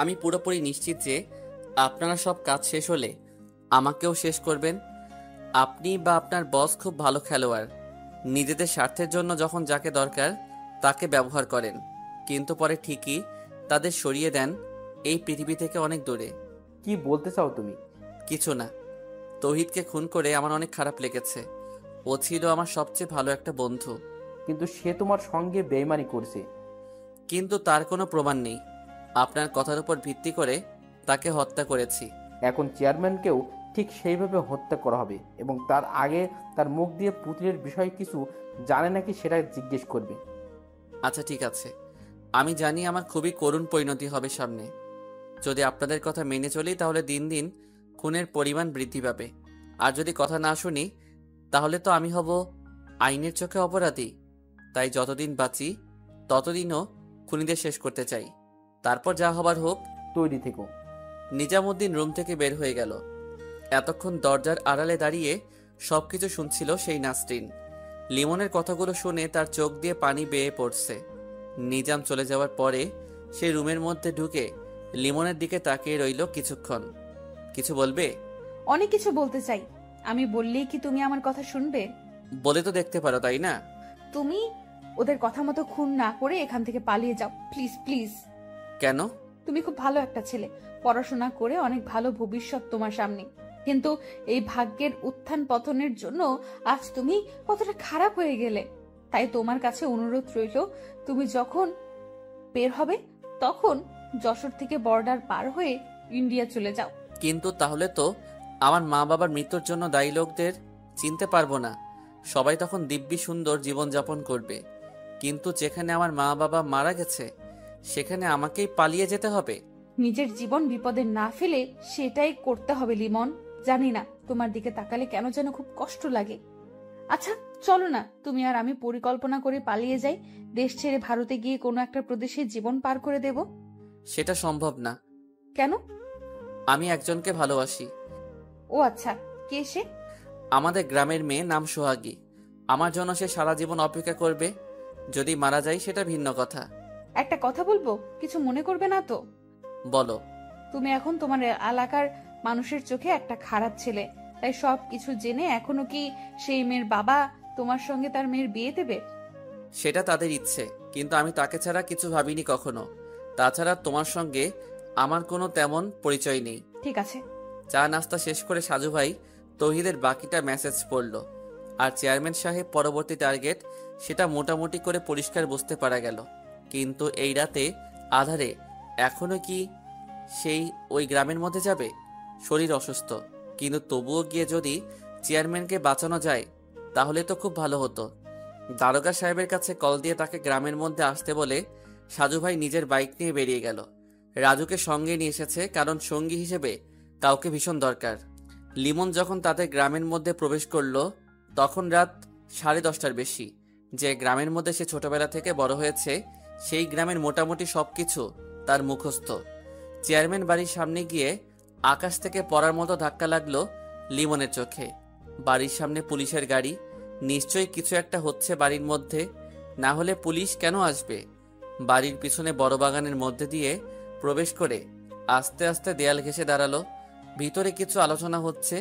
আমি পুরোপুরি নিশ্চিত যে আপনারা সব কাজ শেষ হলে আমাকেও শেষ করবেন। আপনি বা আপনার বস খুব ভালো খেলোয়াড়। নিজেদের স্বার্থের জন্য যখন যাকে দরকার তাকে ব্যবহার করেন, কিন্তু পরে ঠিকই তাদের সরিয়ে দেন এই পৃথিবী থেকে অনেক দূরে। কি বলতে চাও তুমি? কিছু না। তৌহিদকে খুন করে আমার অনেক খারাপ লেগেছে। ও ছিল আমার সবচেয়ে ভালো একটা বন্ধু। কিন্তু সে তোমার সঙ্গে বেইমানি করছে। কিন্তু তার কোনো প্রমাণ নেই। আপনার কথার উপর ভিত্তি করে তাকে হত্যা করেছি। এখন চেয়ারম্যানকেও ঠিক সেইভাবে হত্যা করা হবে, এবং তার আগে তার মুখ দিয়ে পুতুলের বিষয়ে কিছু জানে নাকি সেটা জিজ্ঞেস করবে। আচ্ছা ঠিক আছে, আমি জানি আমার খুবই করুণ পরিণতি হবে সামনে। যদি আপনাদের কথা মেনে চলি তাহলে দিন দিন খুনের পরিমাণ বৃদ্ধি পাবে। আর যদি কথা না শুনি তাহলে তো আমি হব আইনের চোখে অপরাধী। তাই যতদিন বাঁচি ততদিনও খুনিদের শেষ করতে চাই। তারপর যা হবার হোক। তৈরি থেকো। নিজামুদ্দিন রুম থেকে বের হয়ে গেল। এতক্ষণ দরজার আড়ালে দাঁড়িয়ে সবকিছু শুনছিল সেই নাসরিন। লিমনের কথাগুলো শুনে তার চোখ দিয়ে পানি বেয়ে পড়ছে। নিজাম চলে যাওয়ার পরে সে রুমের মধ্যে ঢুকে লিমনের দিকে তাকিয়ে রইল কিছুক্ষণ। কিছু বলবে? অনেক কিছু বলতে চাই। আমি বললেই কি তুমি আমার কথা শুনবে? বলে তো দেখতে পারো, তাই না? তুমি ওদের কথা মতো খুন না করে এখান থেকে পালিয়ে যাও, প্লিজ প্লিজ। কেন? তুমি খুব ভালো একটা ছেলে, পড়াশোনা করে অনেক ভালো ভবিষ্যৎ তোমার সামনে, কিন্তু এই ভাগ্যের উত্থান পতনের জন্য আজ তুমি কতটা খারাপ হয়ে গেলে। তাই তোমার কাছে অনুরোধ রইল, তুমি যখন বের হবে তখন যশোর থেকে বর্ডার পার হয়ে ইন্ডিয়া চলে যাও। কিন্তু তাহলে তো আমার মা বাবার মৃত্যুর জন্য দায়ী লোকদের চিনতে পারবো না। সবাই তখন দিব্যি সুন্দর জীবনযাপন করবে, কিন্তু যেখানে আমার মা বাবা মারা গেছে সেখানে আমাকেই পালিয়ে যেতে হবে। নিজের জীবন বিপদে না ফেলে সেটাই করতে হবে লিমন। জানি না, তোমার দিকে তাকালে কেন যেন খুব কষ্ট লাগে। আচ্ছা চলো না, তুমি আর আমি পরিকল্পনা করে পালিয়ে যাই। দেশ ছেড়ে ভারতে গিয়ে কোনো একটা প্রদেশে জীবন পার করে দেব। সেটা সম্ভব না। কেন? আমি একজনকে ভালোবাসি। ও আচ্ছা, কে সে? আমাদের গ্রামের মেয়ে, নাম সোহাগী। আমার জন্য সে সারা জীবন অপেক্ষা করবে। যদি মারা যায় সেটা ভিন্ন কথা। একটা কথা বলবো, কিছু মনে করবে না তো? বলো। তুমি এখন তোমার এলাকার মানুষের চোখে একটা খারাপ ছেলে, তাই সব কিছু জেনে এখনো কি সেই মেয়ের বাবা তোমার সঙ্গে তার মেয়ের বিয়ে দেবে? সেটা তাদের ইচ্ছে, কিন্তু আমি তাকে ছাড়া কিছু ভাবিনি কখনো। তাছাড়া তোমার সঙ্গে আমার কোনো তেমন পরিচয় নেই। ঠিক আছে। চা নাস্তা শেষ করে সাজু ভাই তৌহিদের বাকিটা মেসেজ পড়ল। আর চেয়ারম্যান সাহেব পরবর্তী টার্গেট সেটা মোটামুটি করে পরিষ্কার বুঝতে পারা গেল। কিন্তু এই রাতে আধারে এখনো কি সেই ওই গ্রামের মধ্যে যাবে? শরীর অসুস্থ, কিন্তু তবুও গিয়ে যদি চেয়ারম্যানকে বাঁচানো যায় তাহলে তো খুব ভালো হতো। দারোগা সাহেবের কাছে কল দিয়ে তাকে গ্রামের মধ্যে আসতে বলে সাজু ভাই নিজের বাইক নিয়ে বেরিয়ে গেল। রাজুকে সঙ্গে নিয়ে এসেছে, কারণ সঙ্গী হিসেবে কাউকে ভীষণ দরকার। লিমন যখন তাদের গ্রামের মধ্যে প্রবেশ করলো তখন রাত 10:30টার বেশি। যে গ্রামের মধ্যে সে ছোটবেলা থেকে বড় হয়েছে সেই গ্রামের মোটামুটি সবকিছু তার মুখস্থ। চেয়ারম্যান বাড়ির সামনে গিয়ে আকাশ থেকে পড়ার মতো ধাক্কা লাগলো লিমনের চোখে। বাড়ির সামনে পুলিশের গাড়ি, নিশ্চয়ই কিছু একটা হচ্ছে বাড়ির মধ্যে, না হলে পুলিশ কেন আসবে? বাড়ির পিছনে বড় বাগানের মধ্যে দিয়ে প্রবেশ করে আস্তে আস্তে দেয়াল ঘেঁষে দাঁড়ালো। ভিতরে কিছু আলোচনা হচ্ছে,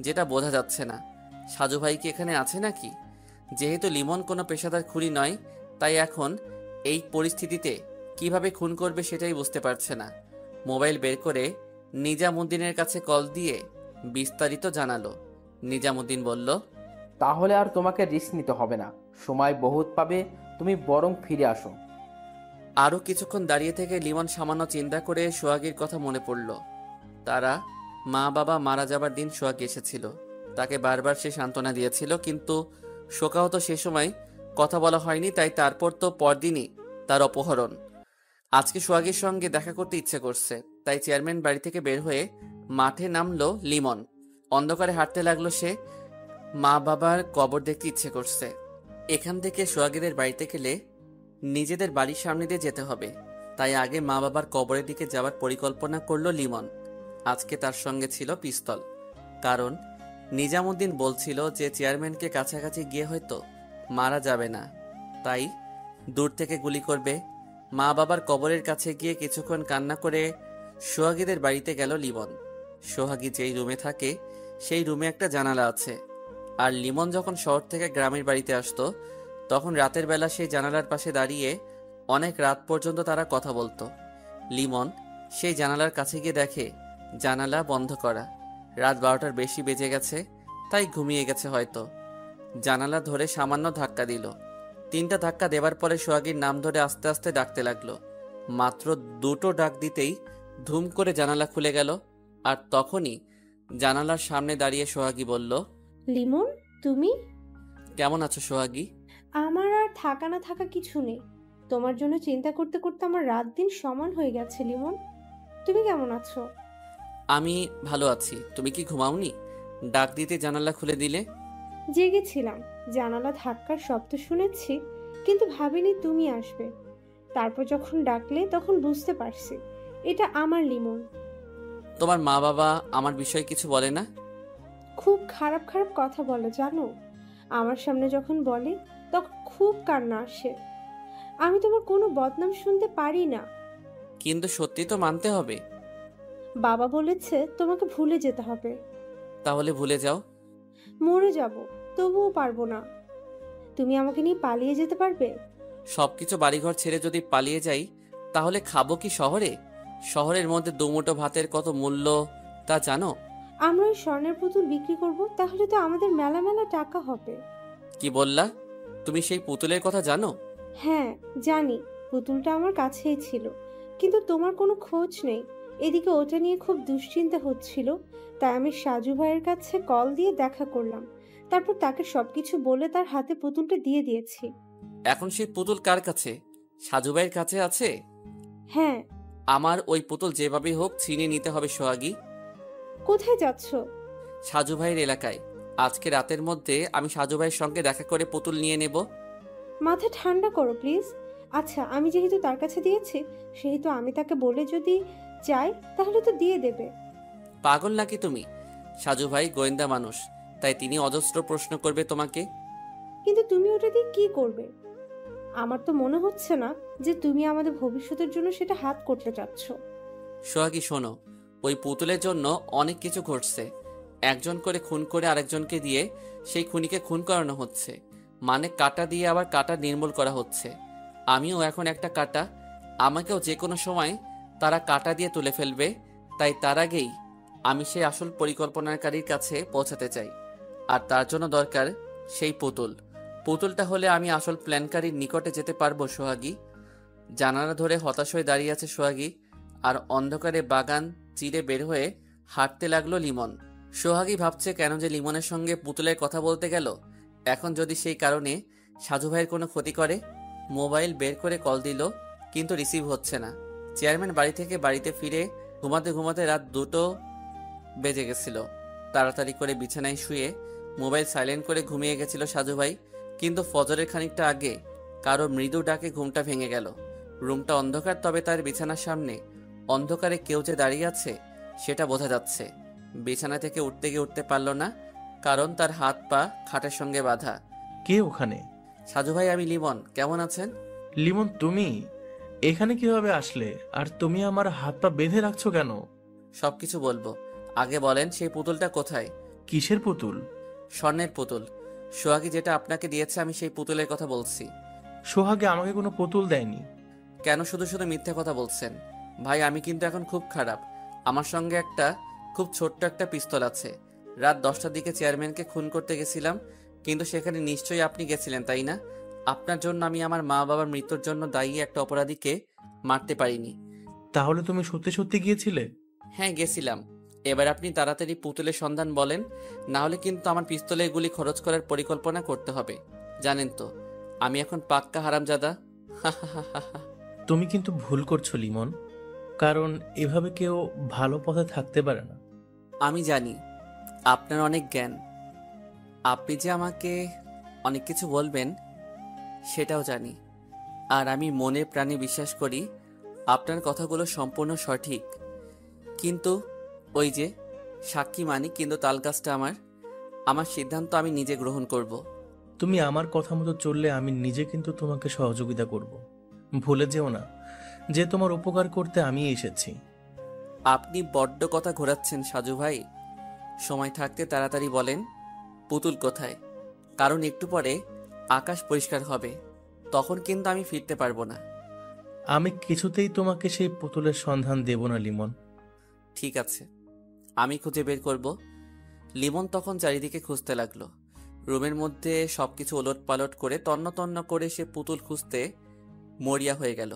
যেটা বোঝা যাচ্ছে না। সাজু ভাই কি এখানে আছে নাকি? যেহেতু লিমন কোনো পেশাদার খুনি নয়, তাই এখন এই পরিস্থিতিতে কিভাবে খুন করবে সেটাই বুঝতে পারছে না। মোবাইল বের করে নিজামুদ্দিনের কাছে কল দিয়ে বিস্তারিত জানালো। নিজামুদ্দিন বলল, তাহলে আর তোমাকে রিস্ক নিতে হবে না, সময় বহুত পাবে, তুমি বরং ফিরে আসো। আরও কিছুক্ষণ দাঁড়িয়ে থেকে লিমন সামান্য চিন্তা করে সোহাগীর কথা মনে পড়ল। তারা মা বাবা মারা যাবার দিন সোহাগ এসেছিল, তাকে বারবার সে সান্ত্বনা দিয়েছিল, কিন্তু শোকাহত সে সময় কথা বলা হয়নি। তাই তারপর তো পরদিনই তার অপহরণ। আজকে সোহাগের সঙ্গে দেখা করতে ইচ্ছে করছে, তাই চেয়ারম্যান বাড়ি থেকে বের হয়ে মাঠে নামলো লিমন। অন্ধকারে হাঁটতে লাগলো সে। মা বাবার কবর দেখতে ইচ্ছে করছে। এখান থেকে সোহাগীদের বাড়িতে গেলে নিজেদের বাড়ির সামনে দিয়ে যেতে হবে, তাই আগে মা বাবার কবরের দিকে যাওয়ার পরিকল্পনা করলো লিমন। আজকে তার সঙ্গে ছিল পিস্তল, কারণ নিজামুদ্দিন বলছিল যে চেয়ারম্যানকে কাছাকাছি গিয়ে হয়তো মারা যাবে না, তাই দূর থেকে গুলি করবে। মা বাবার কবরের কাছে গিয়ে কিছুক্ষণ কান্না করে সোহাগীদের বাড়িতে গেল লিমন। সোহাগী যেই রুমে থাকে সেই রুমে একটা জানালা আছে, আর লিমন যখন শহর থেকে গ্রামের বাড়িতে আসতো তখন রাতের বেলা সেই জানালার পাশে দাঁড়িয়ে অনেক রাত পর্যন্ত তারা কথা বলতো। লিমন সেই জানালার কাছে গিয়ে দেখে জানালা বন্ধ করা। রাত 12টার বেশি বেজে গেছে, তাই ঘুমিয়ে গেছে হয়তো। জানালা ধরে সামান্য ধাক্কা দিল। 3টা ধাক্কা দেবার পরে সোহাগীর নাম ধরে আস্তে আস্তে ডাকতে লাগলো। মাত্র 2টো ডাক দিতেই ধুম করে জানালা খুলে গেল, আর তখনই জানালার সামনে দাঁড়িয়ে সোহাগী বলল, লিমন, তুমি? কেমন আছো সোহাগী? আমার আর থাকা না থাকা কিছু নেই। তোমার জন্য চিন্তা করতে করতে আমার রাত দিন সমান হয়ে গেছে লিমন। তুমি কেমন আছো? আমি ভালো আছি। তুমি কি ঘুমাওনি? ডাক দিতে জানালা খুলে দিলে। জেগেছিলাম, জানালা ধাক্কার শব্দ শুনেছি, কিন্তু ভাবিনি তুমি আসবে। তারপর যখন ডাকলে তখন বুঝতে পারছি এটা আমার লিমন। তোমার মা বাবা আমার বিষয়ে কিছু বলে না? খুব খারাপ খারাপ কথা বলে জানো। আমার সামনে যখন বলে তখন খুব কান্না আসে। আমি তোমার কোনো বদনাম শুনতে পারি না। কিন্তু সত্যি তো মানতে হবে। বাবা বলেছে তোমাকে ভুলে যেতে হবে। তাহলে ভুলে যাও। মরে যাব, তবুও পারবো না। তুমি আমাকে নিয়ে পালিয়ে যেতে পারবে? সবকিছু বাড়িঘর ছেড়ে যদি পালিয়ে যাই তাহলে খাবো কি শহরে? শহরের মধ্যে দুমুঠো ভাতের কত মূল্য তা জানো? আমরা ওই স্বর্ণের পুতুল বিক্রি করব, তাহলে তো আমাদের মেলা মেলা টাকা হবে। কি বললা? তুমি সেই পুতুলের কথা জানো? হ্যাঁ জানি, পুতুলটা আমার কাছেই ছিল, কিন্তু তোমার কোনো খোঁজ নেই। এদিকে ওটা নিয়ে খুব দুশ্চিন্তা হচ্ছিল, তাই আমি সাজু ভাইয়ের কাছে কল দিয়ে দেখা করলাম। তারপর তাকে সবকিছু বলে তার হাতে পুতুলটা দিয়ে দিয়েছি। এখন সেই পুতুল কার কাছে? সাজু ভাইয়ের কাছে আছে? হ্যাঁ। আমার ওই পুতুল যেভাবে হোক ছিনিয়ে নিতে হবে সোহাগী। কোথায় যাচ্ছ? সাজু ভাইয়ের এলাকায়। আজকে রাতের মধ্যে আমি সাজু ভাইয়ের সঙ্গে দেখা করে পুতুল নিয়ে নেব। মাথা ঠান্ডা করো প্লিজ। আচ্ছা, আমি যেহেতু তার কাছে দিয়েছি, সেহেতু আমি তাকে বলে যদি চাই তাহলে তো দিয়ে দেবে। পাগল নাকি তুমি? সাজু ভাই গোয়েন্দা মানুষ, তাই তিনি অজস্র প্রশ্ন করবে তোমাকে। কিন্তু তুমি ওটা দিয়ে কি করবে? আমার তো মনে হচ্ছে না যে তুমি আমাদের ভবিষ্যতের জন্য সেটা হাত করতে চাচ্ছ। সোহাগী শোনো, ওই পুতুলের জন্য অনেক কিছু ঘটছে। একজন করে খুন করে আরেকজনকে দিয়ে সেই খুনিকে খুন করানো হচ্ছে, মানে কাঁটা দিয়ে আবার কাঁটা নির্মূল করা হচ্ছে। আমিও এখন একটা কাঁটা, আমাকেও যে কোনো সময় তারা কাঁটা দিয়ে তুলে ফেলবে। তাই তার আগেই আমি সেই আসল পরিকল্পনাকারীর কাছে পৌঁছাতে চাই, আর তার জন্য দরকার সেই পুতুল। পুতুলটা হলে আমি আসল প্ল্যানকারীর নিকটে যেতে পারবো সোহাগী। জানালা ধরে হতাশ হয়ে দাঁড়িয়ে আছে সোহাগী, আর অন্ধকারে বাগান চিরে বের হয়ে হাঁটতে লাগলো লিমন। সোহাগী ভাবছে কেন যে লিমনের সঙ্গে পুতুলের কথা বলতে গেল। এখন যদি সেই কারণে সাজু ভাইয়ের কোনো ক্ষতি করে। মোবাইল বের করে কল দিল, কিন্তু রিসিভ হচ্ছে না। চেয়ারম্যান বাড়ি থেকে বাড়িতে ফিরে ঘুমাতে ঘুমাতে রাত 2টো বেজে গেছিল। তাড়াতাড়ি করে বিছানায় শুয়ে মোবাইল সাইলেন্ট করে ঘুমিয়ে গেছিল সাজু ভাই, কিন্তু ফজরের খানিকটা আগে কারো মৃদু ডাকে ঘুমটা ভেঙে গেল। রুমটা অন্ধকার, তবে তার বিছানার সামনে অন্ধকারে কেউ যে দাঁড়িয়ে আছে সেটা বোঝা যাচ্ছে। বিছানা থেকে উঠতে গিয়ে উঠতে পারল না, কারণ তার হাত পা খাটের সঙ্গে বাঁধা। কে ওখানে? সাজু ভাই, আমি লিমন, কেমন আছেন? লিমন, তুমি এখানে কিভাবে আসলে? আর তুমি আমার হাত পা বেঁধে রাখছো কেন? সবকিছু বলবো, আগে বলেন সেই পুতুলটা কোথায়? কিসের পুতুল? স্বর্ণের পুতুল। সোহাগী যেটা আপনাকে দিয়েছে, আমি সেই পুতুলের কথা বলছি। সোহাগে আমাকে কোনো পুতুল দেয়নি। কেন শুধু শুধু মিথ্যে কথা বলছেন? ভাই, আমি কিন্তু এখন খুব খারাপ। আমার সঙ্গে একটা খুব ছোট্ট একটা পিস্তল আছে। রাত 10টার দিকে চেয়ারম্যানকে খুন করতে গেছিলাম, কিন্তু সেখানে নিশ্চয়ই আপনি গেছিলেন, তাই না? আপনার জন্য আমি আমার মা বাবার মৃত্যুর জন্য দায়ী একটা অপরাধীকে মারতে পারিনি। তাহলে তুমি সত্যি সত্যি গিয়েছিলে? হ্যাঁ, গেছিলাম। এবার আপনি তাড়াতাড়ি পুতুলের সন্ধান বলেন, না হলে কিন্তু আমার পিস্তলের গুলি খরচ করার পরিকল্পনা করতে হবে। জানেন তো, আমি এখন পাক্কা হারামজাদা। তুমি কিন্তু ভুল করছো লিমন, কারণ এভাবে কেউ ভালো পথে থাকতে পারে না। আমি জানি আপনার অনেক জ্ঞান, আপনি যে আমাকে অনেক কিছু বলবেন সেটাও জানি। আর আমি মনে প্রাণে বিশ্বাস করি আপনার কথাগুলো সম্পূর্ণ সঠিক। কিন্তু ওই যে সাক্ষী মানি, কিন্তু তালগাছটা আমার সিদ্ধান্ত আমি নিজে গ্রহণ করব। তুমি আমার কথা মতো চললে আমি নিজে কিন্তু তোমাকে সহযোগিতা করব। ভুলে যেও না যে তোমার উপকার করতে আমি এসেছি। আপনি বড্ড কথা ঘোরাচ্ছেন সাজু ভাই। সময় থাকতে তাড়াতাড়ি বলেন পুতুল কোথায়, কারণ একটু পরে আকাশ পরিষ্কার হবে, তখন কিন্তু আমি ফিরতে পারবো না। আমি কিছুতেই তোমাকে সেই পুতুলের সন্ধান দেব না লিমন। ঠিক আছে, আমি খুঁজে বের করব। লিমন তখন চারিদিকে খুঁজতে লাগলো। রুমের মধ্যে সবকিছু ওলট পালট করে তন্ন তন্ন করে সে পুতুল খুঁজতে মরিয়া হয়ে গেল।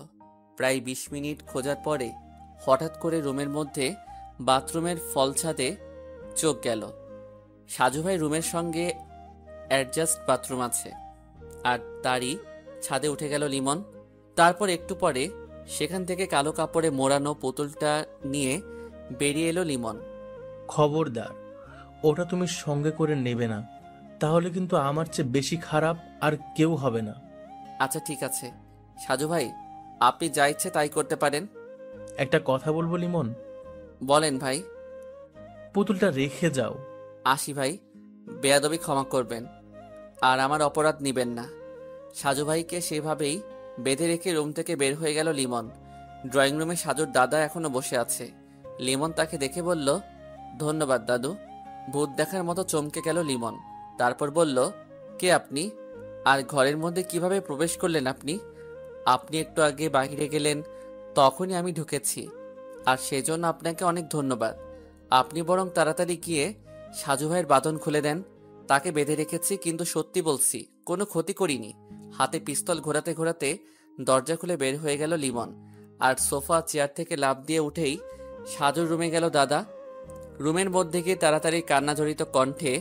প্রায় 20 মিনিট খোঁজার পরে হঠাৎ করে রুমের মধ্যে বাথরুমের ফলছাদে চোখ গেল। সাজু ভাই রুমের সঙ্গে অ্যাডজাস্ট বাথরুম আছে, আর তারই ছাদে উঠে গেল লিমন। তারপর একটু পরে সেখান থেকে কালো কাপড়ে মোড়ানো পুতুলটা নিয়ে বেরিয়ে এলো লিমন। খবরদার, ওটা তুমি সঙ্গে করে নেবে না, তাহলে কিন্তু আমার চেয়ে বেশি খারাপ আর কেউ হবে না। আচ্ছা ঠিক আছে সাজু ভাই, আপনি যা ইচ্ছে তাই করতে পারেন। একটা কথা বলবো লিমন? বলেন ভাই। পুতুলটা রেখে যাও। আসি ভাই, বেয়াদবি ক্ষমা করবেন, আর আমার অপরাধ নিবেন না। সাজু ভাইকে সেভাবেই বেঁধে রেখে রুম থেকে বের হয়ে গেল লিমন। ড্রয়িং রুমে সাজুর দাদা এখনো বসে আছে। লিমন তাকে দেখে বলল, ধন্যবাদ দাদু। ভূত দেখার মতো চমকে গেল লিমন। তারপর বলল, কে আপনি? আর ঘরের মধ্যে কিভাবে প্রবেশ করলেন আপনি? আপনি একটু আগে বাইরে গেলেন, তখনই আমি ঢুকেছি, আর সেজন্য আপনাকে অনেক ধন্যবাদ। আপনি বরং তাড়াতাড়ি গিয়ে সাজু ভাইয়ের বাঁধন খুলে দেন। তাকে বেঁধে রেখেছি, কিন্তু সত্যি বলছি কোনো ক্ষতি করিনি। হাতে পিস্তল ঘোরাতে ঘোরাতে দরজা খুলে বের হয়ে গেল লিমন। আর সোফা চেয়ার থেকে লাফ দিয়ে উঠেই সাজুর রুমে গেল দাদা। রুমের মধ্যে গিয়ে তাড়াতাড়ি কান্নাজড়িত কণ্ঠে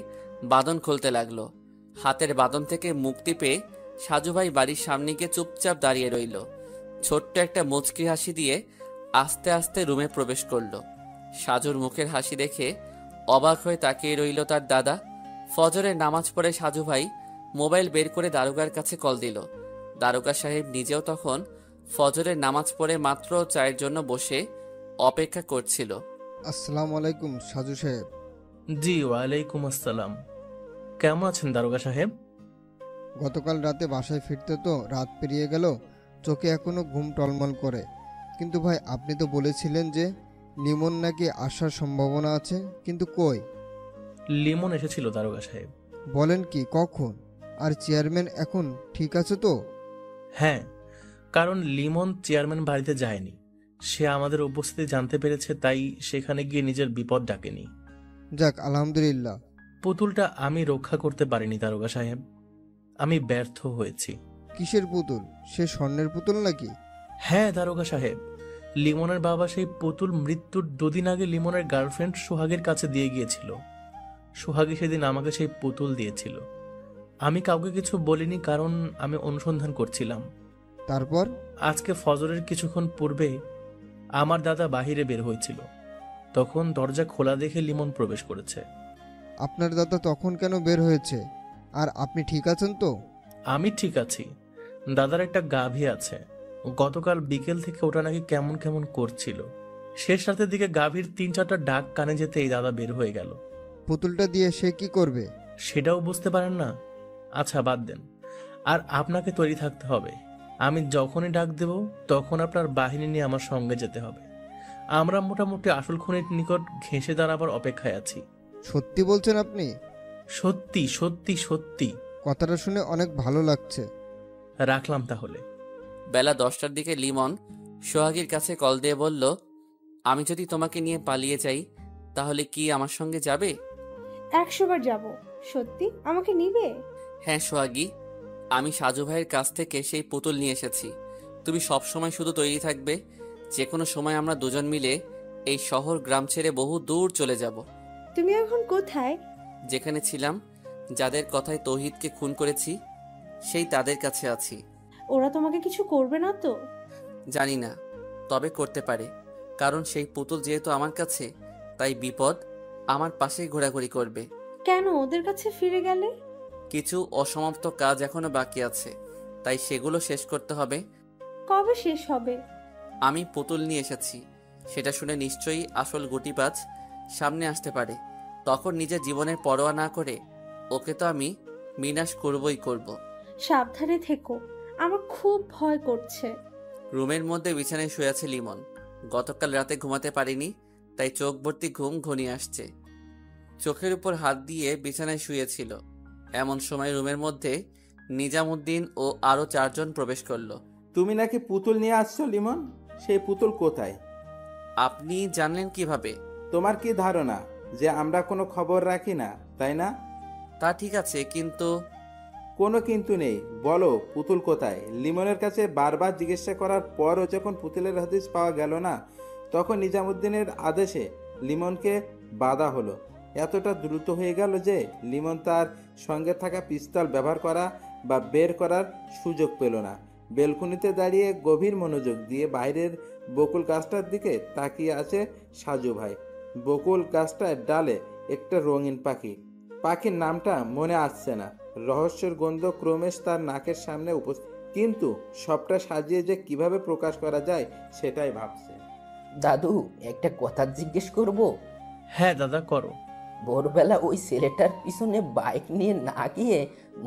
বাঁধন খুলতে লাগলো। হাতের বাঁধন থেকে মুক্তি পেয়ে সাজু ভাই বাড়ির সামনে গিয়ে চুপচাপ দাঁড়িয়ে রইল। ছোট্ট একটা মুচকি হাসি দিয়ে আস্তে আস্তে রুমে প্রবেশ করলো। সাজুর মুখের হাসি দেখে অবাক হয়ে তাকিয়ে রইল তার দাদা। ফজরের নামাজ পড়ে সাজু ভাই মোবাইল বের করে দারোগার কাছে কল দিল। দারোগা সাহেব নিজেও তখন ফজরের নামাজ পড়ে মাত্র চায়ের জন্য বসে অপেক্ষা করছিল। আসসালামু আলাইকুম সাজু সাহেব। জি ওয়ালাইকুম আসসালাম। কেমন আছেন দারোগা সাহেব? গতকাল রাতে বাসায় ফিরতে তো রাত পেরিয়ে গেল, চোখে এখনো ঘুম টলমল করে। কিন্তু ভাই, আপনি তো বলেছিলেন যে লিমন নাকি আসার সম্ভাবনা আছে, কিন্তু কই? লিমন এসেছিল দারোগা সাহেব। বলেন কি, কখন? আর চেয়ারম্যান এখন ঠিক আছে তো? হ্যাঁ, কারণ লিমন চেয়ারম্যান বাড়িতে যায়নি। সে আমাদের উপস্থিতি জানতে পেরেছে, তাই সেখানে গিয়ে নিজের বিপদ ডাকেনি। যাক, আলহামদুলিল্লাহ। পুতুলটা আমি রক্ষা করতে পারিনি দারোগা সাহেব, আমি ব্যর্থ হয়েছি। কিসের পুতুল? সে স্বর্ণের পুতুল নাকি? হ্যাঁ দারোগা সাহেব, লিমনের বাবা সেই পুতুল মৃত্যুর 2 দিন আগে লিমনের গার্লফ্রেন্ড সোহাগের কাছে দিয়ে গিয়েছিল। সোহাগী সেদিন আমাকে সেই পুতুল দিয়েছিল। আমি কাউকে কিছু বলিনি, কারণ আমি অনুসন্ধান করছিলাম। তারপর? আজকে ফজরের কিছুক্ষণ পূর্বে আমার দাদা বাহিরে বের হয়েছিল, তখন দরজা খোলা দেখে লিমন প্রবেশ করেছে। আপনার দাদা তখন কেন বের হয়েছে? আর আপনি ঠিক আছেন তো? আমি ঠিক আছি। দাদার একটা গাভী আছে, গতকাল বিকেল থেকে ওটা নাকি কেমন কেমন করছিল। শেষ রাতের দিকে গাভীর 3-4টা ডাক কানে যেতেই দাদা বের হয়ে গেল। পুতুলটা দিয়ে সে কি করবে? সেটাও বুঝতে পারেন না? আচ্ছা বাদ দেন। আর আপনাকে তৈরি থাকতে হবে। আমি যখনই ডাক দেব তখন আপনার বাহিনী নিয়ে আমার সঙ্গে যেতে হবে। আমরা মোটামুটি আসল খুনির নিকট ঘেঁষে দাঁড়াবার অপেক্ষায় আছি। সত্যি বলছেন আপনি? সত্যি সত্যি সত্যি। কথাটা শুনে অনেক ভালো লাগছে। রাখলাম তাহলে। বেলা 10টার দিকে লিমন সোহাগীর কাছে কল দিয়ে বলল, আমি যদি তোমাকে নিয়ে পালিয়ে যাই তাহলে কি আমার সঙ্গে যাবে? 100 বার যাব। সত্যি আমাকে নিবে? হ্যাঁ সোহাগী, আমি সাজু ভাইয়ের কাছ থেকে সেই পুতুল নিয়ে এসেছি। তুমি সব সময় শুধু তৈরি থাকবে। যে কোনো সময় আমরা দুজন মিলে এই শহর গ্রাম ছেড়ে বহু দূর চলে যাব। তুমি এখন কোথায়? যেখানে ছিলাম, যাদের কথায় তৌহিদকে খুন করেছি, সেই তাদের কাছে আছি। ওরা তোমাকে কিছু করবে না তো? জানি না, তবে করতে পারে। কারণ সেই পুতুল যেহেতু আমার কাছে, তাই বিপদ আমার পাশেই ঘোরাঘুরি করবে। কেন ওদের কাছে ফিরে গেলে? কিছু অসমাপ্ত কাজ এখনো বাকি আছে, তাই সেগুলো শেষ করতে হবে। কবে শেষ হবে? আমি পুতুল নিয়ে এসেছি, সেটা শুনে নিশ্চয়ই আসল গুটিবাজ সামনে আসতে পারে। তখন নিজের জীবনের পরোয়া না করে ওকে তো আমি বিনাশ করবই করব। সাবধানে থেকো, আমার খুব ভয় করছে। রুমের মধ্যে বিছানায় শুয়ে আছে লিমন। গতকাল রাতে ঘুমাতে পারিনি, তাই চোখ ভর্তি ঘুম ঘনিয়ে আসছে। চোখের উপর হাত দিয়ে বিছানায় শুয়েছিল। এমন সময় রুমের মধ্যে নিজামুদ্দিন ও আরো 4 জন প্রবেশ করলো। তুমি নাকি পুতুল নিয়ে আসছো লিমন? সেই পুতুল কোথায়? আপনি জানলেন কিভাবে? তোমার কি ধারণা যে আমরা কোনো খবর রাখি না, তাই না? তা ঠিক আছে, কিন্তু কোনো কিন্তু নেই। বলো পুতুল কোথায়? লিমনের কাছে বারবার জিজ্ঞাসা করার পরও যখন পুতুলের হদিস পাওয়া গেল না, তখন নিজামুদ্দিনের আদেশে লিমনকে বাধা হলো। এতটা দ্রুত হয়ে গেল যে লিমন তার সঙ্গে থাকা পিস্তল ব্যবহার করা বা বের করার সুযোগ পেল না। বেলকুনিতে দাঁড়িয়ে গভীর মনোযোগ দিয়ে বাইরের বকুল গাছটার দিকে তাকিয়ে আছে সাজু ভাই। বকুল গাছটার ডালে একটা রঙিন পাখি। পাখির নামটা মনে আসছে না। রহস্যের গন্ধ ক্রমেশ তার নাকের সামনে উপস্থিত, কিন্তু সবটা সাজিয়ে যে কিভাবে প্রকাশ করা যায় সেটাই ভাবছে। দাদু, একটা কথা জিজ্ঞেস করব? হ্যাঁ দাদা, করো। ভোরবেলা ওই ছেলেটার পিছনে বাইক নিয়ে না গিয়ে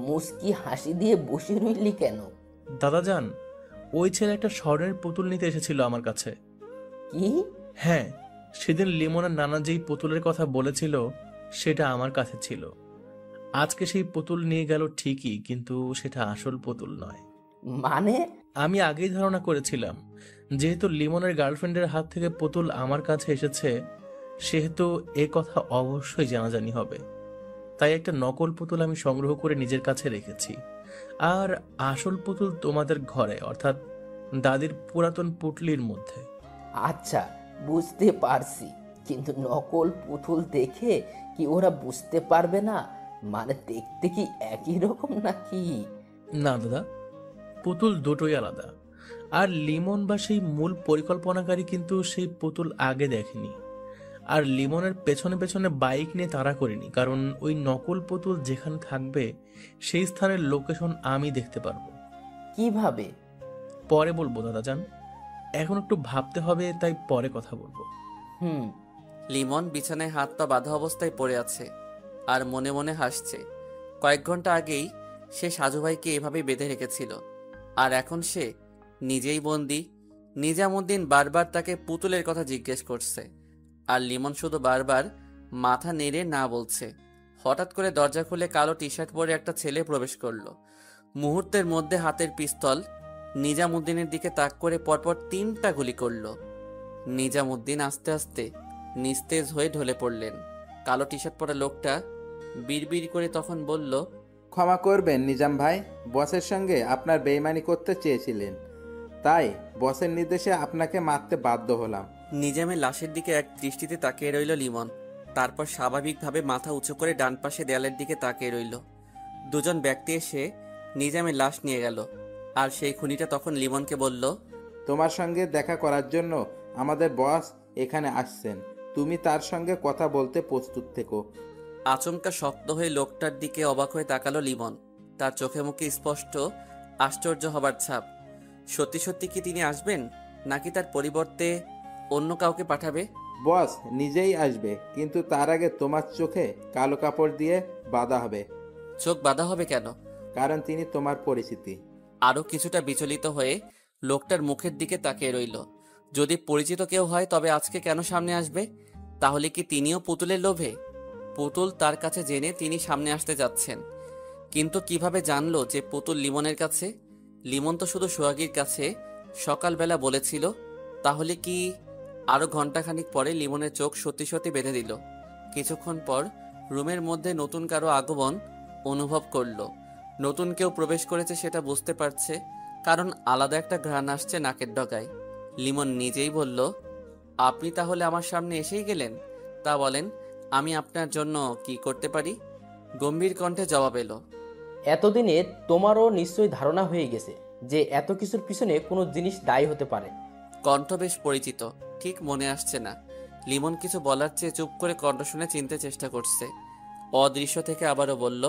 মুস্কি হাসি দিয়ে বসে রইলি কেন? দাদা যান, ওই ছেলে একটা স্বর্ণের পুতুল নিতে এসেছিল আমার কাছে। কি? হ্যাঁ, সেদিন লিমনের নানা যেই পুতুলের কথা বলেছিল সেটা আমার কাছে ছিল। আজকে সেই পুতুল নিয়ে গেল ঠিকই, কিন্তু সেটা আসল পুতুল নয়। মানে? আমি আগেই ধারণা করেছিলাম যেহেতু লিমনের গার্লফ্রেন্ডের হাত থেকে পুতুল আমার কাছে এসেছে, সেহেতু এ কথা অবশ্যই জানাজানি হবে। তাই একটা নকল পুতুল আমি সংগ্রহ করে নিজের কাছে রেখেছি। আর আসল পুতুল তোমাদের ঘরে, অর্থাৎ দাদির পুরাতন পুটলির মধ্যে। আচ্ছা, বুঝতে পারছি, কিন্তু নকল পুতুল দেখে কি ওরা বুঝতে পারবে না? মানে দেখতে কি একই রকম নাকি? না দাদা, পুতুল দুটোই আলাদা। আর লিমন বা সেই মূল পরিকল্পনাকারী কিন্তু সেই পুতুল আগে দেখেনি। আর লিমনের পেছনে পেছনে বাইক নিয়ে তাড়া করিনি, কারণ ওই নকল পুতুল যেখানে থাকবে সেই স্থানের লোকেশন আমি দেখতে পারবো। কিভাবে? পরে বলবো দাদা যান, এখন একটু ভাবতে হবে, তাই পরে কথা বলবো। লিমন বিছানায় হাত পা বাঁধা অবস্থায় পড়ে আছে আর মনে মনে হাসছে। কয়েক ঘন্টা আগেই সে সাজু ভাইকে এভাবেই বেঁধে রেখেছিল, আর এখন সে নিজেই বন্দি। নিজামুদ্দিন বারবার তাকে পুতুলের কথা জিজ্ঞেস করছে, আর লিমন শুধু বারবার মাথা নেড়ে না বলছে। হঠাৎ করে দরজা খুলে কালো টি শার্ট পরে একটা ছেলে প্রবেশ করলো। মুহূর্তের মধ্যে হাতের পিস্তল নিজামুদ্দিনের দিকে তাক করে পরপর 3টা গুলি করলো। নিজামুদ্দিন আস্তে আস্তে নিস্তেজ হয়ে ঢলে পড়লেন। কালো টি শার্ট পরা লোকটা বিড়বিড় করে তখন বলল, ক্ষমা করবেন নিজাম ভাই, বসের সঙ্গে আপনার বেইমানি করতে চেয়েছিলেন, তাই বসের নির্দেশে আপনাকে মারতে বাধ্য হলাম। নিজামের লাশের দিকে এক দৃষ্টিতে তাকিয়ে রইল লিমন। তারপর স্বাভাবিকভাবে মাথা উঁচু করে ডান পাশে দেয়ালের দিকে তাকিয়ে রইল। 2 জন ব্যক্তি এসে নিজামের লাশ নিয়ে গেল, আর সেই খুনিটা তখন লিমনকে বলল, তোমার সঙ্গে দেখা করার জন্য আমাদের বস এখানে আসছেন, তুমি তার সঙ্গে কথা বলতে প্রস্তুত থেকো। আচমকা শক্ত হয়ে লোকটার দিকে অবাক হয়ে তাকালো লিমন। তার চোখে মুখে স্পষ্ট আশ্চর্য হবার ছাপ। সত্যি সত্যি কি তিনি আসবেন, নাকি তার পরিবর্তে অন্য কাউকে পাঠাবে? বস নিজেই আসবে, কিন্তু তার আগে তোমার চোখে কালো কাপড় দিয়ে বাঁধা হবে। চোখ বাঁধা হবে কেন? কারণ তিনি তোমার পরিচিতি। আরও কিছুটা বিচলিত হয়ে লোকটার মুখের দিকে তাকিয়ে রইল। যদি পরিচিত কেউ হয় তবে আজকে কেন সামনে আসবে? তাহলে কি তিনিও পুতুলের লোভে? পুতুল তার কাছে জেনে তিনি সামনে আসতে যাচ্ছেন, কিন্তু কিভাবে জানলো যে পুতুল লিমনের কাছে? লিমন তো শুধু সোহাগীর কাছে সকালবেলা বলেছিল। তাহলে কি? আরও ঘন্টাখানিক পরে লিমনের চোখ সত্যি সত্যি বেঁধে দিল। কিছুক্ষণ পর রুমের মধ্যে নতুন কারো আগমন অনুভব করলো। নতুন কেউ প্রবেশ করেছে সেটা বুঝতে পারছে, কারণ আলাদা একটা ঘ্রাণ আসছে নাকের ডগায়। লিমন নিজেই বলল, আপনি তাহলে আমার সামনে এসেই গেলেন? তা বলেন, আমি আপনার জন্য কি করতে পারি? গম্ভীর কণ্ঠে জবাব এলো। এতদিনে তোমারও নিশ্চয়ই ধারণা হয়ে গেছে যে এত কিছুর পিছনে কোনো জিনিস দায়ী হতে পারে। কণ্ঠ বেশ পরিচিত, ঠিক মনে আসছে না। লিমন কিছু বলার চেয়ে চুপ করে কণ্ঠ শুনে চিনতে চেষ্টা করছে। অদৃশ্য থেকে আবারও বলল,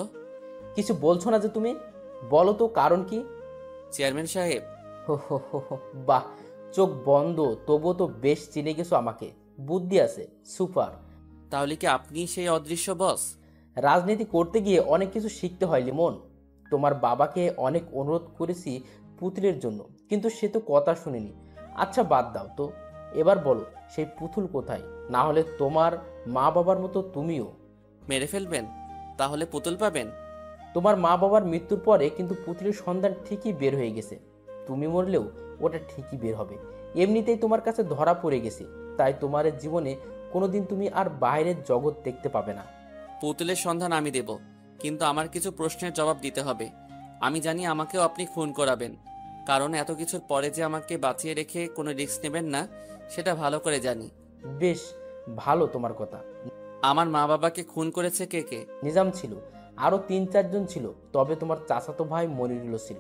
কিছু বলছো না যে তুমি? বলো তো কারণ কি? চেয়ারম্যান সাহেব। হো হো হো হো, বাহ, চোখ বন্ধ তবুও তো বেশ চিনে গেছো আমাকে। বুদ্ধি আছে, সুপার। তাহলে কি আপনি সেই অদৃশ্য বস? রাজনীতি করতে গিয়ে অনেক কিছু শিখতে হয় লিমন। তোমার বাবাকে অনেক অনুরোধ করেছি পুতুলের জন্য, কিন্তু সে তো কথা শুনেনি। আচ্ছা বাদ দাও তো, এবার বলো সেই পুতুল কোথায়? না হলে তোমার মা বাবার মতো তুমিও মেরে ফেলবেন? তাহলে পুতুল পাবেন? তোমার মা বাবার মৃত্যুর পরে কিন্তু পুতুলের সন্ধান ঠিকই বের হয়ে গেছে। তুমি মরলেও ওটা ঠিকই বের হবে। এমনিতেই তোমার কাছে ধরা পড়ে গেছে, তাই তোমার জীবনে কোনোদিন তুমি আর বাইরের জগৎ দেখতে পাবে না। পুতুলের সন্ধান আমি দেব, কিন্তু আমার কিছু প্রশ্নের জবাব দিতে হবে। আমি জানি আমাকেও আপনি খুন করাবেন, কারণ এত কিছুর পরে যে আমাকে বাঁচিয়ে রেখে কোনো রিস্ক নেবেন না সেটা ভালো করে জানি। বেশ ভালো তোমার কথা। আমার মা বাবাকে খুন করেছে কে কে? নিজাম ছিল, আরও 3-4 জন ছিল, তবে তোমার চাচাতো ভাই মনিরুলও ছিল।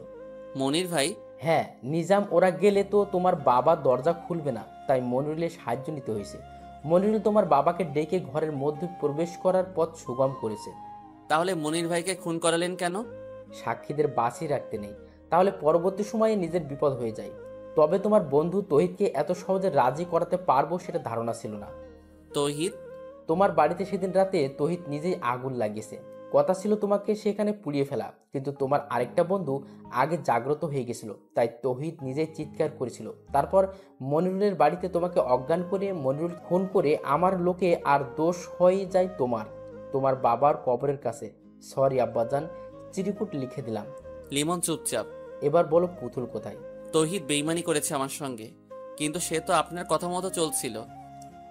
মনির ভাই? হ্যাঁ, নিজাম ওরা গেলে তো তোমার বাবা দরজা খুলবে না, তাই মনিরুলের সাহায্য নিতে হয়েছে। মনিরুল তোমার বাবাকে ডেকে ঘরের মধ্যে প্রবেশ করার পথ সুগম করেছে। তাহলে মনির ভাইকে খুন করালেন কেন? সাক্ষীদের বাঁচিয়ে রাখতে নেই, তাহলে পরবর্তী সময়ে নিজের বিপদ হয়ে যায়। তবে তোমার বন্ধু তহিদকে এত সহজে রাজি করাতে পারবো সেটা ধারণা ছিল না। তহিদ? তোমার বাড়িতে সেদিন রাতে তহিদ নিজেই আগুন লাগিয়েছে। কথা ছিল তোমাকে সেখানে পুড়িয়ে ফেলা, কিন্তু তোমার আরেকটা বন্ধু আগে জাগ্রত হয়ে গেছিল, তাই তহিদ নিজেই চিৎকার করেছিল। তারপর মনিরুলের বাড়িতে তোমাকে অজ্ঞান করে মনিরুল খুন করে আমার লোকে আর দোষ হয়ে যায় তোমার বাবার কবরের কাছে। সরি আব্বাজান, চিরকুট লিখে দিলাম। লিমন চুপচাপ। এবার বলো পুতুল কোথায়? তহিদ বেইমানি করেছে আমার সঙ্গে, কিন্তু সে তো আপনার কথা মতো চলছিল।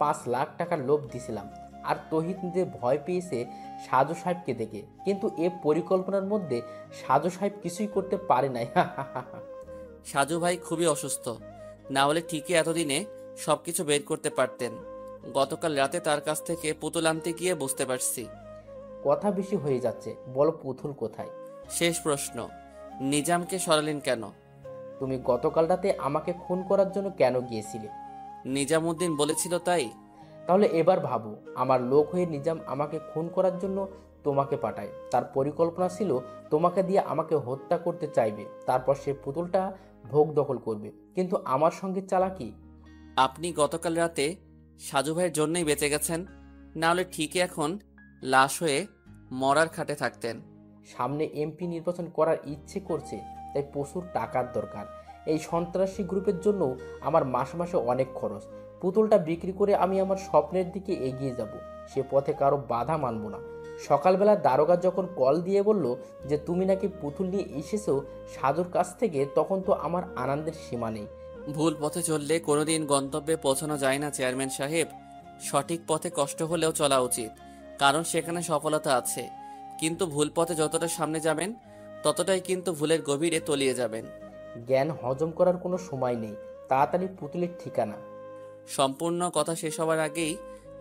5 লাখ টাকার লোভ দিছিলাম, আর তহিদ নিজে ভয় পেয়েছে সাজু সাহেবকে দেখে, কিন্তু এ পরিকল্পনার মধ্যে সাজু সাহেব কিছুই করতে পারে নাই। সাজু ভাই খুবই অসুস্থ, না হলে ঠিকই এতদিনে সবকিছু বের করতে পারতেন। গতকাল রাতে তার কাছ থেকে পুতুল আনতে গিয়ে বুঝতে পারছি। কথা বেশি হয়ে যাচ্ছে, বলো পুতুল কোথায়? শেষ প্রশ্ন, নিজামকে সরালেন কেন? তুমি গতকাল রাতে আমাকে খুন করার জন্য কেন গিয়েছিলে? নিজামউদ্দিন বলেছিল তাই? তাহলে এবার ভাবো, আমার লোক হয়ে নিজাম আমাকে খুন করার জন্য তোমাকে পাঠায়। তার পরিকল্পনা ছিল তোমাকে দিয়ে আমাকে হত্যা করতে চাইবে, তারপর সে পুতুলটা ভোগ দখল করবে। কিন্তু আমার সঙ্গে চালাকি। আপনি গতকাল রাতে সাজু ভাইয়ের জন্যই বেঁচে গেছেন, না হলে ঠিকই এখন লাশ হয়ে মরার খাটে থাকতেন। সামনে এমপি নির্বাচন করার ইচ্ছে করছে, তাই প্রচুর টাকার দরকার। এই সন্ত্রাসী গ্রুপের জন্য আমার মাসে মাসে অনেক খরচ। পুতুলটা বিক্রি করে আমি আমার স্বপ্নের দিকে এগিয়ে যাব। সে পথে কারো বাধা মানব না। সকালবেলা দারোগা যখন কল দিয়ে বলল যে তুমি নাকি পুতুল নিয়ে এসেছো সাজুর কাছ থেকে, তখন তো আমার আনন্দের সীমা নেই। ভুল পথে চললে কোনোদিন গন্তব্যে পৌঁছানো যায় না চেয়ারম্যান সাহেব। সঠিক পথে কষ্ট হলেও চলা উচিত, কারণ সেখানে সফলতা আছে। কিন্তু ভুল পথে যতটা সামনে যাবেন ততটাই কিন্তু ভুলের গভীরে তলিয়ে যাবেন। জ্ঞান হজম করার কোনো সময় নেই, তাড়াতাড়ি পুতুলের ঠিকানা। সম্পূর্ণ কথা শেষ হবার আগেই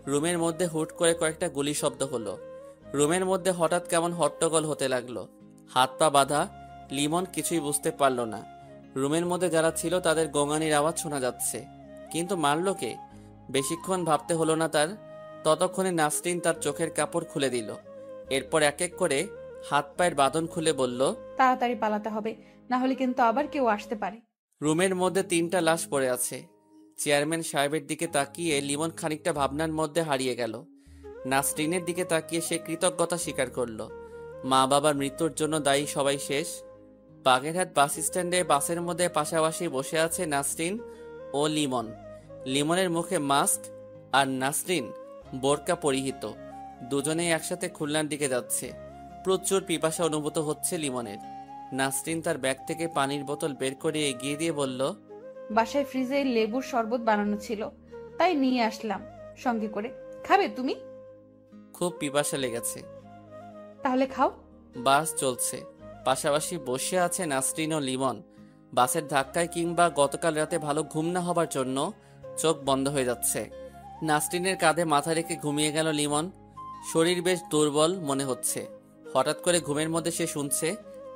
রুমের মধ্যে হুট করে কয়েকটা গুলি শব্দ হলো। রুমের মধ্যে হঠাৎ কেমন হট্টগোল হতে লাগলো। হাত পা বাঁধা লিমন কিছুই বুঝতে পারল না। রুমের মধ্যে যারা ছিল তাদের গোঙানির আওয়াজ শোনা যাচ্ছে, কিন্তু মারল কে? বেশিক্ষণ ভাবতে হলো না তার। ততক্ষণে নাসরিন তার চোখের কাপড় খুলে দিল। এরপর এক এক করে হাত পায়ের বাঁধন খুলে বলল, তাড়াতাড়ি পালাতে হবে, না হলে কিন্তু আবার কেউ আসতে পারে। রুমের মধ্যে 3টা লাশ পড়ে আছে। চেয়ারম্যান সাহেবের দিকে তাকিয়ে লিমন খানিকটা ভাবনার মধ্যে হারিয়ে গেল। নাসরিনের দিকে তাকিয়ে সে কৃতজ্ঞতা স্বীকার করলো। মা বাবার মৃত্যুর জন্য দায়ী সবাই শেষ। বাগেরহাট বাস স্ট্যান্ডে বাসের মধ্যে পাশাপাশি বসে আছে নাসরিন ও লিমন। লিমনের মুখে মাস্ক আর নাসরিন বোরকা পরিহিত। দুজনেই একসাথে খুলনার দিকে যাচ্ছে। প্রচুর পিপাসা অনুভূত হচ্ছে লিমনের। নাসরিন তার ব্যাগ থেকে পানির বোতল বের করে এগিয়ে দিয়ে বলল, বাসায় ফ্রিজে লেবুর শরবত বানানো ছিল, তাই নিয়ে আসলাম সঙ্গে করে। খাবে তুমি? খুব পিপাসা লেগেছে। তাহলে খাও। বাস চলছে, পাশাপাশি বসে আছে নাসরিন ও লিমন। বাসের ধাক্কায় কিংবা গতকাল রাতে ভালো ঘুম না হবার জন্য চোখ বন্ধ হয়ে যাচ্ছে। নাসরিনের কাঁধে মাথা রেখে ঘুমিয়ে গেল লিমন। শরীর বেশ দুর্বল মনে হচ্ছে। হঠাৎ করে ঘুমের মধ্যে সে শুনছে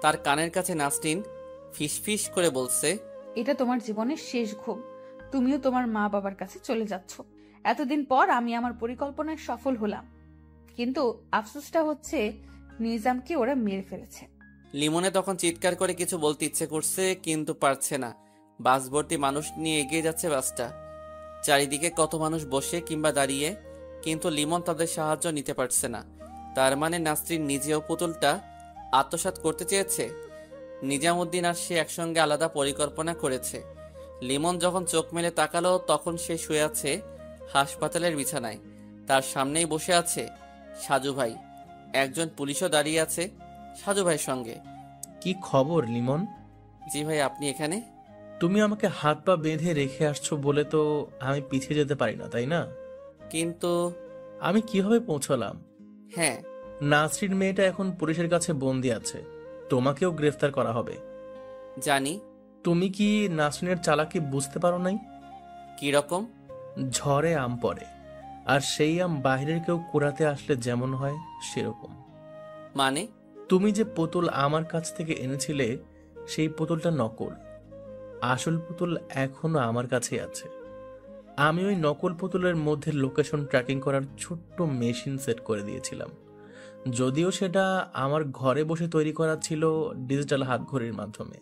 তার কানের কাছে নাসরিন ফিসফিস করে বলছে, এটা তোমার জীবনের শেষ ঘুম। তুমিও তোমার মা বাবার কাছে চলে যাচ্ছ। এতদিন পর আমি আমার পরিকল্পনায় সফল হলাম, কিন্তু আফসোসটা হচ্ছে নিজামকে ওরা মেরে ফেলেছে। লিমনে তখন চিৎকার করে কিছু বলতে ইচ্ছে করছে, কিন্তু পারছে না। বাস ভর্তি মানুষ নিয়ে এগিয়ে যাচ্ছে বাসটা। চারিদিকে কত মানুষ বসে কিংবা দাঁড়িয়ে, কিন্তু লিমন তাদের সাহায্য নিতে পারছে না। তার মানে নাসরিন নিজেও পুতুলটা আত্মসাৎ করতে চেয়েছে। নিজামুদ্দিন আর সে একসঙ্গে আলাদা পরিকল্পনা করেছে। লিমন যখন চোখ মেলে তাকালো তখন সে শুয়ে আছে হাসপাতালের বিছানায়। তার সামনেই বসে আছে সাজু ভাই। একজন পুলিশও দাঁড়িয়ে আছে সাজু ভাইয়ের সঙ্গে। কি খবর লিমন? জি ভাই, আপনি এখানে? তুমি আমাকে হাত পা বেঁধে রেখে আসছো বলে তো আমি পিছিয়ে যেতে পারি না, তাই না? কিন্তু আমি কিভাবে পৌঁছলাম? হ্যাঁ, নাসরিন মেয়েটা এখন পুলিশের কাছে বন্দি আছে। তোমাকেও গ্রেফতার করা হবে। জানি। তুমি কি নাসরিনের চালাকি বুঝতে পারো নাই? কি রকম? ঝড়ে আম পড়ে, আর সেই আম বাইরের কেউ কুড়াতে আসলে যেমন হয় সেরকম। মানে? তুমি যে পুতুল আমার কাছ থেকে এনেছিলে সেই পুতুলটা নকল। আসল পুতুল এখনো আমার কাছেই আছে। আমি ওই নকল পুতুলের মধ্যে লোকেশন ট্র্যাকিং করার ছোট্ট মেশিন সেট করে দিয়েছিলাম, যদিও সেটা আমার ঘরে বসে তৈরি করা ছিল ডিজিটাল হাতঘড়ির মাধ্যমে।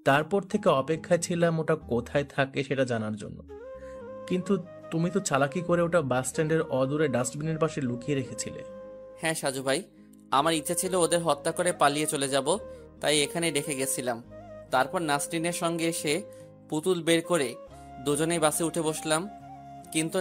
তারপর থেকে অপেক্ষায় ছিলাম ওটা কোথায় থাকে সেটা জানার জন্য। কিন্তু তুমি তো চালাকি করে ওটা বাস স্ট্যান্ডের অদূরে ডাস্টবিনের পাশে লুকিয়ে রেখেছিলে। হ্যাঁ সাজু ভাই, আমার ইচ্ছা ছিল ওদের হত্যা করে পালিয়ে চলে যাব, তাই এখানে রেখে গেছিলাম। তারপর নাসরিনের সঙ্গে এসে পুতুল বের করে দুজনেই বাসে উঠে বসলাম। কিন্তু